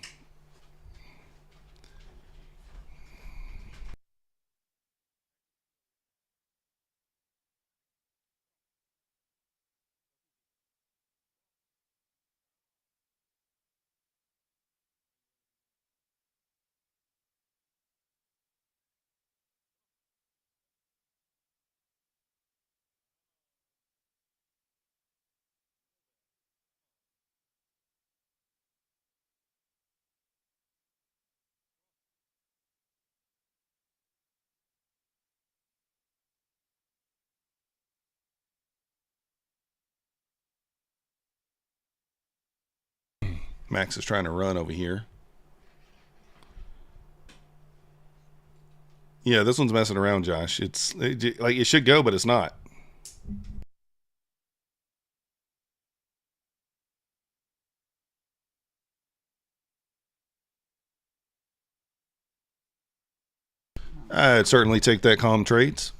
Max is trying to run over here. Yeah, this one's messing around, Josh. Like it should go, but it's not. I'd certainly take that calm trades.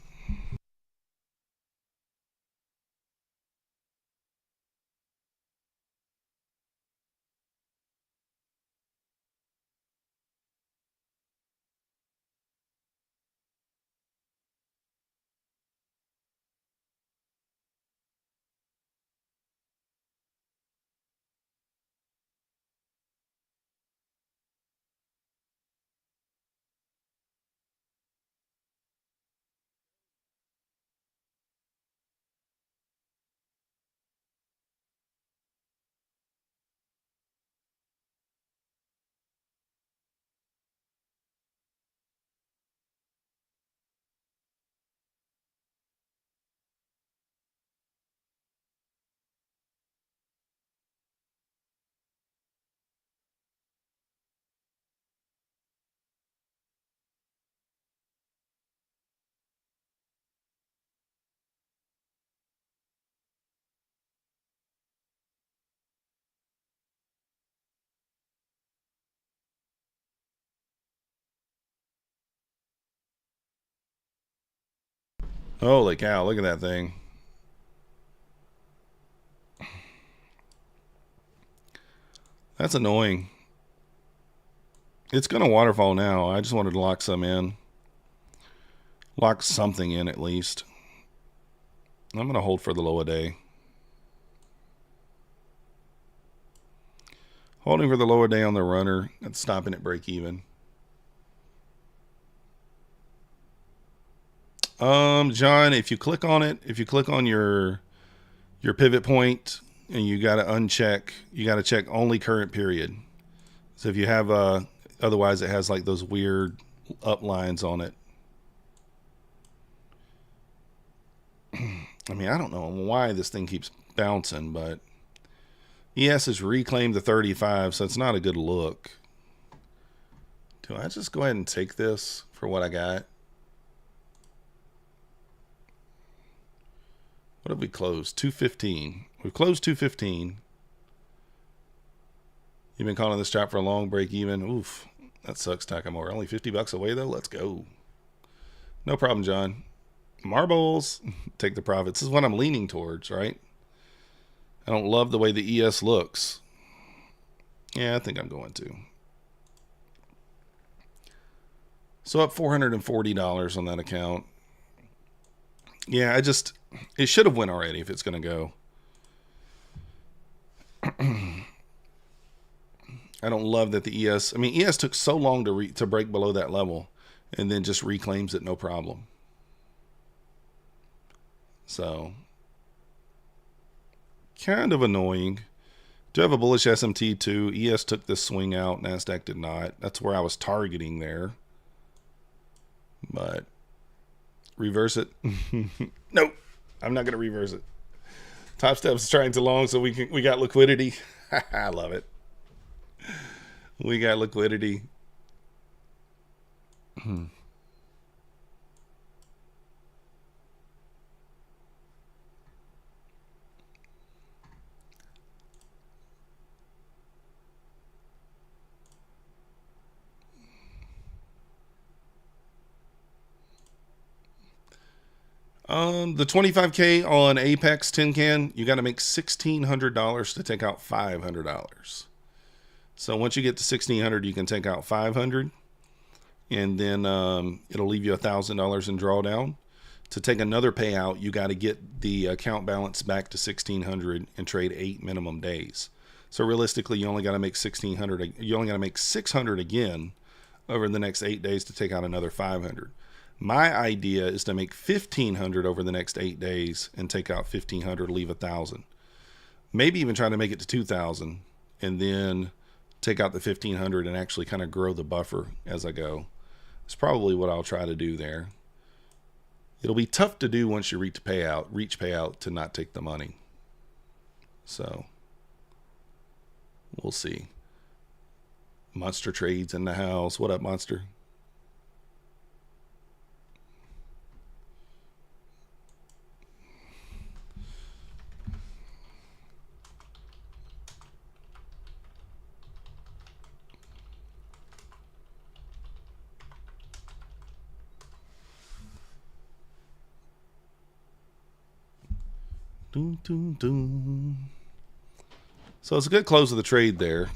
Holy cow, look at that thing. That's annoying. It's going to waterfall now. I just wanted to lock some in. Lock something in at least. I'm going to hold for the low a day. Holding for the lower day on the runner and stopping at break even. John, if you click on it, if you click on your pivot point and you got to uncheck, you got to check only current period. So if you have otherwise it has like those weird up lines on it. I mean, I don't know why this thing keeps bouncing, but ES has reclaimed the 35, so it's not a good look. Do I just go ahead and take this for what I got? What have we closed? 215. We've closed 215. You've been calling this trap for a long break even. Oof, that sucks, Takamura. Only 50 bucks away though. Let's go. No problem, John. Marbles. Take the profits. This is what I'm leaning towards, right? I don't love the way the ES looks. Yeah, I think I'm going to. So up $440 on that account. Yeah, it should have went already if it's going to go. I don't love that the ES, I mean, ES took so long to break below that level and then just reclaims it no problem. So, kind of annoying. Do have a bullish SMT too. ES took this swing out. Nasdaq did not. That's where I was targeting there. But reverse it. Nope. I'm not going to reverse it. Topstep's trying too long, so we got liquidity. I love it. We got liquidity. The 25K on Apex tin can, you got to make $1,600 to take out $500. So once you get to 1,600, you can take out 500, and then it'll leave you $1,000 in drawdown. To take another payout, you got to get the account balance back to 1,600 and trade 8 minimum days. So realistically, you only got to make 1,600. You only got to make 600 again over the next 8 days to take out another 500. My idea is to make 1,500 over the next 8 days and take out 1,500, leave 1,000. Maybe even try to make it to 2,000 and then take out the 1,500 and actually kind of grow the buffer as I go. It's probably what I'll try to do there. It'll be tough to do once you reach payout to not take the money. So we'll see. Monster Trades in the house. What up, Monster? Doom, doom, doom. So it's a good close of the trade there.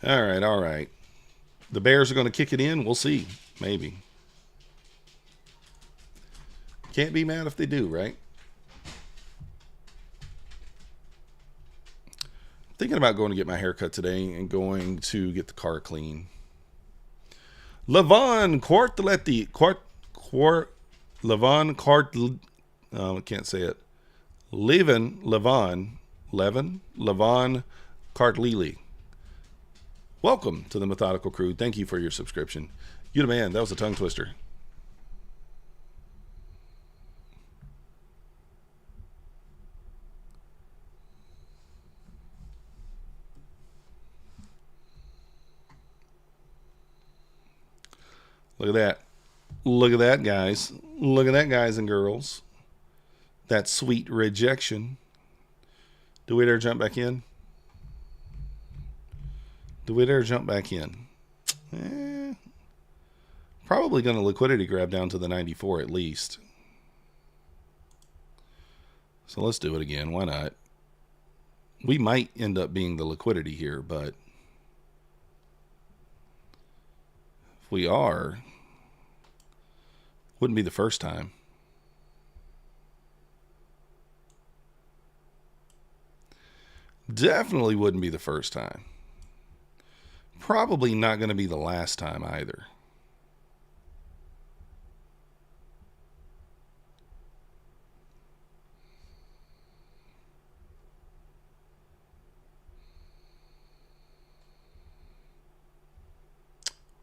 All right, all right. The Bears are going to kick it in. We'll see. Maybe. Can't be mad if they do, right? Thinking about going to get my hair cut today and going to get the car clean. Levon Quartletti. Levon Quart. I can't say it. Levon Cartlili. Welcome to the Methodical Crew. Thank you for your subscription. You the man. That was a tongue twister. Look at that. Look at that, guys. Look at that, guys and girls. That sweet rejection. Do we dare jump back in? Do we dare jump back in? Probably going to liquidity grab down to the 94 at least. So let's do it again. Why not? We might end up being the liquidity here, but if we are, wouldn't be the first time. Definitely wouldn't be the first time. Probably not going to be the last time either.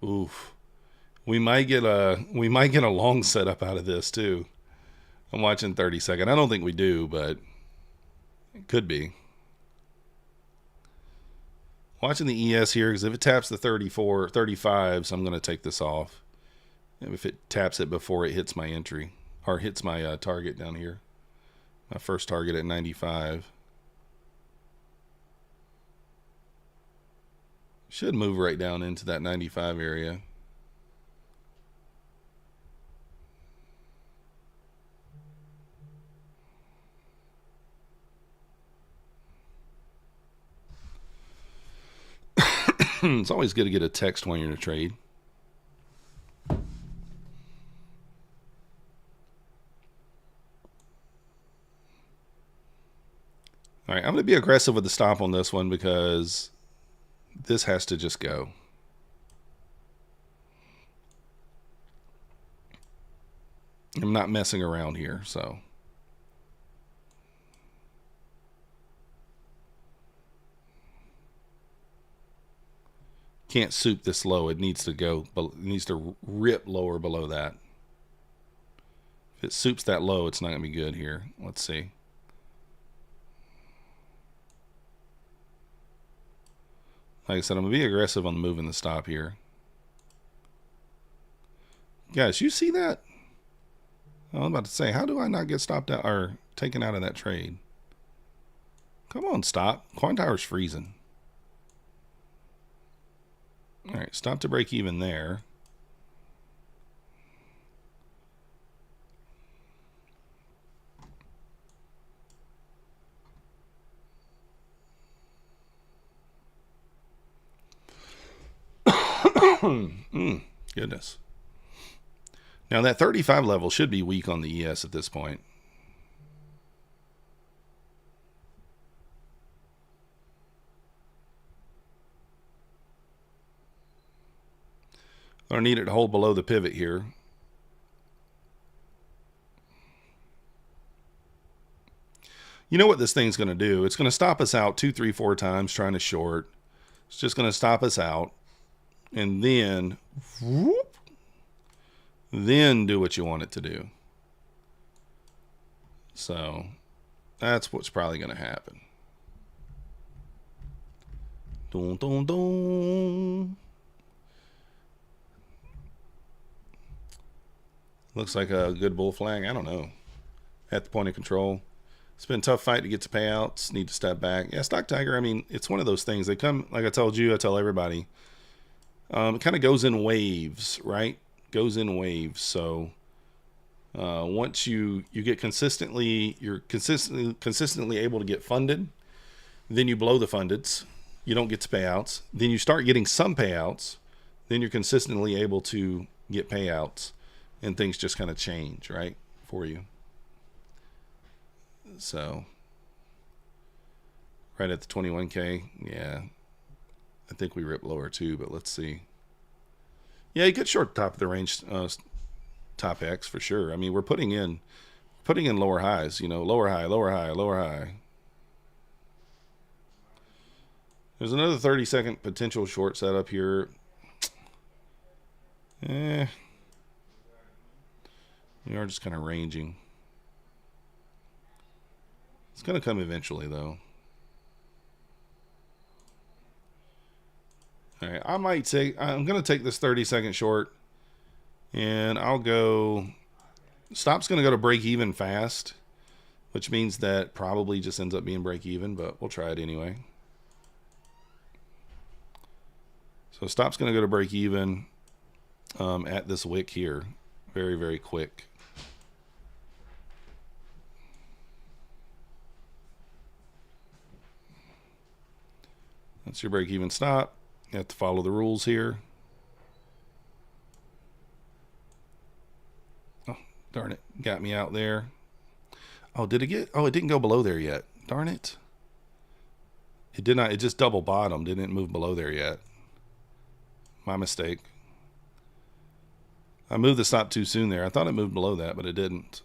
Oof. We might get a long setup out of this too. I'm watching 30 second. I don't think we do, but it could be. Watching the ES here, because if it taps the 35s, I'm going to take this off. If it taps it before it hits my entry, or hits my target down here. My first target at 95. Should move right down into that 95 area. It's always good to get a text when you're in a trade. All right, I'm going to be aggressive with the stop on this one because this has to just go. I'm not messing around here, so. Can't soup this low. It needs to go, it needs to rip lower below that. If it soups that low, it's not going to be good here. Let's see. Like I said, I'm going to be aggressive on moving the stop here. Guys, you see that? I'm about to say, how do I not get stopped out or taken out of that trade? Come on, stop. Quantire's freezing. All right, stop to break even there. Goodness. Now that 35 level should be weak on the ES at this point. I need it to hold below the pivot here. You know what this thing's going to do? It's going to stop us out 2, 3, 4 times trying to short. It's just going to stop us out. And then, whoop, then do what you want it to do. So that's what's probably going to happen. Dun, dun, dun. Looks like a good bull flag. I don't know. At the point of control. It's been a tough fight to get to payouts. Need to step back. Yeah, Stock Tiger, I mean, it's one of those things. They come, like I told you, I tell everybody. It kind of goes in waves, right? Goes in waves. So once you're consistently able to get funded, then you blow the fundeds. You don't get to payouts. Then you start getting some payouts. Then you're consistently able to get payouts, and things just kind of change, right, for you. So right at the 21K, yeah. I think we rip lower too, but let's see. Yeah, you could short top of the range, top X for sure. I mean, we're putting in lower highs, you know, lower high, lower high, lower high. There's another 30-second potential short setup here. We are just kind of ranging. It's going to come eventually, though. All right, I'm going to take this 30-second short And I'll go, stop's going to go to break even fast, which means that probably just ends up being break even, but we'll try it anyway. So stop's going to go to break even at this wick here. Very, very quick. That's your break even stop. You have to follow the rules here. Oh, darn it. Got me out there. Oh, did it get? Oh, it didn't go below there yet. Darn it. It did not. It just double bottomed. It didn't move below there yet. My mistake. I moved the stop too soon there. I thought it moved below that, but it didn't.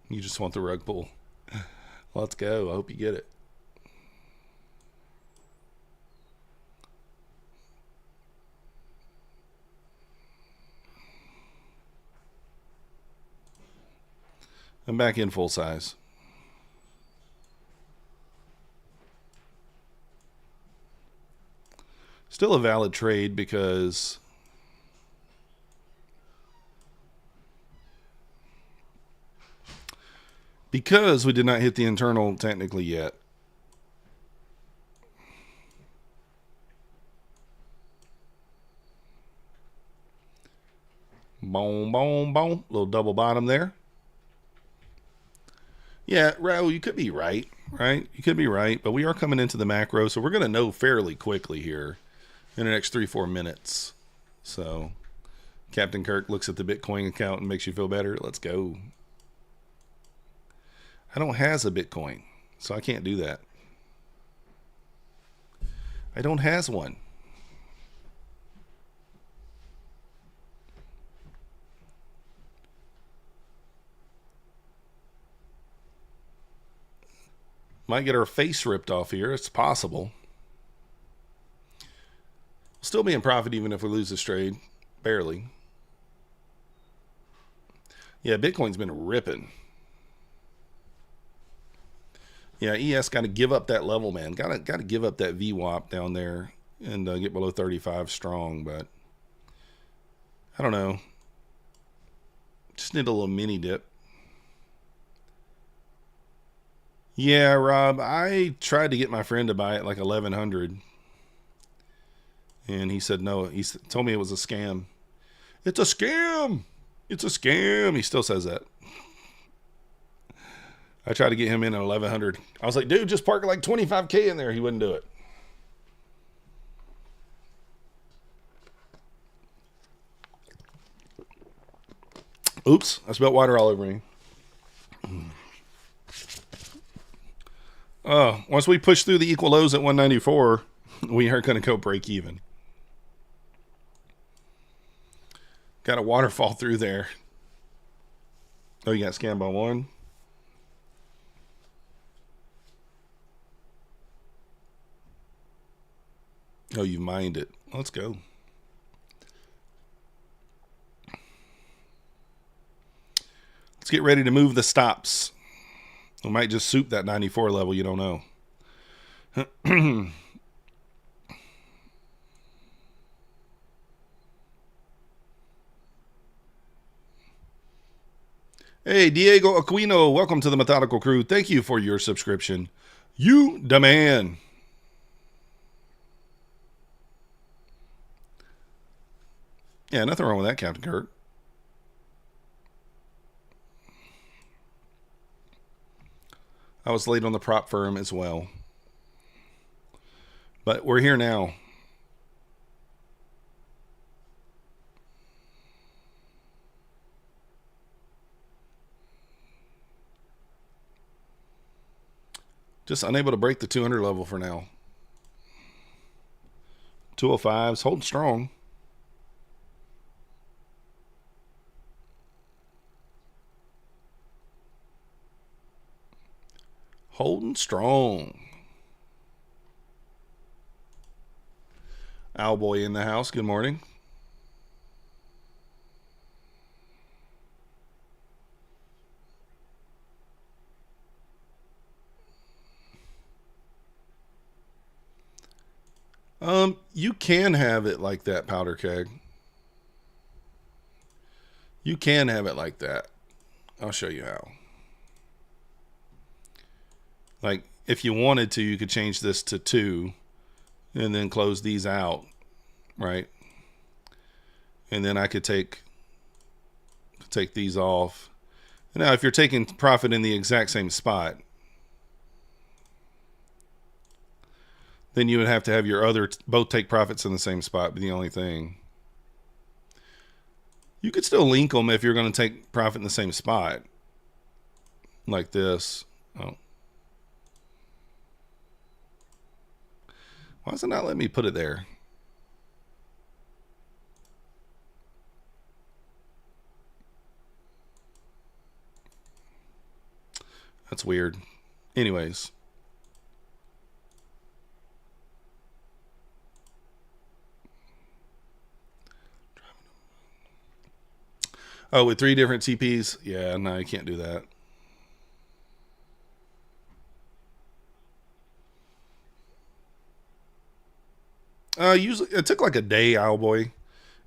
You just want the rug pull. Let's go. I hope you get it. I'm back in full size. Still a valid trade because we did not hit the internal technically yet. Boom, boom, boom. Little double bottom there. Yeah, Raul, you could be right? You could be right, but we are coming into the macro, so we're going to know fairly quickly here in the next 3-4 minutes. So Captain Kirk looks at the Bitcoin account and makes you feel better. Let's go. I don't has a Bitcoin, so I can't do that. I don't has one. Might get our face ripped off here. It's possible. Still be in profit even if we lose this trade. Barely. Yeah, Bitcoin's been ripping. Yeah, ES got to give up that level, man. Got to give up that VWAP down there and get below 35 strong. But I don't know. Just need a little mini dip. Yeah, Rob, I tried to get my friend to buy it like 1100. And he said no. He told me it was a scam. It's a scam. It's a scam. He still says that. I tried to get him in at 1100. I was like, dude, just park like 25K in there. He wouldn't do it. Oops, I spilled water all over me. Once we push through the equal lows at 194, we are going to go break even. Got a waterfall through there. Oh, you got scammed by one? Oh, you mined it. Let's go. Let's get ready to move the stops. We might just soup that 94 level. You don't know. Hey, Diego Aquino, welcome to the Methodical Crew. Thank you for your subscription. You the man. Yeah, nothing wrong with that, Captain Kirk. I was late on the prop firm as well. But we're here now. Just unable to break the 200 level for now. 205's holding strong. Holding strong. Owlboy in the house. Good morning. You can have it like that, powder keg. You can have it like that. I'll show you how. Like, if you wanted to, you could change this to 2 and then close these out, right? And then I could take these off. Now, if you're taking profit in the exact same spot, then you would have to have your other both take profits in the same spot. But the only thing, you could still link them if you're going to take profit in the same spot, like this. Oh, why does it not let me put it there? That's weird. Anyways. Oh, with 3 different TPs? Yeah, no, you can't do that. Usually it took like a day, Owlboy.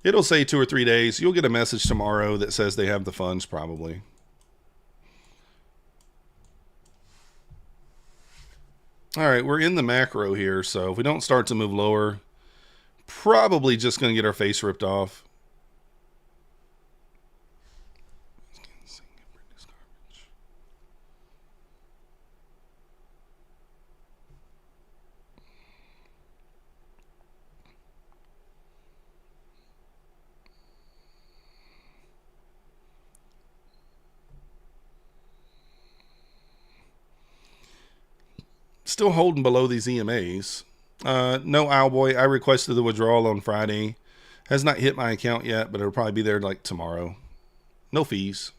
It'll say 2 or 3 days. You'll get a message tomorrow that says they have the funds, probably. All right, we're in the macro here, so if we don't start to move lower, probably just going to get our face ripped off. Still holding below these EMAs. No, Owlboy. I requested the withdrawal on Friday. Has not hit my account yet, but it'll probably be there like tomorrow. No fees.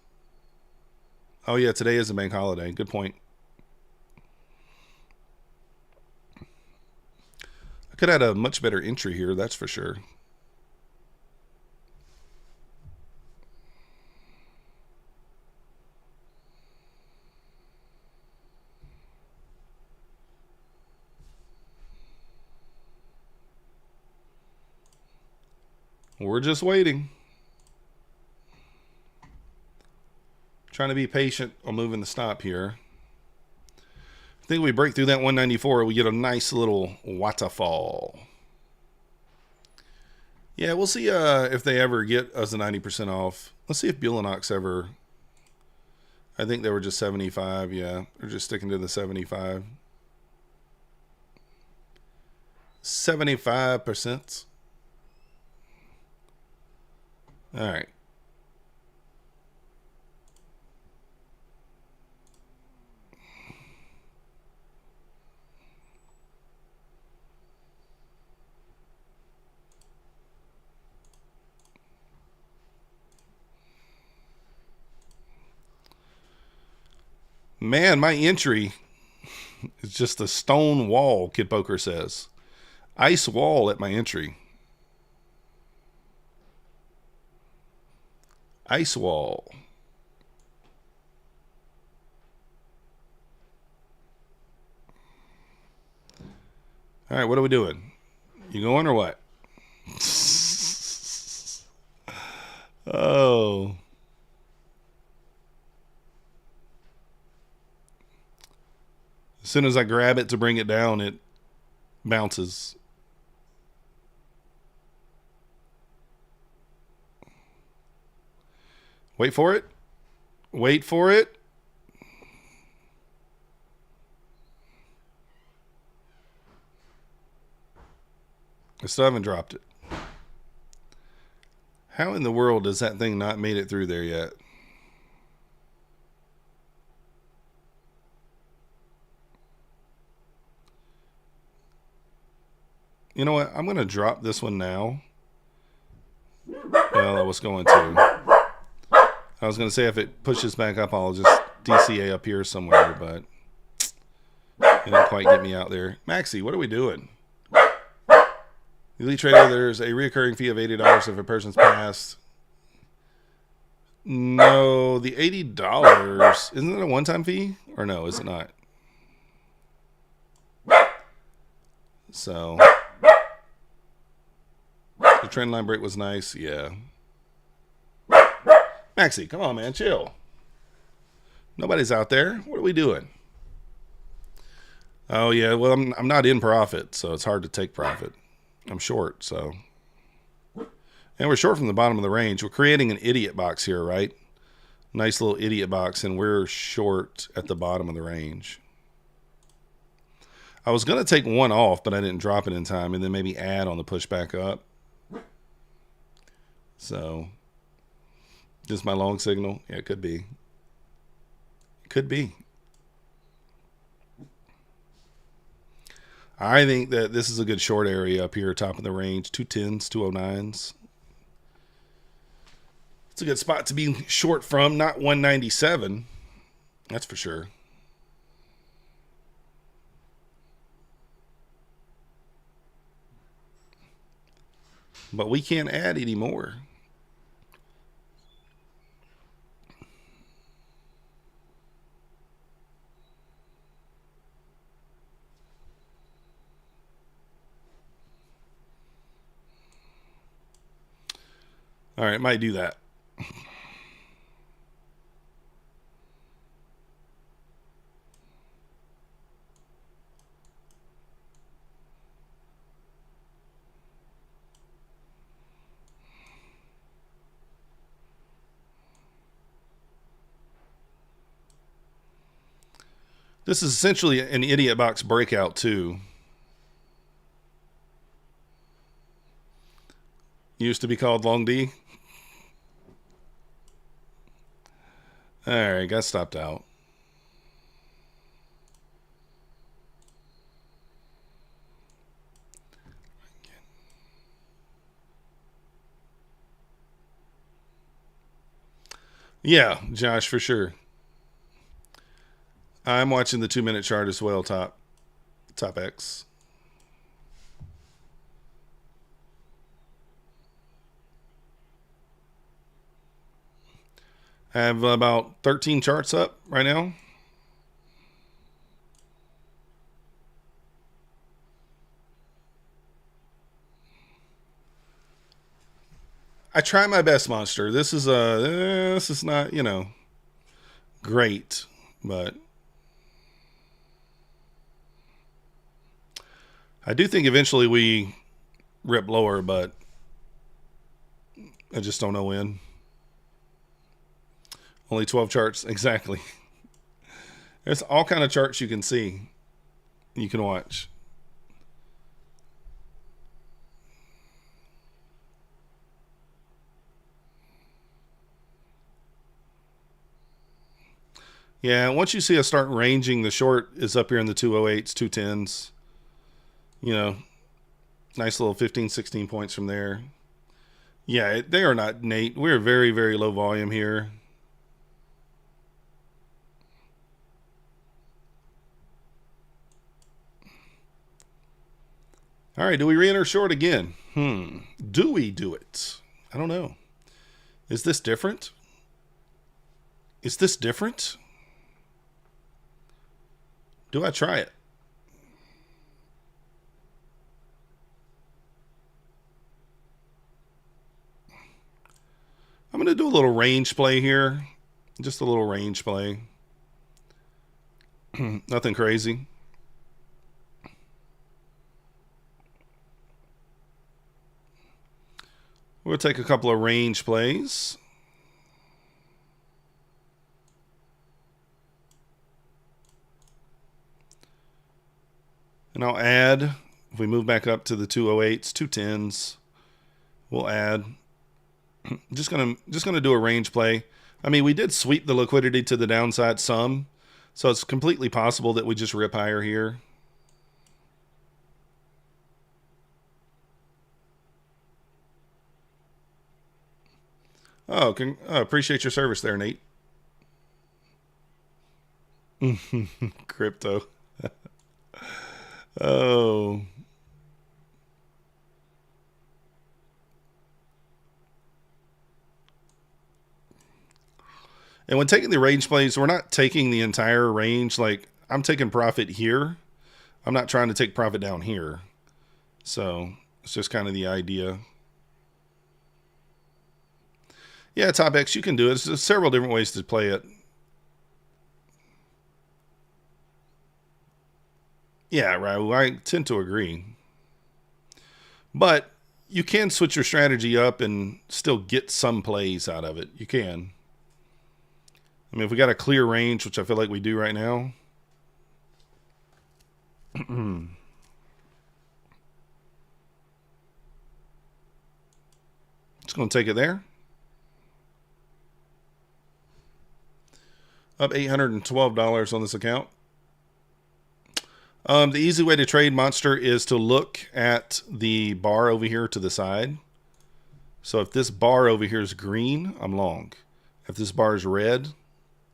Oh yeah, today is a bank holiday. Good point. I could have had a much better entry here, that's for sure. We're just waiting. Trying to be patient on moving the stop here. I think we break through that 194, we get a nice little waterfall. Yeah, we'll see if they ever get us a 90% off. Let's see if Bulenox ever... I think they were just 75, yeah. They're just sticking to the 75. 75%. All right. Man, my entry is just a stone wall, Kid Poker says. Ice wall at my entry. Ice wall. All right, what are we doing? You going or what? Oh. As soon as I grab it to bring it down, it bounces. Wait for it. Wait for it. I still haven't dropped it. How in the world has that thing not made it through there yet? You know what? I'm going to drop this one now. Well, I was going to. I was going to say if it pushes back up, I'll just DCA up here somewhere, but it didn't quite get me out there. Maxie, what are we doing? Elite Trader, there's a recurring fee of $80 if a person's passed. No, the $80, isn't it a one-time fee? Or no, is it not? So, The trend line break was nice. Yeah. Maxie, come on, man. Chill. Nobody's out there. What are we doing? Oh, yeah. Well, I'm not in profit, so it's hard to take profit. I'm short, so. And we're short from the bottom of the range. We're creating an idiot box here, right? Nice little idiot box, and we're short at the bottom of the range. I was going to take one off, but I didn't drop it in time, and then maybe add on the push back up. So, just my long signal? Yeah, it could be. It could be. I think that this is a good short area up here, top of the range. 210s, 209s. It's a good spot to be short from, not 197. That's for sure. But we can't add anymore. All right, might do that. This is essentially an idiot box breakout too. Used to be called Long D. All right, got stopped out. Yeah, Josh, for sure. I'm watching the 2-minute chart as well, top X. I have about 13 charts up right now. I try my best, Monster. This is not, you know, great, but I do think eventually we rip lower, but I just don't know when. Only 12 charts, exactly. There's all kind of charts you can see, you can watch. Yeah, once you see us start ranging, the short is up here in the 208s, 210s. You know, nice little 15, 16 points from there. Yeah, they are not, Nate. We're very, very low volume here. All right, do we re-enter short again? Do we do it? I don't know. Is this different? Is this different? Do I try it? I'm going to do a little range play here. Just a little range play. Nothing crazy. We'll take a couple of range plays. And I'll add, if we move back up to the 208s, 210s, we'll add. Just gonna do a range play. I mean, we did sweep the liquidity to the downside some, so it's completely possible that we just rip higher here. Oh, appreciate your service there, Nate. Crypto. Oh. And when taking the range plays, we're not taking the entire range. Like, I'm taking profit here. I'm not trying to take profit down here. So, it's just kind of the idea. Yeah, Topex, you can do it. There's several different ways to play it. Yeah, right. Well, I tend to agree. But you can switch your strategy up and still get some plays out of it. You can. I mean, if we got a clear range, which I feel like we do right now. Just going to take it there. Up $812 on this account. The easy way to trade Monster is to look at the bar over here to the side. So if this bar over here is green, I'm long. If this bar is red,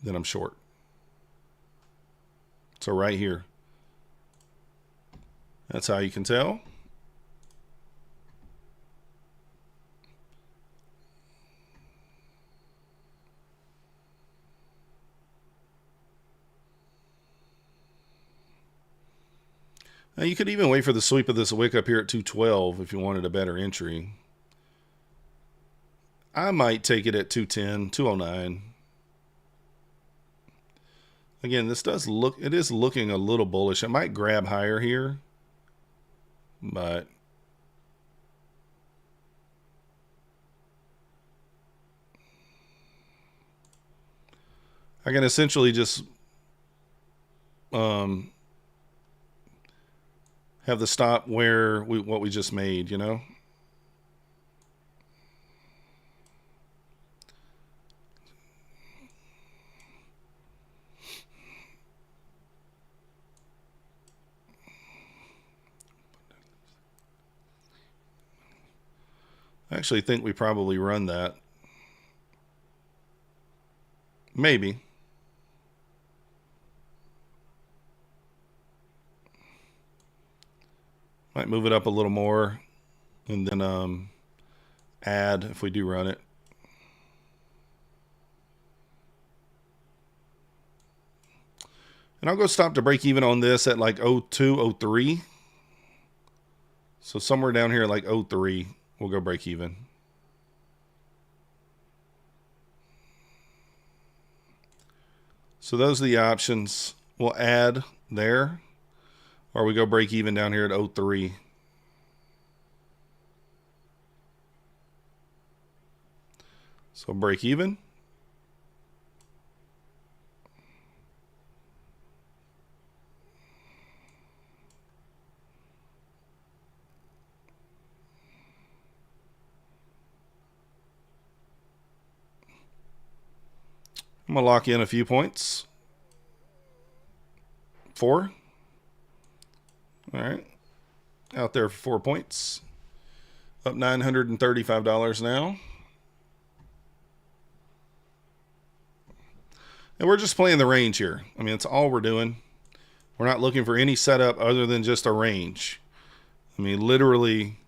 then I'm short. So right here. That's how you can tell. Now you could even wait for the sweep of this wick up here at 212 if you wanted a better entry. I might take it at 210, 209. Again, this does look, it is looking a little bullish. It might grab higher here, but I can essentially just have the stop where what we just made, you know? I actually think we probably run that. Maybe. Might move it up a little more and then add if we do run it. And I'll go stop to break even on this at like 02, 03. So somewhere down here at like 03, we'll go break even. So those are the options. We'll add there. Or we go break even down here at 03. So break even. I'm going to lock in a few points. 4. All right. Out there for 4 points. Up $935 now. And we're just playing the range here. I mean, that's all we're doing. We're not looking for any setup other than just a range. I mean, literally,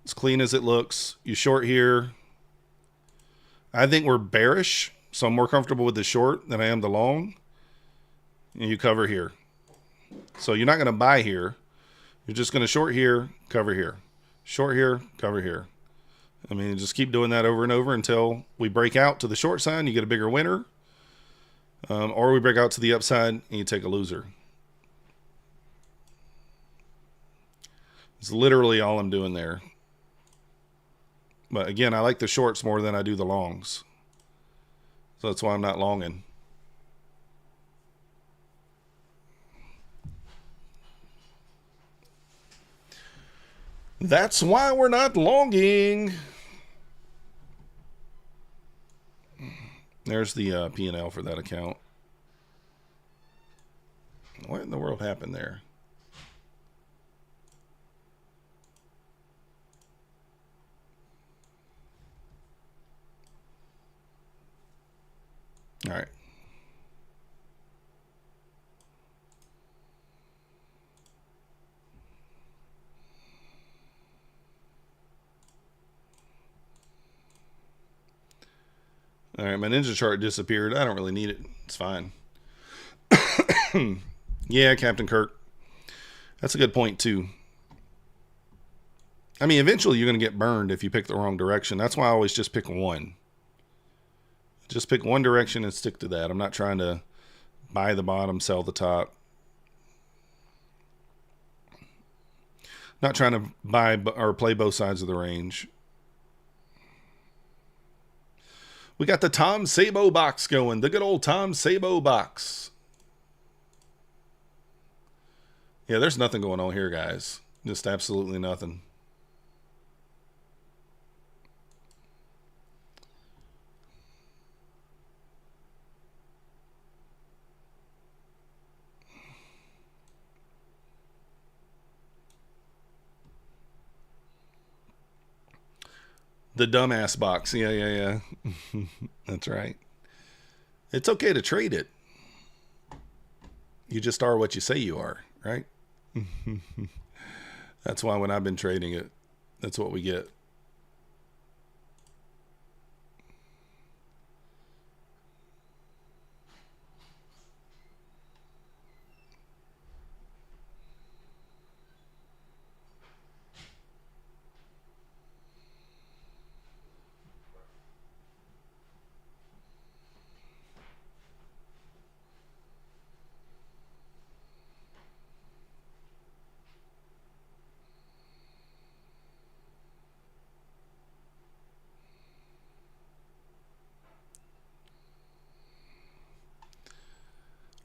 as clean as it looks. You short here. I think we're bearish, so I'm more comfortable with the short than I am the long. And you cover here. So you're not going to buy here. You're just going to short here, cover here. Short here, cover here. I mean, just keep doing that over and over until we break out to the short side and you get a bigger winner. Or we break out to the upside and you take a loser. It's literally all I'm doing there. But again, I like the shorts more than I do the longs. So that's why I'm not longing. That's why we're not longing. There's the P&L for that account. What in the world happened there? All right. All right, my ninja chart disappeared. I don't really need it. It's fine. Yeah, Captain Kirk. That's a good point, too. I mean, eventually you're going to get burned if you pick the wrong direction. That's why I always just pick one. Just pick one direction and stick to that. I'm not trying to buy the bottom, sell the top. Not trying to buy or play both sides of the range. We got the Tom Sabo box going. The good old Tom Sabo box. Yeah, there's nothing going on here, guys. Just absolutely nothing. The dumbass box. Yeah. That's right. It's okay to trade it. You just are what you say you are, right? That's why when I've been trading it, that's what we get.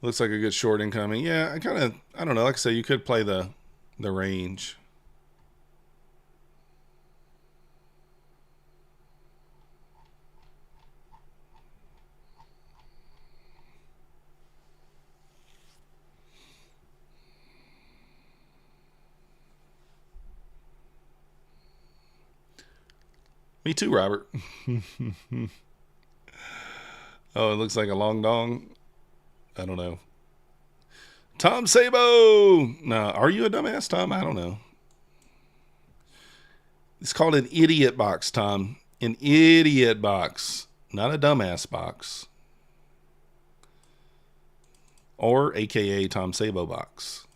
Looks like a good short incoming. Yeah, I don't know. Like I say, you could play the range. Me too, Robert. Oh, it looks like a long dong. I don't know. Tom Sabo! Nah, are you a dumbass, Tom? I don't know. It's called an idiot box, Tom. An idiot box. Not a dumbass box. Or AKA Tom Sabo box.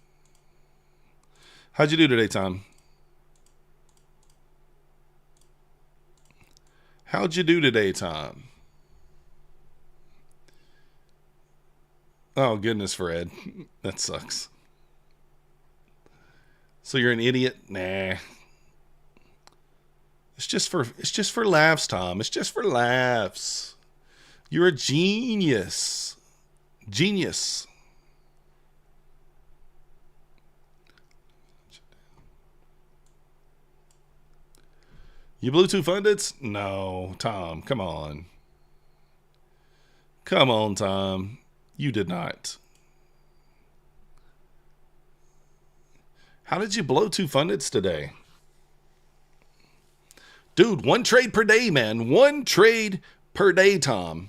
How'd you do today, Tom? How'd you do today, Tom? Oh, goodness, Fred. That sucks. So you're an idiot? Nah. It's just for laughs, Tom. It's just for laughs. You're a genius. Genius. You Bluetooth funded? No, Tom. Come on. Come on, Tom. You did not. How did you blow 2 fundeds today? Dude, 1 trade per day, man. 1 trade per day, Tom.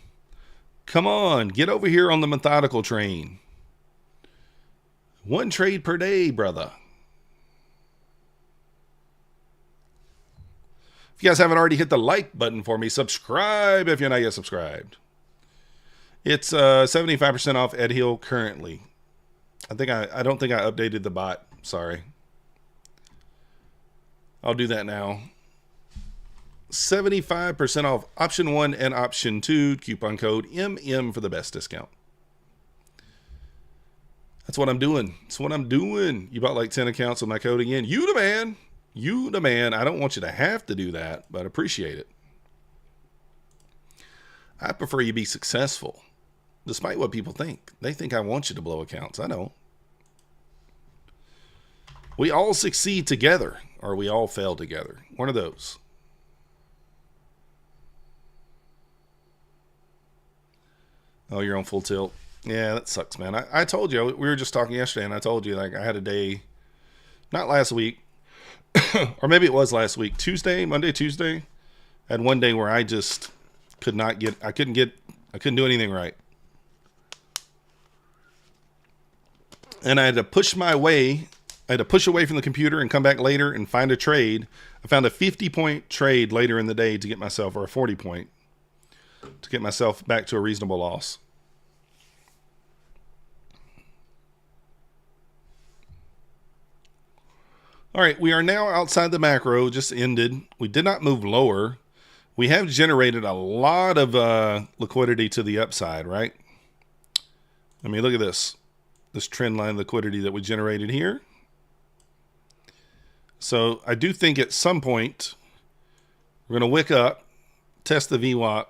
Come on, get over here on the methodical train. 1 trade per day, brother. If you guys haven't already hit the like button for me, subscribe if you're not yet subscribed. It's 75% off Ed Hill currently. I don't think I updated the bot. Sorry. I'll do that now. 75% off option 1 and option 2. Coupon code MM for the best discount. That's what I'm doing. That's what I'm doing. You bought like 10 accounts with my code again. You the man. You the man. I don't want you to have to do that, but appreciate it. I prefer you be successful. Despite what people think. They think I want you to blow accounts. I don't. We all succeed together, or we all fail together. One of those. Oh, you're on full tilt. Yeah, that sucks, man. I told you. We were just talking yesterday, and I told you, like, I had a day, not last week, or maybe it was last week, Monday, Tuesday. I had one day where I just I couldn't do anything right. And I had to push away from the computer and come back later and find a trade. I found a 50-point trade later in the day to get myself, or a 40-point, to get myself back to a reasonable loss. All right, we are now outside the macro, just ended. We did not move lower. We have generated a lot of liquidity to the upside, right? I mean, look at this trend line liquidity that we generated here. So I do think at some point we're going to wick up, test the VWAP,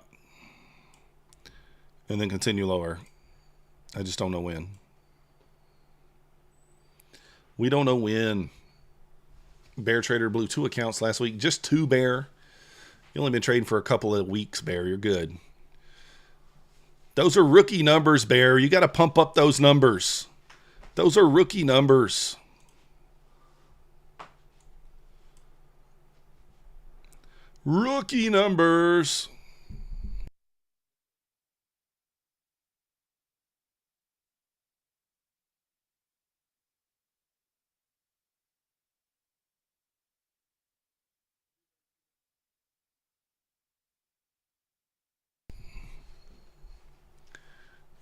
and then continue lower. I just don't know when. We don't know when. Bear Trader blew 2 accounts last week. Just 2, Bear. You only been trading for a couple of weeks, Bear. You're good. Those are rookie numbers, Bear. You got to pump up those numbers. Those are rookie numbers. Rookie numbers.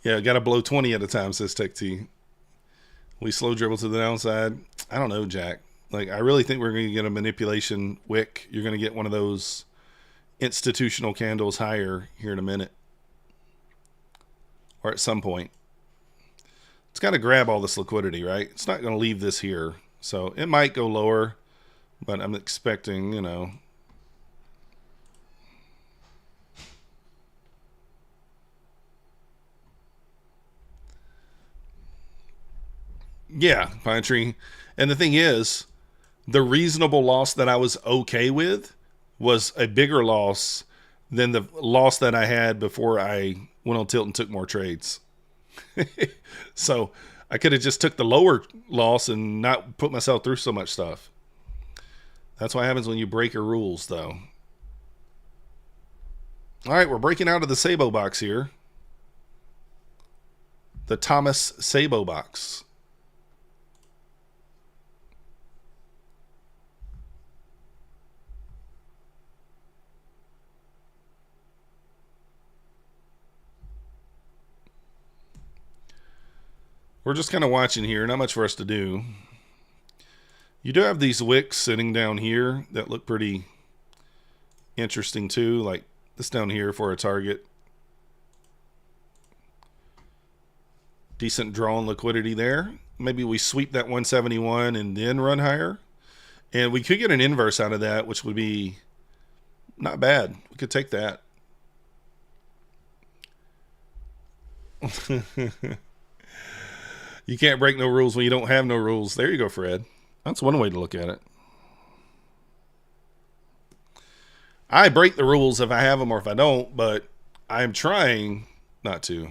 Yeah, got to blow 20 at a time, says Tech T. We slow dribble to the downside. I don't know, Jack. Like, I really think we're going to get a manipulation wick. You're going to get one of those institutional candles higher here in a minute. Or at some point. It's got to grab all this liquidity, right? It's not going to leave this here. So it might go lower, but I'm expecting, you know. Yeah, Pine Tree. And the thing is, the reasonable loss that I was okay with was a bigger loss than the loss that I had before I went on tilt and took more trades. So I could have just took the lower loss and not put myself through so much stuff. That's what happens when you break your rules, though. All right, we're breaking out of the Sabo box here. The Thomas Sabo box. We're just kind of watching here. Not much for us to do. You do have these wicks sitting down here that look pretty interesting too. Like this down here for a target. Decent draw on liquidity there. Maybe we sweep that 171 and then run higher. And we could get an inverse out of that, which would be not bad. We could take that. You can't break no rules when you don't have no rules. There you go, Fred. That's one way to look at it. I break the rules if I have them or if I don't, but I'm trying not to.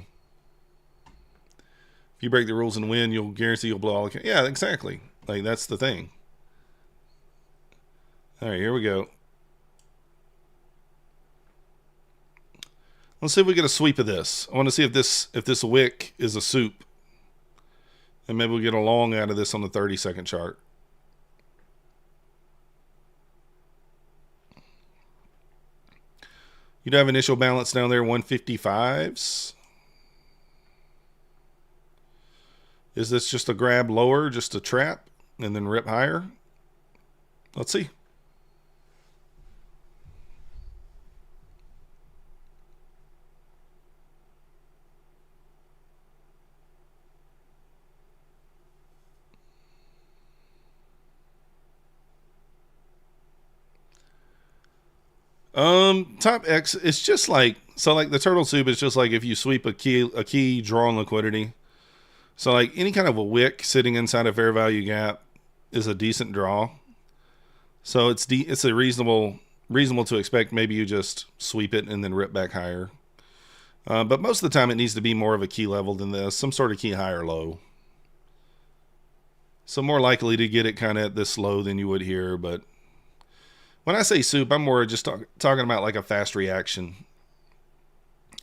If you break the rules and win, you'll guarantee you'll blow all the... Yeah, exactly. Like, that's the thing. All right, here we go. Let's see if we get a sweep of this. I want to see if this wick is a soup. And maybe we'll get a long out of this on the 30-second chart. You'd have initial balance down there, 155s. Is this just a grab lower, just a trap, and then rip higher? Let's see. Top X, it's just like, so like the turtle soup is just like if you sweep a key draw on liquidity. So like any kind of a wick sitting inside a fair value gap is a decent draw. So it's a reasonable to expect maybe you just sweep it and then rip back higher. But most of the time it needs to be more of a key level than this, some sort of key high or low. So more likely to get it kind of at this low than you would here, but when I say soup, I'm more just talking about like a fast reaction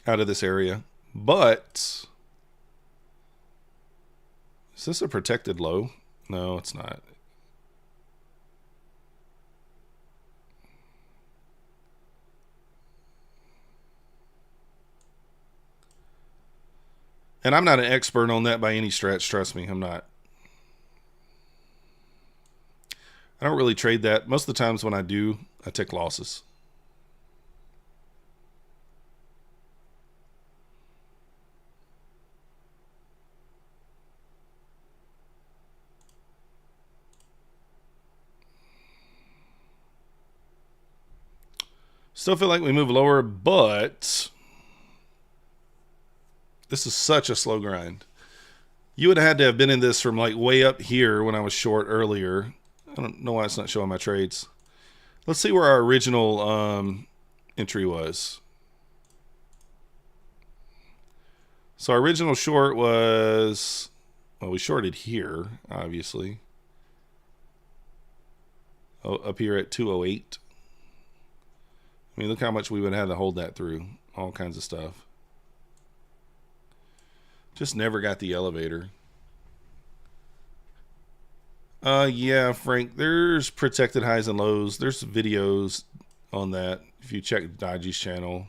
out of this area. But is this a protected low? No, it's not. And I'm not an expert on that by any stretch, trust me, I'm not. I don't really trade that. Most of the times when I do, I take losses. Still feel like we move lower, but this is such a slow grind. You would have had to have been in this from like way up here when I was short earlier. I don't know why it's not showing my trades. Let's see where our original entry was. So our original short was, well, we shorted here, obviously. Oh, up here at 208. I mean, look how much we would have to hold that through. All kinds of stuff. Just never got the elevator. Yeah, Frank, there's protected highs and lows. There's videos on that. If you check Dodgy's channel,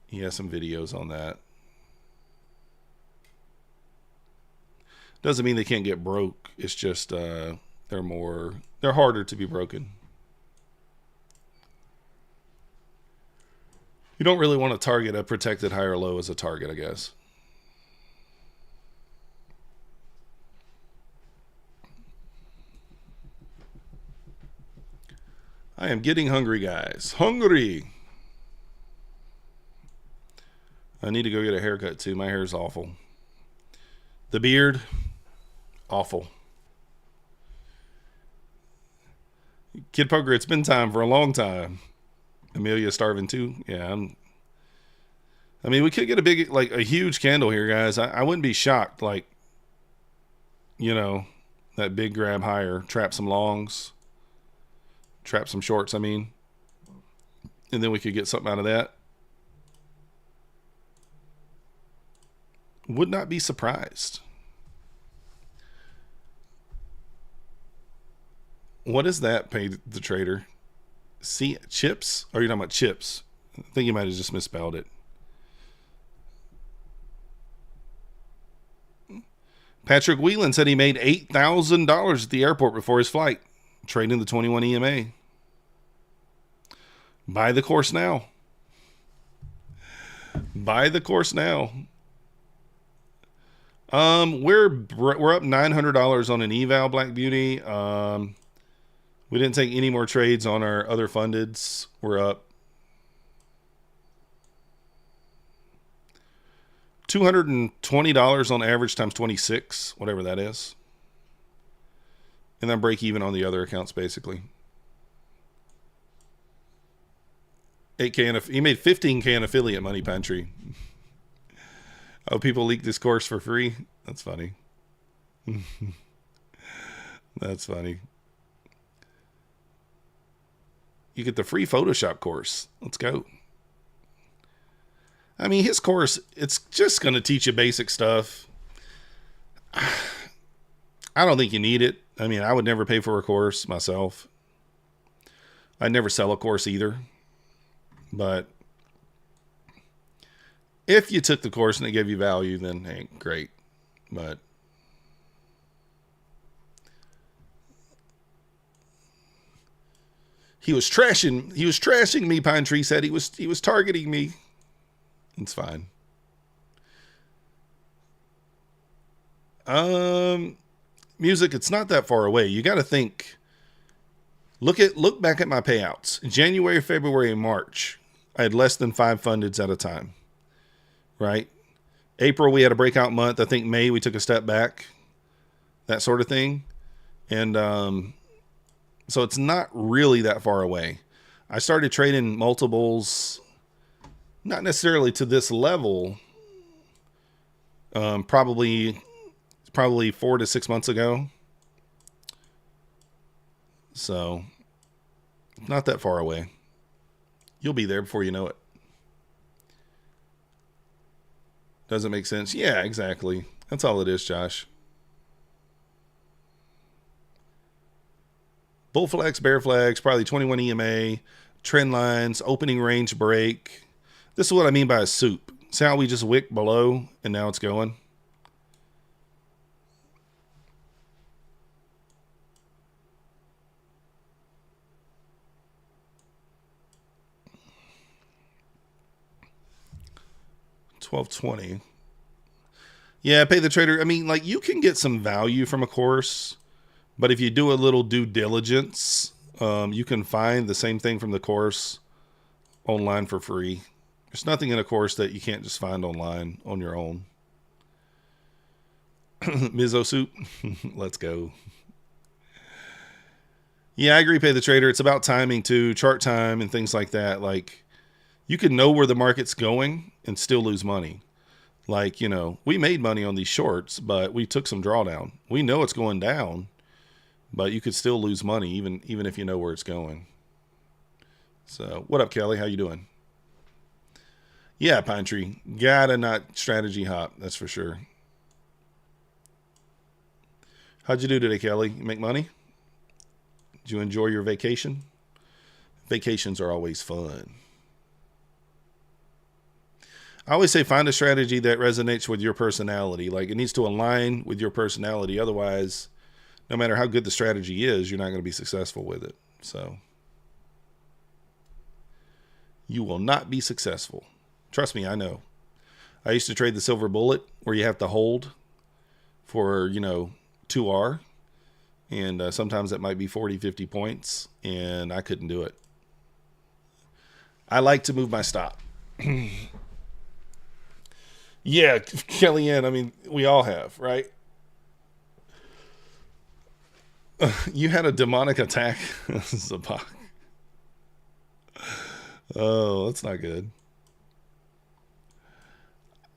he has some videos on that. Doesn't mean they can't get broke. It's just they're harder to be broken. You don't really want to target a protected high or low as a target, I guess. I am getting hungry, guys. Hungry. I need to go get a haircut too. My hair is awful. The beard, awful. Kid Poker, it's been time for a long time. Amelia starving too. Yeah, I mean, we could get a big, like a huge candle here, guys. I wouldn't be shocked. Like, you know, that big grab higher, trap some longs, trap some shorts. I mean, and then we could get something out of that. Would not be surprised. What is that? Paid the trader. See, chips? Or are you talking about chips? I think you might have just misspelled it. Patrick Whelan said he made $8,000 at the airport before his flight, trading the 21 EMA. Buy the course now. Buy the course now. We're up $900 on an eval, Black Beauty. We didn't take any more trades on our other fundeds. We're up $220 on average times 26, whatever that is. And then break even on the other accounts, basically. 8K, he made 15K in affiliate money, Pantry. Oh, people leak this course for free? That's funny. That's funny. You get the free Photoshop course. Let's go. I mean, his course, it's just going to teach you basic stuff. I don't think you need it. I mean, I would never pay for a course myself. I'd never sell a course either. But if you took the course and it gave you value, then hey, great. But he was trashing me, Pine Tree said. He was targeting me. It's fine. Music, it's not that far away. You got to think. Look back at my payouts. In January, February, and March, I had less than 5 fundeds at a time. Right? April, we had a breakout month. I think May, we took a step back. That sort of thing. And so it's not really that far away. I started trading multiples, not necessarily to this level, probably 4 to 6 months ago. So not that far away. You'll be there before you know it. Doesn't make sense? Yeah, exactly. That's all it is, Josh. Bull flags, bear flags, probably 21 EMA, trend lines, opening range break. This is what I mean by a soup. See how we just wicked below and now it's going? $12.20. Yeah, pay the trader. I mean, like, you can get some value from a course, but if you do a little due diligence, you can find the same thing from the course online for free. There's nothing in a course that you can't just find online on your own. Miso soup. Let's go. Yeah, I agree, Pay the Trader. It's about timing too, chart time and things like that. Like, you can know where the market's going and still lose money. Like, you know, we made money on these shorts, but we took some drawdown. We know it's going down, but you could still lose money even if you know where it's going. So, what up, Kelly? How you doing? Yeah, Pine Tree. Gotta not strategy hop, that's for sure. How'd you do today, Kelly? You make money? Did you enjoy your vacation? Vacations are always fun. I always say find a strategy that resonates with your personality. Like, it needs to align with your personality. Otherwise, no matter how good the strategy is, you're not going to be successful with it. So, you will not be successful. Trust me, I know. I used to trade the silver bullet where you have to hold for, 2R. And sometimes it might be 40, 50 points. And I couldn't do it. I like to move my stop. Yeah, Kellyanne, I mean, we all have, right? You had a demonic attack, Zabak. Oh, that's not good.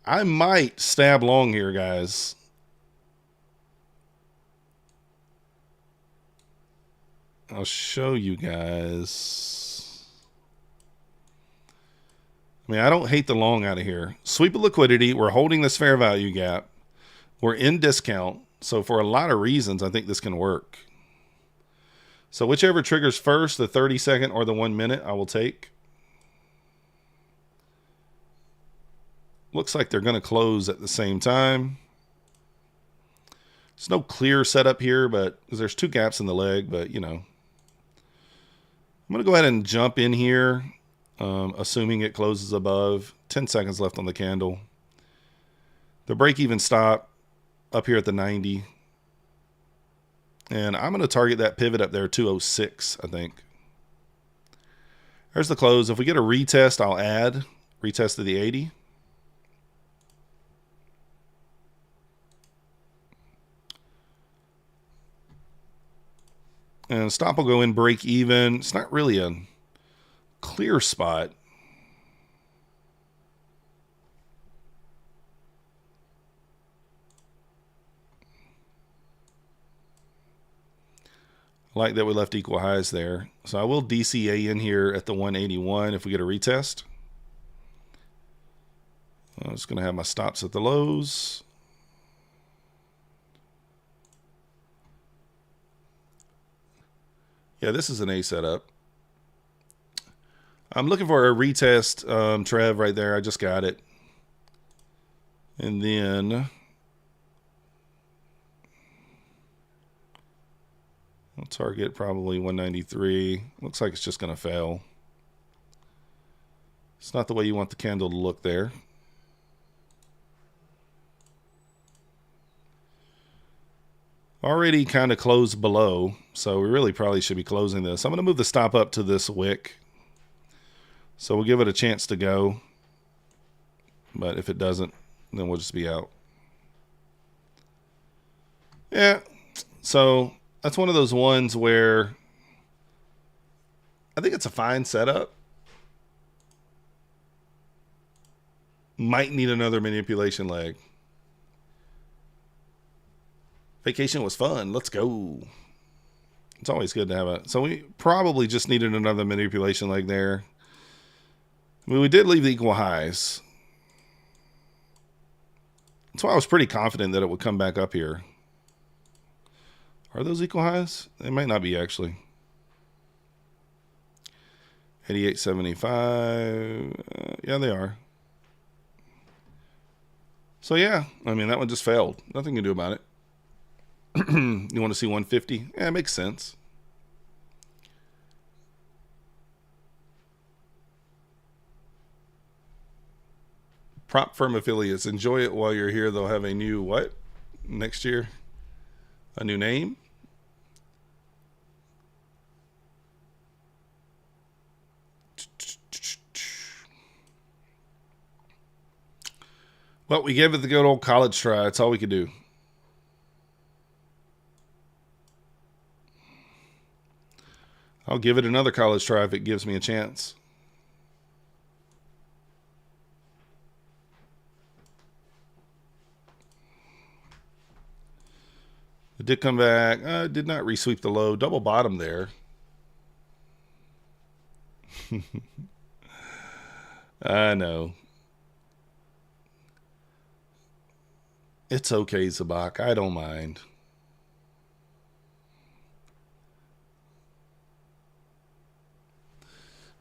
I might stab long here, guys. I'll show you guys. I mean, I don't hate the long out of here. Sweep of liquidity. We're holding this fair value gap. We're in discount. So for a lot of reasons, I think this can work. So whichever triggers first, the 30-second or the 1 minute, I will take. Looks like they're going to close at the same time. There's no clear setup here, but there's 2 gaps in the leg, but I'm going to go ahead and jump in here, assuming it closes above. 10 seconds left on the candle. The break-even stop up here at the 90. And I'm going to target that pivot up there, 206, I think. There's the close. If we get a retest, I'll add. Retest to the 80. And stop will go in break even. It's not really a clear spot. I like that we left equal highs there. So I will DCA in here at the 181 if we get a retest. I'm just going to have my stops at the lows. Yeah, this is an A setup. I'm looking for a retest, Trev, right there. I just got it. And then I'll target probably 193. Looks like it's just going to fail. It's not the way you want the candle to look there. Already kind of closed below, so we really probably should be closing this. I'm going to move the stop up to this wick. So we'll give it a chance to go. But if it doesn't, then we'll just be out. Yeah, so that's one of those ones where I think it's a fine setup. Might need another manipulation leg. Vacation was fun. Let's go. It's always good to have a... So we probably just needed another manipulation leg there. I mean, we did leave the equal highs. That's why I was pretty confident that it would come back up here. Are those equal highs? They might not be, actually. 88.75. Yeah, they are. So, yeah. I mean, that one just failed. Nothing you can do about it. You want to see 150? Yeah, it makes sense. Prop firm affiliates. Enjoy it while you're here. They'll have a new what? Next year? A new name? Well, we gave it the good old college try. That's all we could do. I'll give it another college try if it gives me a chance. It did come back. Did not resweep the low. Double bottom there. I know. It's okay, Zabak. I don't mind.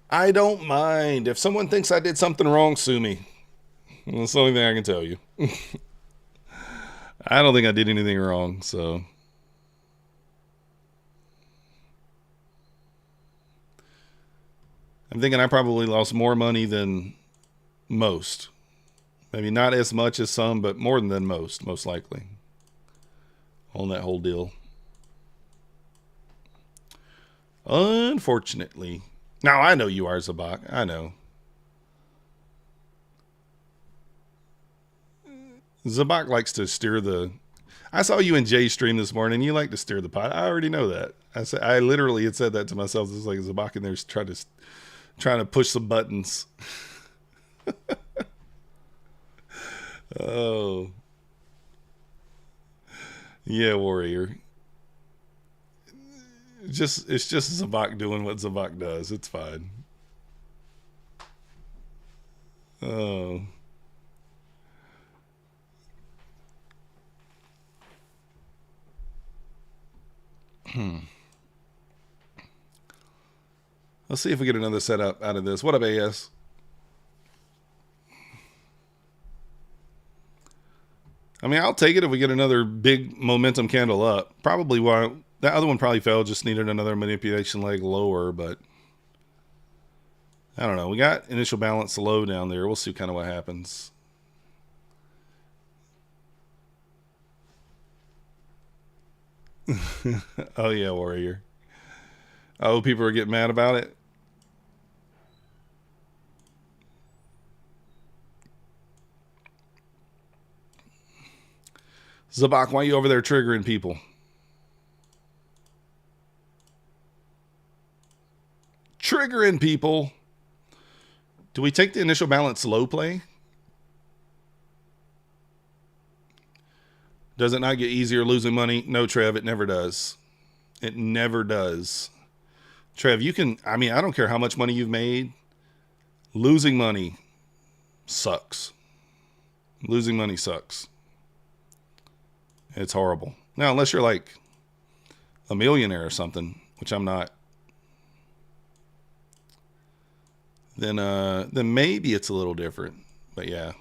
I don't mind. If someone thinks I did something wrong, sue me. That's the only thing I can tell you. I don't think I did anything wrong, so. I'm thinking I probably lost more money than most. Maybe not as much as some, but more than most likely. On that whole deal. Unfortunately. Now, I know you are, Zabak. I know. Zabak likes to steer the... I saw you in Jay's stream this morning. You like to steer the pot. I already know that. I literally had said that to myself. It's like Zabak in there's trying to push some buttons. Oh. Yeah, warrior. It's just Zabak doing what Zabak does. It's fine. Oh. Let's see if we get another setup out of this. What up, AS? I mean, I'll take it if we get another big momentum candle up. Probably why that other one probably fell, just needed another manipulation leg lower, but I don't know. We got initial balance low down there. We'll see kind of what happens. Oh, yeah, warrior. Oh, people are getting mad about it? Zabak, why are you over there triggering people? Triggering people. Do we take the initial balance low play? Does it not get easier losing money? No, Trev, it never does. It never does. Trev, you can, I mean, I don't care how much money you've made. Losing money sucks. Losing money sucks. It's horrible. Now, unless you're like a millionaire or something, which I'm not, then maybe it's a little different. But yeah.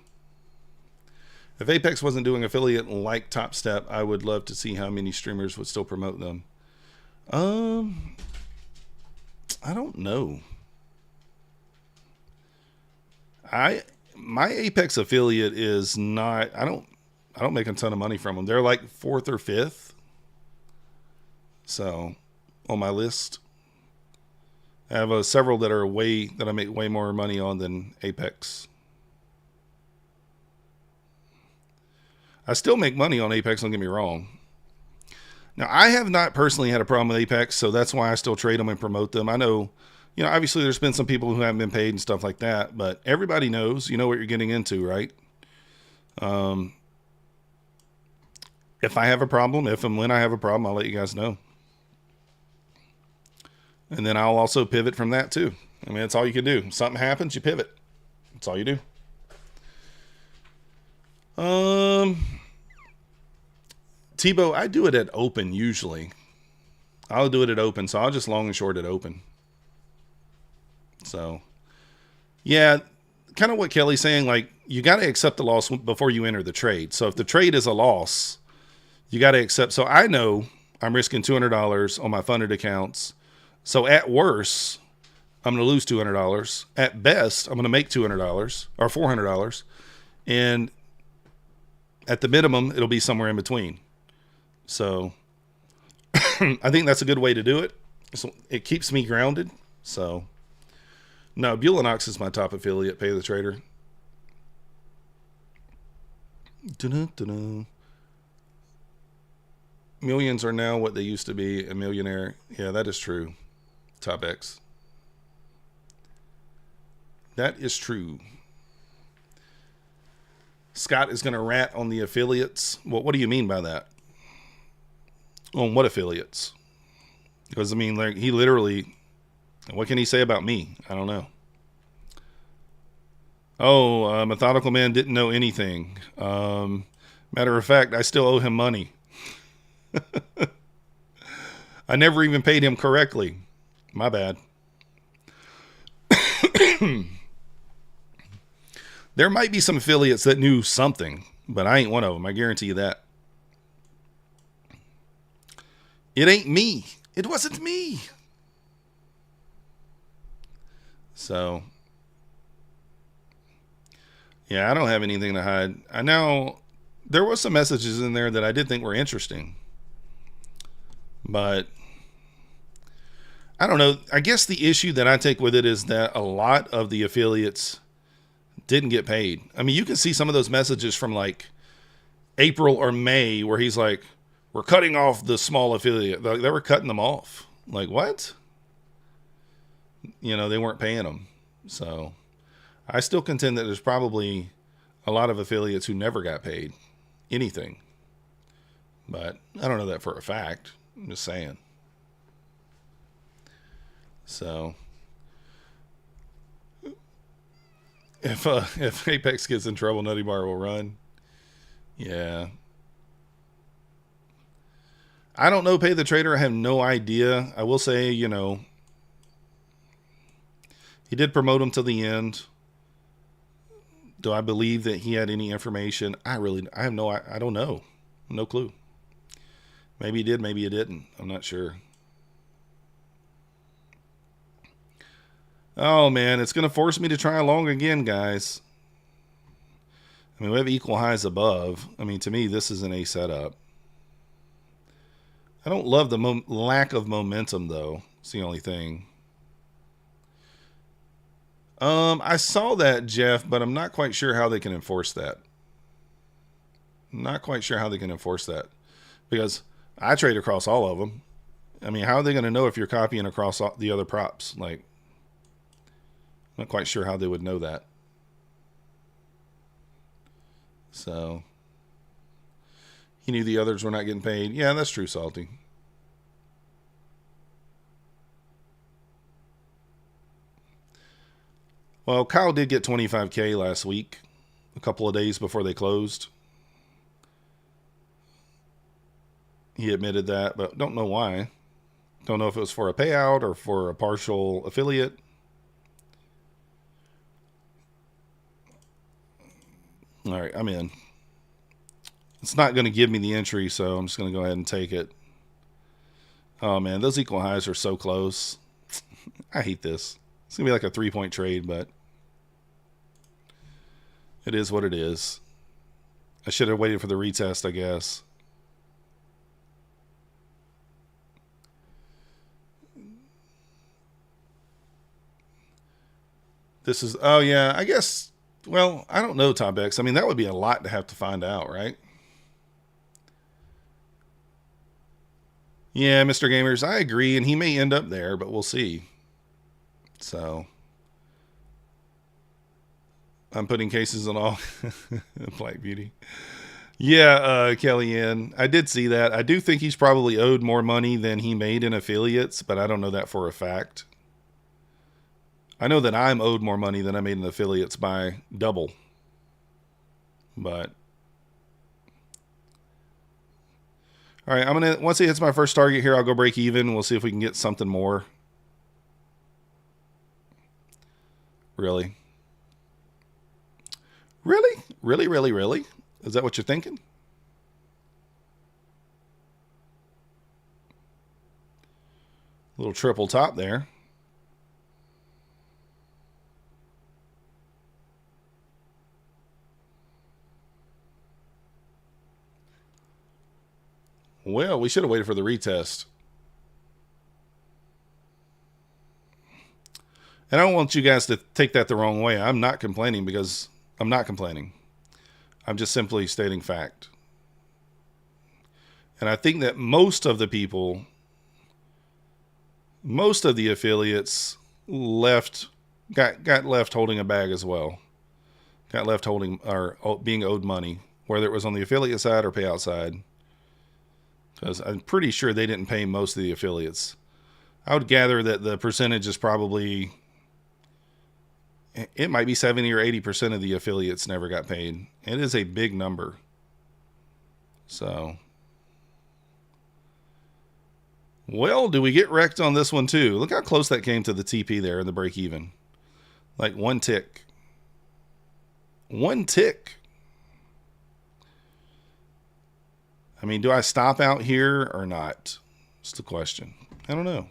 If Apex wasn't doing affiliate like Topstep, I would love to see how many streamers would still promote them. I don't know. My Apex affiliate is not, I don't make a ton of money from them. They're like 4th or 5th. So on my list, I have several that I make way more money on than Apex. I still make money on Apex, don't get me wrong. Now, I have not personally had a problem with Apex, so that's why I still trade them and promote them. I know, obviously there's been some people who haven't been paid and stuff like that, but everybody knows, you know what you're getting into, right? If I have a problem, if and when I have a problem, I'll let you guys know. And then I'll also pivot from that too. I mean, that's all you can do. If something happens, you pivot. That's all you do. Tebow, I do it at open usually. I'll do it at open, so I'll just long and short it open. So, yeah, kind of what Kelly's saying, like, you got to accept the loss before you enter the trade. So if the trade is a loss, you got to accept. So I know I'm risking $200 on my funded accounts. So at worst, I'm going to lose $200. At best, I'm going to make $200 or $400. And at the minimum, it'll be somewhere in between. So I think that's a good way to do it. So it keeps me grounded. So no, Bulenox is my top affiliate, Pay the Trader. Dun-dun, dun-dun. Millions are now what they used to be. A millionaire. Yeah, that is true. TopX. That is true. Scott is going to rat on the affiliates. Well, what do you mean by that? On what affiliates? Because, I mean, like, he literally... What can he say about me? I don't know. Oh, Methodical Man didn't know anything. Matter of fact, I still owe him money. I never even paid him correctly. My bad. There might be some affiliates that knew something, but I ain't one of them. I guarantee you that. It ain't me. It wasn't me. So, yeah, I don't have anything to hide. I know there was some messages in there that I did think were interesting, but I don't know. I guess the issue that I take with it is that a lot of the affiliates didn't get paid. I mean, you can see some of those messages from like April or May where he's like, we're cutting off the small affiliate. They were cutting them off. Like, what? You know, they weren't paying them. So I still contend that there's probably a lot of affiliates who never got paid anything. But I don't know that for a fact. I'm just saying. So if Apex gets in trouble, Nutty Bar will run. Yeah. I don't know Pay the Trader. I have no idea. I will say, you know, he did promote him to the end. Do I believe that he had any information? I don't know. No clue. Maybe he did, maybe he didn't. I'm not sure. Oh, man, it's going to force me to try long again, guys. I mean, we have equal highs above. I mean, to me, this is an A setup. I don't love the lack of momentum, though. It's the only thing. I saw that, Jeff, but I'm not quite sure how they can enforce that. Not quite sure how they can enforce that. Because I trade across all of them. I mean, how are they going to know if you're copying across the other props? Like, I'm not quite sure how they would know that. So, he knew the others were not getting paid. Yeah, that's true, Salty. Well, Kyle did get 25K last week, a couple of days before they closed. He admitted that, but don't know why. Don't know if it was for a payout or for a partial affiliate. All right, I'm in. It's not going to give me the entry, so I'm just going to go ahead and take it. Oh, man, those equal highs are so close. I hate this. It's going to be like a 3-point trade, but it is what it is. I should have waited for the retest, I guess. This is, oh, yeah, I guess, well, I don't know, TopX. I mean, that would be a lot to have to find out, right? Yeah, Mr. Gamers, I agree, and he may end up there, but we'll see. So, I'm putting cases on all. Black Beauty. Yeah, Kellyanne, I did see that. I do think he's probably owed more money than he made in affiliates, but I don't know that for a fact. I know that I'm owed more money than I made in affiliates by double. But all right, I'm gonna once he hits my first target here, I'll go break even. We'll see if we can get something more. Really? Really? Really, really, really? Is that what you're thinking? Little triple top there. Well, we should have waited for the retest. And I don't want you guys to take that the wrong way. I'm not complaining because I'm not complaining. I'm just simply stating fact. And I think that most of the people, most of the affiliates got left holding a bag as well. Got left holding or being owed money, whether it was on the affiliate side or payout side. Because I'm pretty sure they didn't pay most of the affiliates. I would gather that the percentage is probably, it might be 70 or 80% of the affiliates never got paid. It is a big number. So, well, do we get wrecked on this one too? Look how close that came to the TP there in the break even. Like one tick. One tick. I mean, do I stop out here or not? That's the question. I don't know.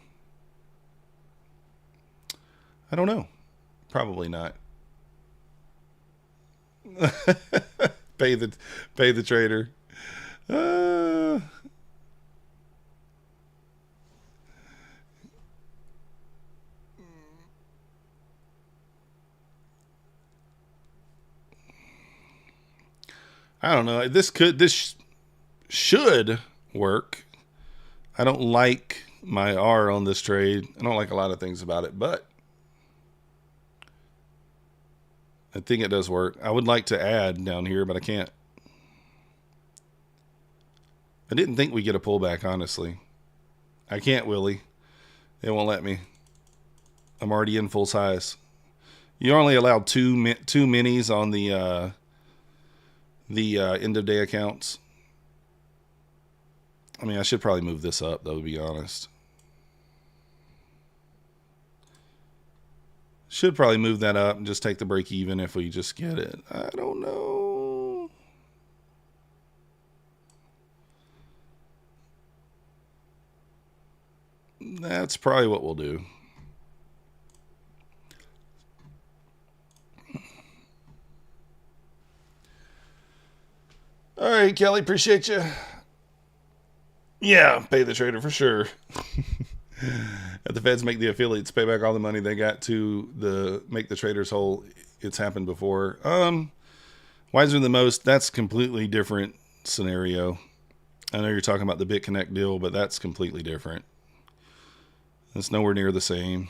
I don't know. Probably not. Pay the trader. I don't know. This should work. I don't like my R on this trade. I don't like a lot of things about it, but I think it does work. I would like to add down here, but I can't. I didn't think we'd get a pullback, honestly. I can't, Willie. It won't let me. I'm already in full size. You're only allowed two minis on the end of day accounts. I mean, I should probably move this up, though, to be honest. Should probably move that up and just take the break even if we just get it. I don't know. That's probably what we'll do. All right, Kelly, appreciate you. Yeah, pay the trader for sure. If the feds make the affiliates pay back all the money they got to make the traders whole, it's happened before. Wiser than most, that's completely different scenario. I know you're talking about the BitConnect deal, but that's completely different. It's nowhere near the same.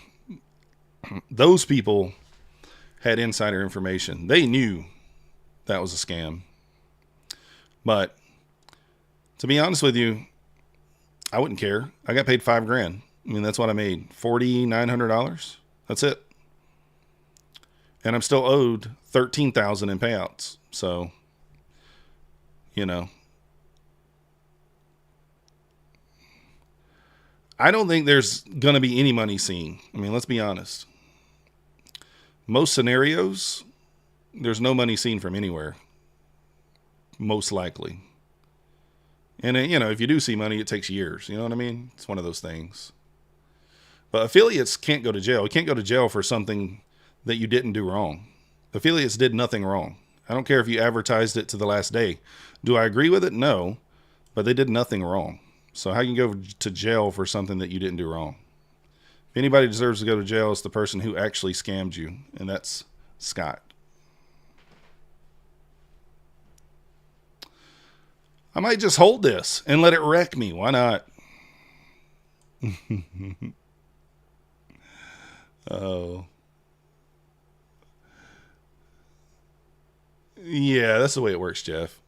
Those people had insider information. They knew that was a scam. But to be honest with you, I wouldn't care. I got paid $5,000. I mean, that's what I made. $4,900. That's it. And I'm still owed $13,000 in payouts. So, you know, I don't think there's going to be any money seen. I mean, let's be honest. Most scenarios, there's no money seen from anywhere. Most likely. And, you know, if you do see money, it takes years. You know what I mean? It's one of those things. But affiliates can't go to jail. You can't go to jail for something that you didn't do wrong. Affiliates did nothing wrong. I don't care if you advertised it to the last day. Do I agree with it? No. But they did nothing wrong. So how can you go to jail for something that you didn't do wrong? If anybody deserves to go to jail, it's the person who actually scammed you. And that's Scott. I might just hold this and let it wreck me. Why not? Oh. Yeah, that's the way it works, Jeff.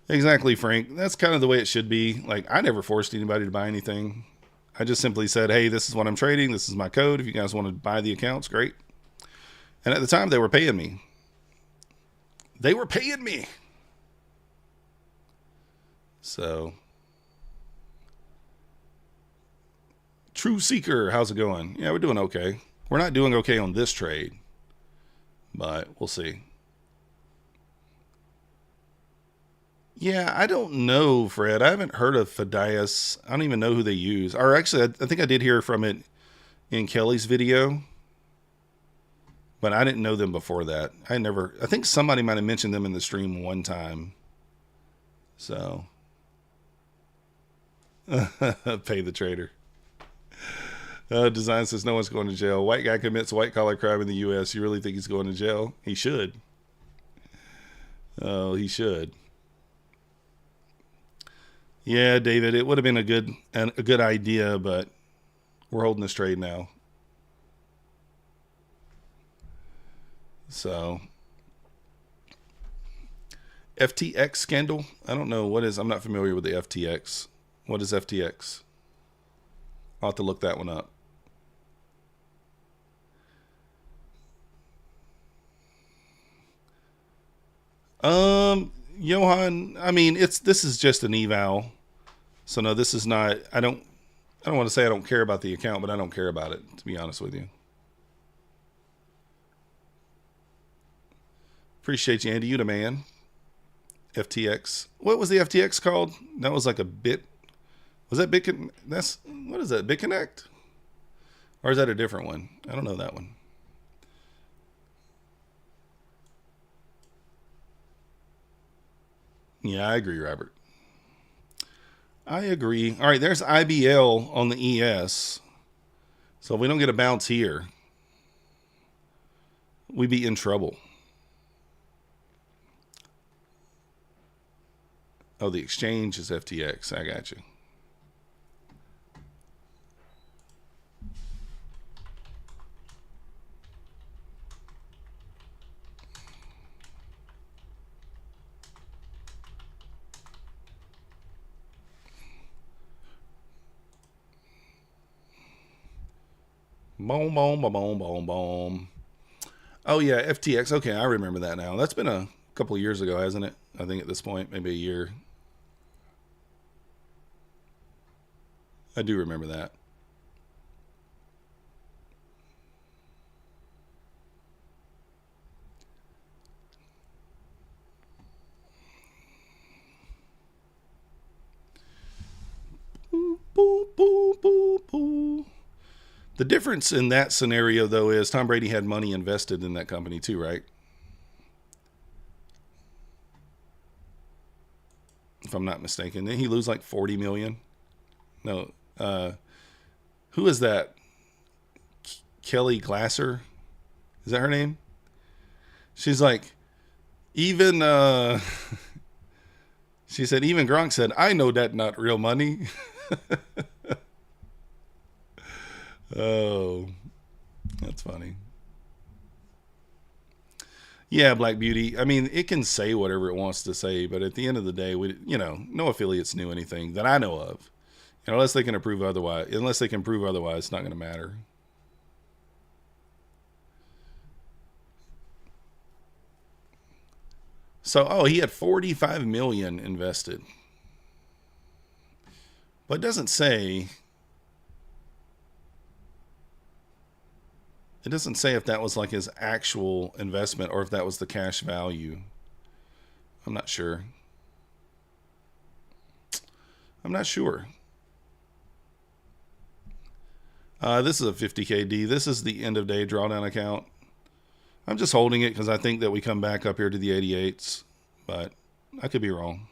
Exactly, Frank. That's kind of the way it should be. Like, I never forced anybody to buy anything. I just simply said, hey, this is what I'm trading. This is my code. If you guys want to buy the accounts, great. And at the time, they were paying me. They were paying me. So, True Seeker, how's it going? Yeah, we're doing okay. We're not doing okay on this trade, but we'll see. Yeah, I don't know, Fred. I haven't heard of Fidias. I don't even know who they use. Or actually, I think I did hear from it in Kelly's video, but I didn't know them before that. I think somebody might have mentioned them in the stream one time. So, pay the trader. Design says no one's going to jail. White guy commits white collar crime in the U.S. You really think he's going to jail? He should. Oh, he should. Yeah, David, it would have been a good idea, but we're holding this trade now. So, FTX scandal? I don't know what is. I'm not familiar with the FTX. What is FTX? I'll have to look that one up. Johan, I mean, this is just an eval. So no, this is not. I don't want to say I don't care about the account, but I don't care about it, to be honest with you. Appreciate you, Andy. You the man. FTX. What was the FTX called? That was like a bit. Was that Bitconnect? That's what is that? BitConnect? Or is that a different one? I don't know that one. Yeah, I agree, Robert. I agree. All right, there's IBL on the ES. So if we don't get a bounce here, we'd be in trouble. Oh, the exchange is FTX. I got you. Boom, boom, boom, boom, boom, boom. Oh, yeah, FTX. Okay, I remember that now. That's been a couple of years ago, hasn't it? I think at this point, maybe a year. I do remember that. Boo, boo, boo, boo, boo. The difference in that scenario, though, is Tom Brady had money invested in that company too, right? If I'm not mistaken, didn't he lose like 40 million? No. Who is that? Kelly Glasser? Is that her name? She's like, even. She said, even Gronk said, "I know that not real money." Oh, that's funny. Yeah, Black Beauty. I mean, it can say whatever it wants to say, but at the end of the day, no affiliates knew anything that I know of. Unless they can prove otherwise, it's not going to matter. So, oh, he had 45 million invested, but it doesn't say. It doesn't say if that was like his actual investment or if that was the cash value. I'm not sure. I'm not sure. This is a 50KD. This is the end of day drawdown account. I'm just holding it because I think that we come back up here to the 88s, but I could be wrong.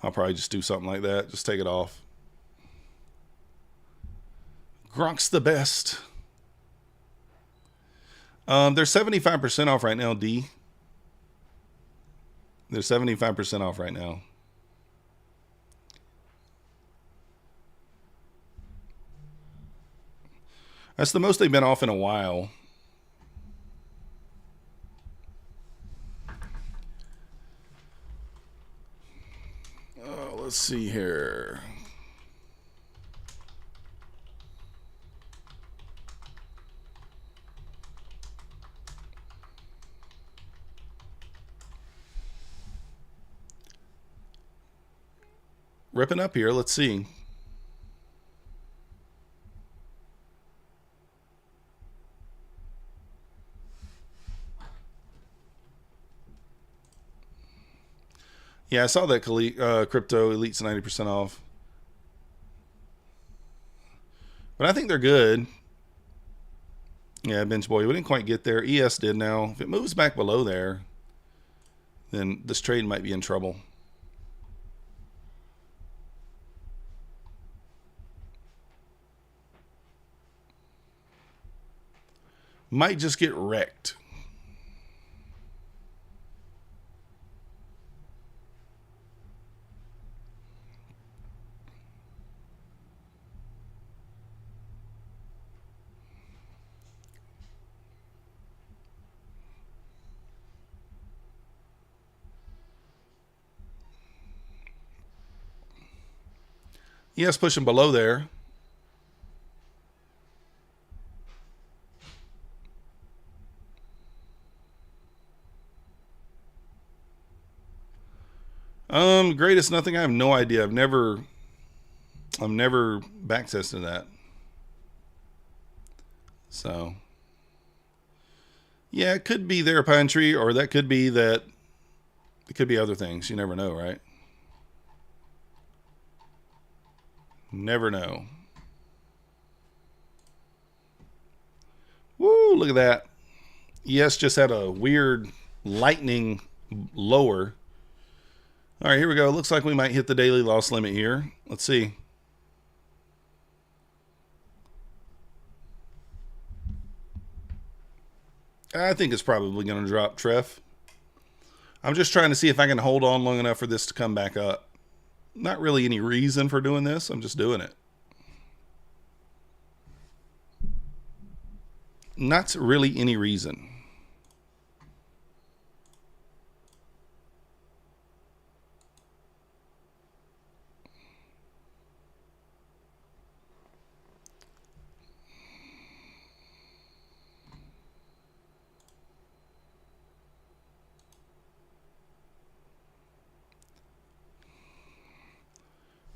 I'll probably just do something like that. Just take it off. Gronk's the best. They're 75% off right now, D. They're 75% off right now. That's the most they've been off in a while. Let's see here. Ripping up here. Let's see. Yeah, I saw that crypto elite's 90% off. But I think they're good. Yeah, bench boy. We didn't quite get there. ES did now. If it moves back below there, then this trade might be in trouble. Might just get wrecked. ES pushing below there. Greatest nothing. I have no idea. I've never back tested that. So yeah, it could be their pine tree, or that could be that. It could be other things. You never know, right? Never know. Woo! Look at that. ES just had a weird lightning lower. All right, here we go. Looks like we might hit the daily loss limit here. Let's see. I think it's probably going to drop, Treff. I'm just trying to see if I can hold on long enough for this to come back up. Not really any reason for doing this. I'm just doing it. Not really any reason.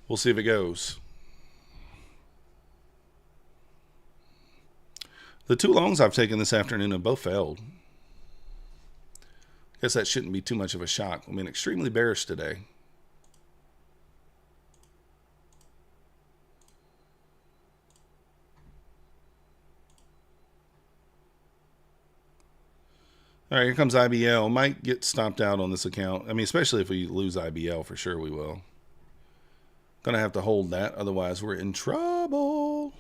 We'll see if it goes. The two longs I've taken this afternoon have both failed. I guess that shouldn't be too much of a shock. I mean, extremely bearish today. All right, here comes IBL. Might get stomped out on this account. I mean, especially if we lose IBL, for sure we will. Gonna have to hold that, otherwise we're in trouble.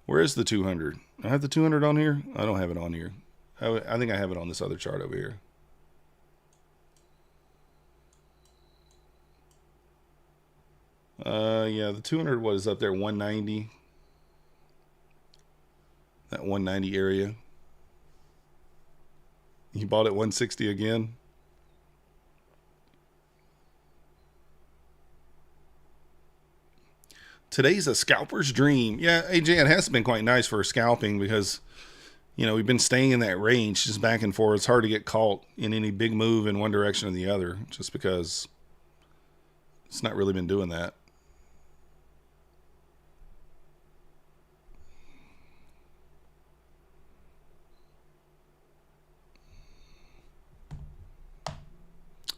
Where is the 200? I have the 200 on here? I don't have it on here. I think I have it on this other chart over here. Yeah, the 200 was up there, 190. That 190 area. You bought it 160 again. Today's a scalper's dream. Yeah, AJ, it has been quite nice for scalping because, you know, we've been staying in that range, just back and forth. It's hard to get caught in any big move in one direction or the other, just because it's not really been doing that.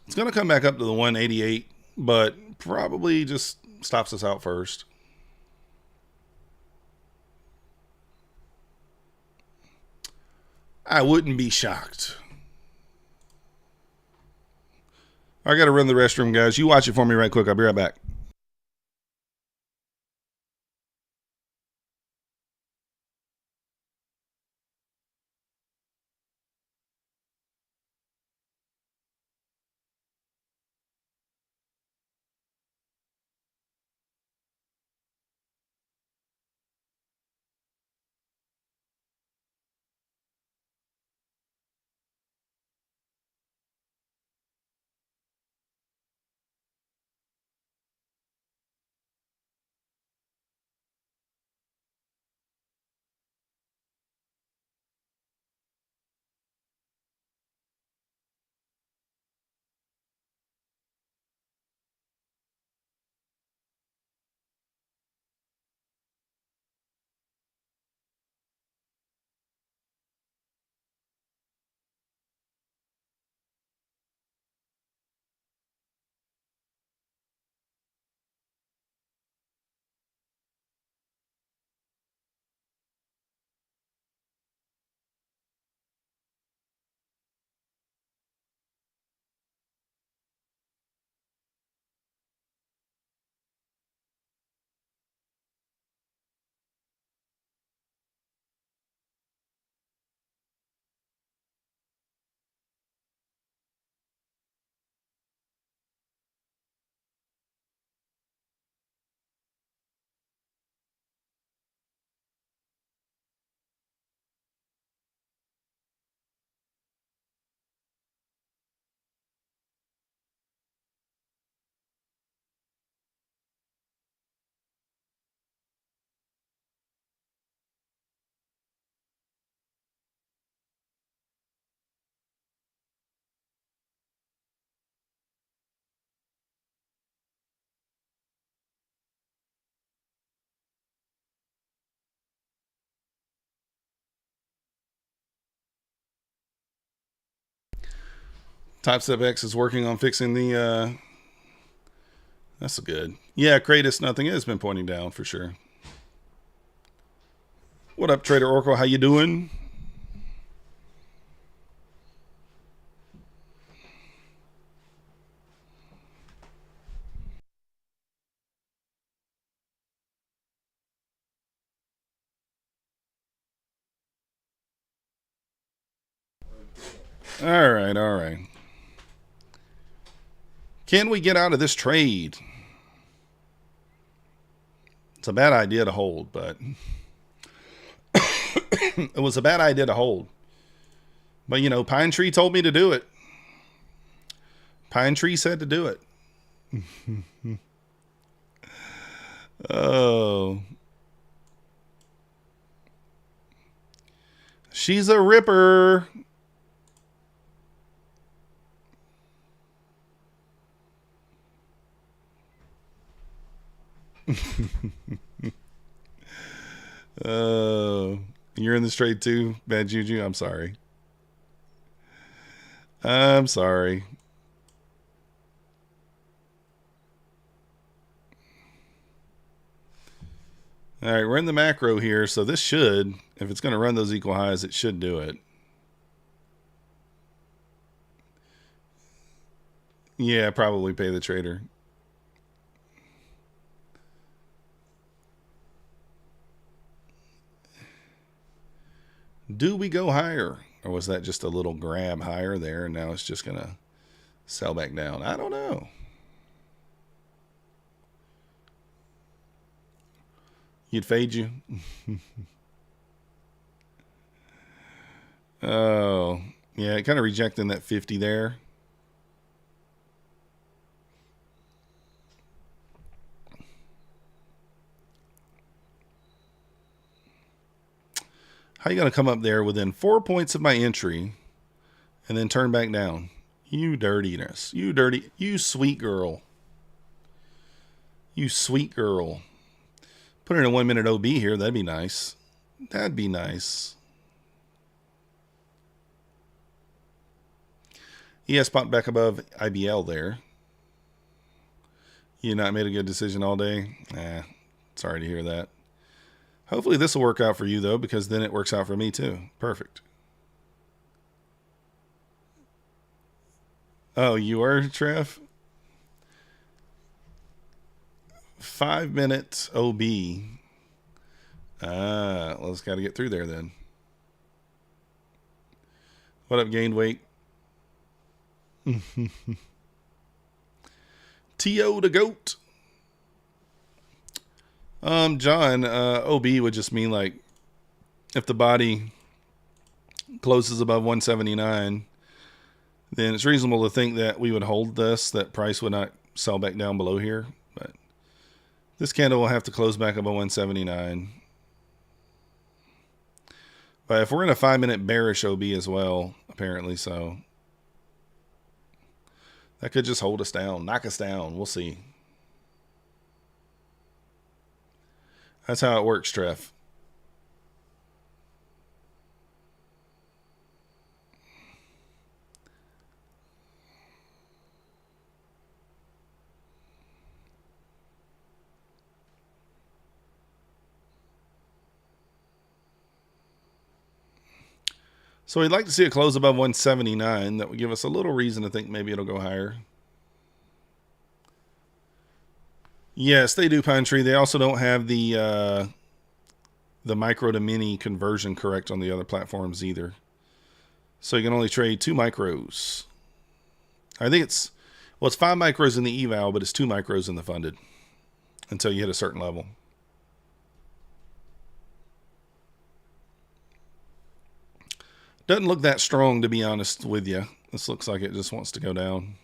It's going to come back up to the 188, but probably just stops us out first. I wouldn't be shocked. I got to run the restroom, guys. You watch it for me right quick. I'll be right back. Topstep X is working on fixing the, that's good. Yeah, Kratos, nothing has been pointing down for sure. What up, Trader Oracle? How you doing? All right, all right. Can we get out of this trade? It's a bad idea to hold, but it was a bad idea to hold. But, you know, Pine Tree told me to do it. Pine Tree said to do it. Oh. She's a ripper. You're in this trade too, Bad Juju? I'm sorry. I'm sorry. All right, we're in the macro here, so this should, if it's going to run those equal highs, it should do it. Yeah, probably pay the trader. Do we go higher? Or was that just a little grab higher there, and now it's just going to sell back down? I don't know. You'd fade you? Oh, yeah, kind of rejecting that 50 there. How you going to come up there within 4 points of my entry and then turn back down? You dirtiness. You dirty. You sweet girl. You sweet girl. Put in a 1 minute OB here. That'd be nice. That'd be nice. ES popped back above IBL there. You not made a good decision all day? Sorry to hear that. Hopefully this will work out for you, though, because then it works out for me, too. Perfect. Oh, you are, Trev? 5 minutes OB. Well, it's got to get through there, then. What up, gained weight? T.O. the GOAT. John, OB would just mean like if the body closes above 179, then it's reasonable to think that we would hold this, that price would not sell back down below here. But this candle will have to close back above 179. But if we're in a 5 minute bearish OB as well, apparently so, that could just hold us down, knock us down. We'll see. That's how it works, Trev. So we'd like to see it close above 179. That would give us a little reason to think maybe it'll go higher. Yes, they do, Pine Tree. They also don't have the micro to mini conversion correct on the other platforms either. So you can only trade 2 micros. I think it's 5 micros in the eval, but it's 2 micros in the funded until you hit a certain level. Doesn't look that strong, to be honest with you. This looks like it just wants to go down.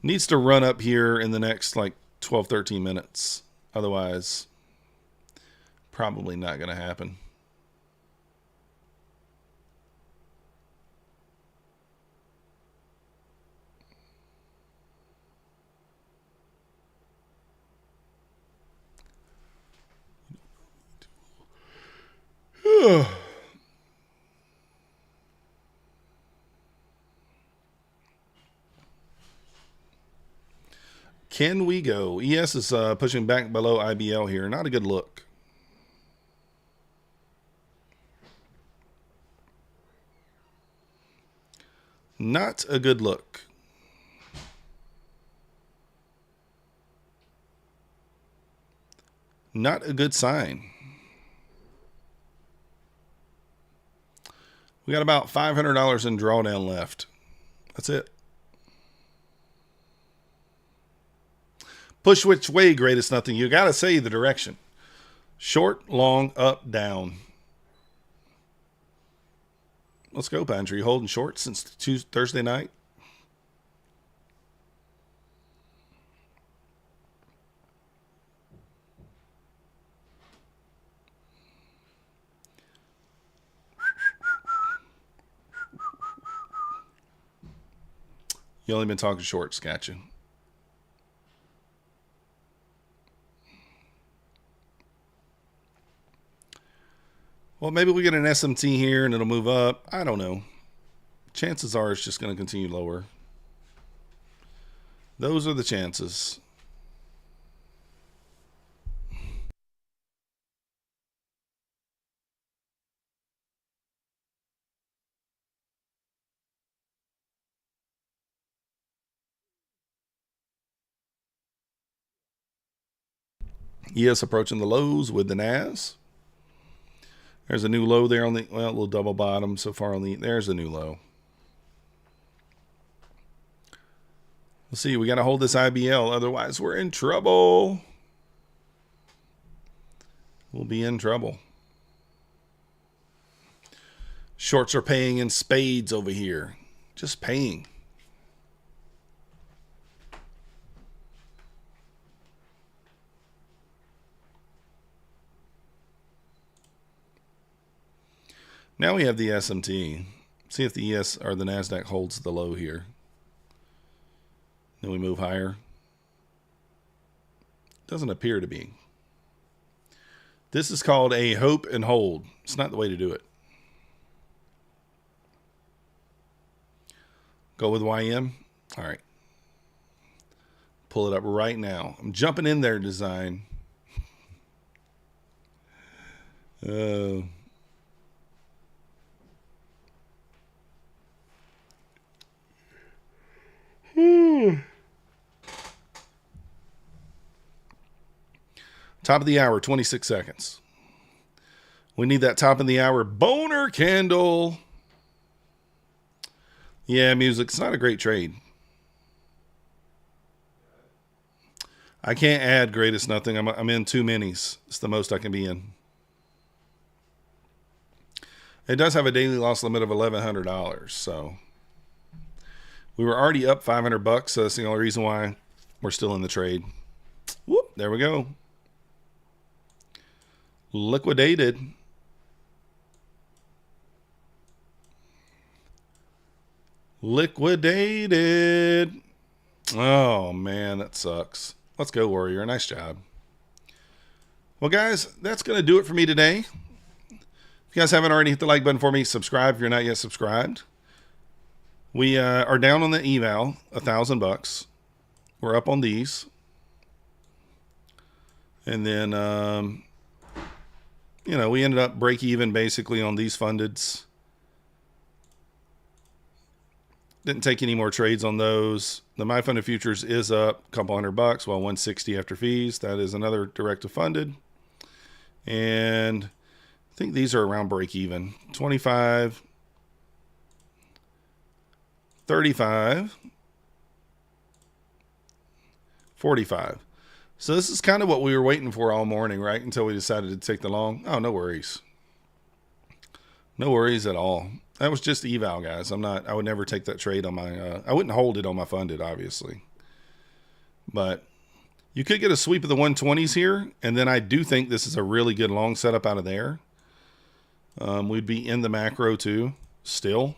Needs to run up here in the next like 12, 13 minutes. Otherwise, probably not going to happen. Can we go? ES is pushing back below IBL here. Not a good look. Not a good look. Not a good sign. We got about $500 in drawdown left. That's it. Push which way, greatest nothing. You got to say the direction. Short, long, up, down. Let's go, Pantry. Holding short since Thursday night. You only been talking shorts, gotcha. Well, maybe we get an SMT here and it'll move up. I don't know. Chances are it's just going to continue lower. Those are the chances. ES approaching the lows with the NAS. There's a new low there on the, well, a little double bottom so far on the, there's a new low. We'll see. We got to hold this IBL. Otherwise, we're in trouble. We'll be in trouble. Shorts are paying in spades over here. Just paying. Now we have the SMT. See if the ES or the Nasdaq holds the low here. Then we move higher. Doesn't appear to be. This is called a hope and hold. It's not the way to do it. Go with YM. All right. Pull it up right now. I'm jumping in there, design. Top of the hour, 26 seconds. We need that top of the hour boner candle. Yeah, music. It's not a great trade. I can't add greatest nothing. I'm in 2 minis. It's the most I can be in. It does have a daily loss limit of $1,100. So we were already up $500. So that's the only reason why we're still in the trade. Whoop, there we go. Liquidated. Liquidated. Oh, man, that sucks. Let's go, Warrior. Nice job. Well, guys, that's going to do it for me today. If you guys haven't already hit the like button for me, subscribe if you're not yet subscribed. We are down on the eval, $1,000. We're up on these. And then, you know, we ended up break even basically on these fundeds. Didn't take any more trades on those. The My Funded Futures is up a couple $100, well, 160 after fees. That is another directive funded. And I think these are around break even. 25, 35, 45. So this is kind of what we were waiting for all morning, right? Until we decided to take the long. Oh, no worries. No worries at all. That was just eval, guys. I would never take that trade on my, I wouldn't hold it on my funded, obviously. But you could get a sweep of the 120s here. And then I do think this is a really good long setup out of there. We'd be in the macro too, still.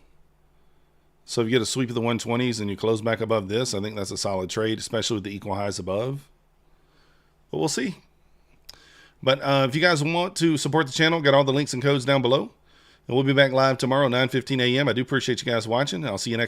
So if you get a sweep of the 120s and you close back above this, I think that's a solid trade, especially with the equal highs above. But we'll see. But if you guys want to support the channel, got all the links and codes down below. And we'll be back live tomorrow, 9:15 a.m. I do appreciate you guys watching. I'll see you next time.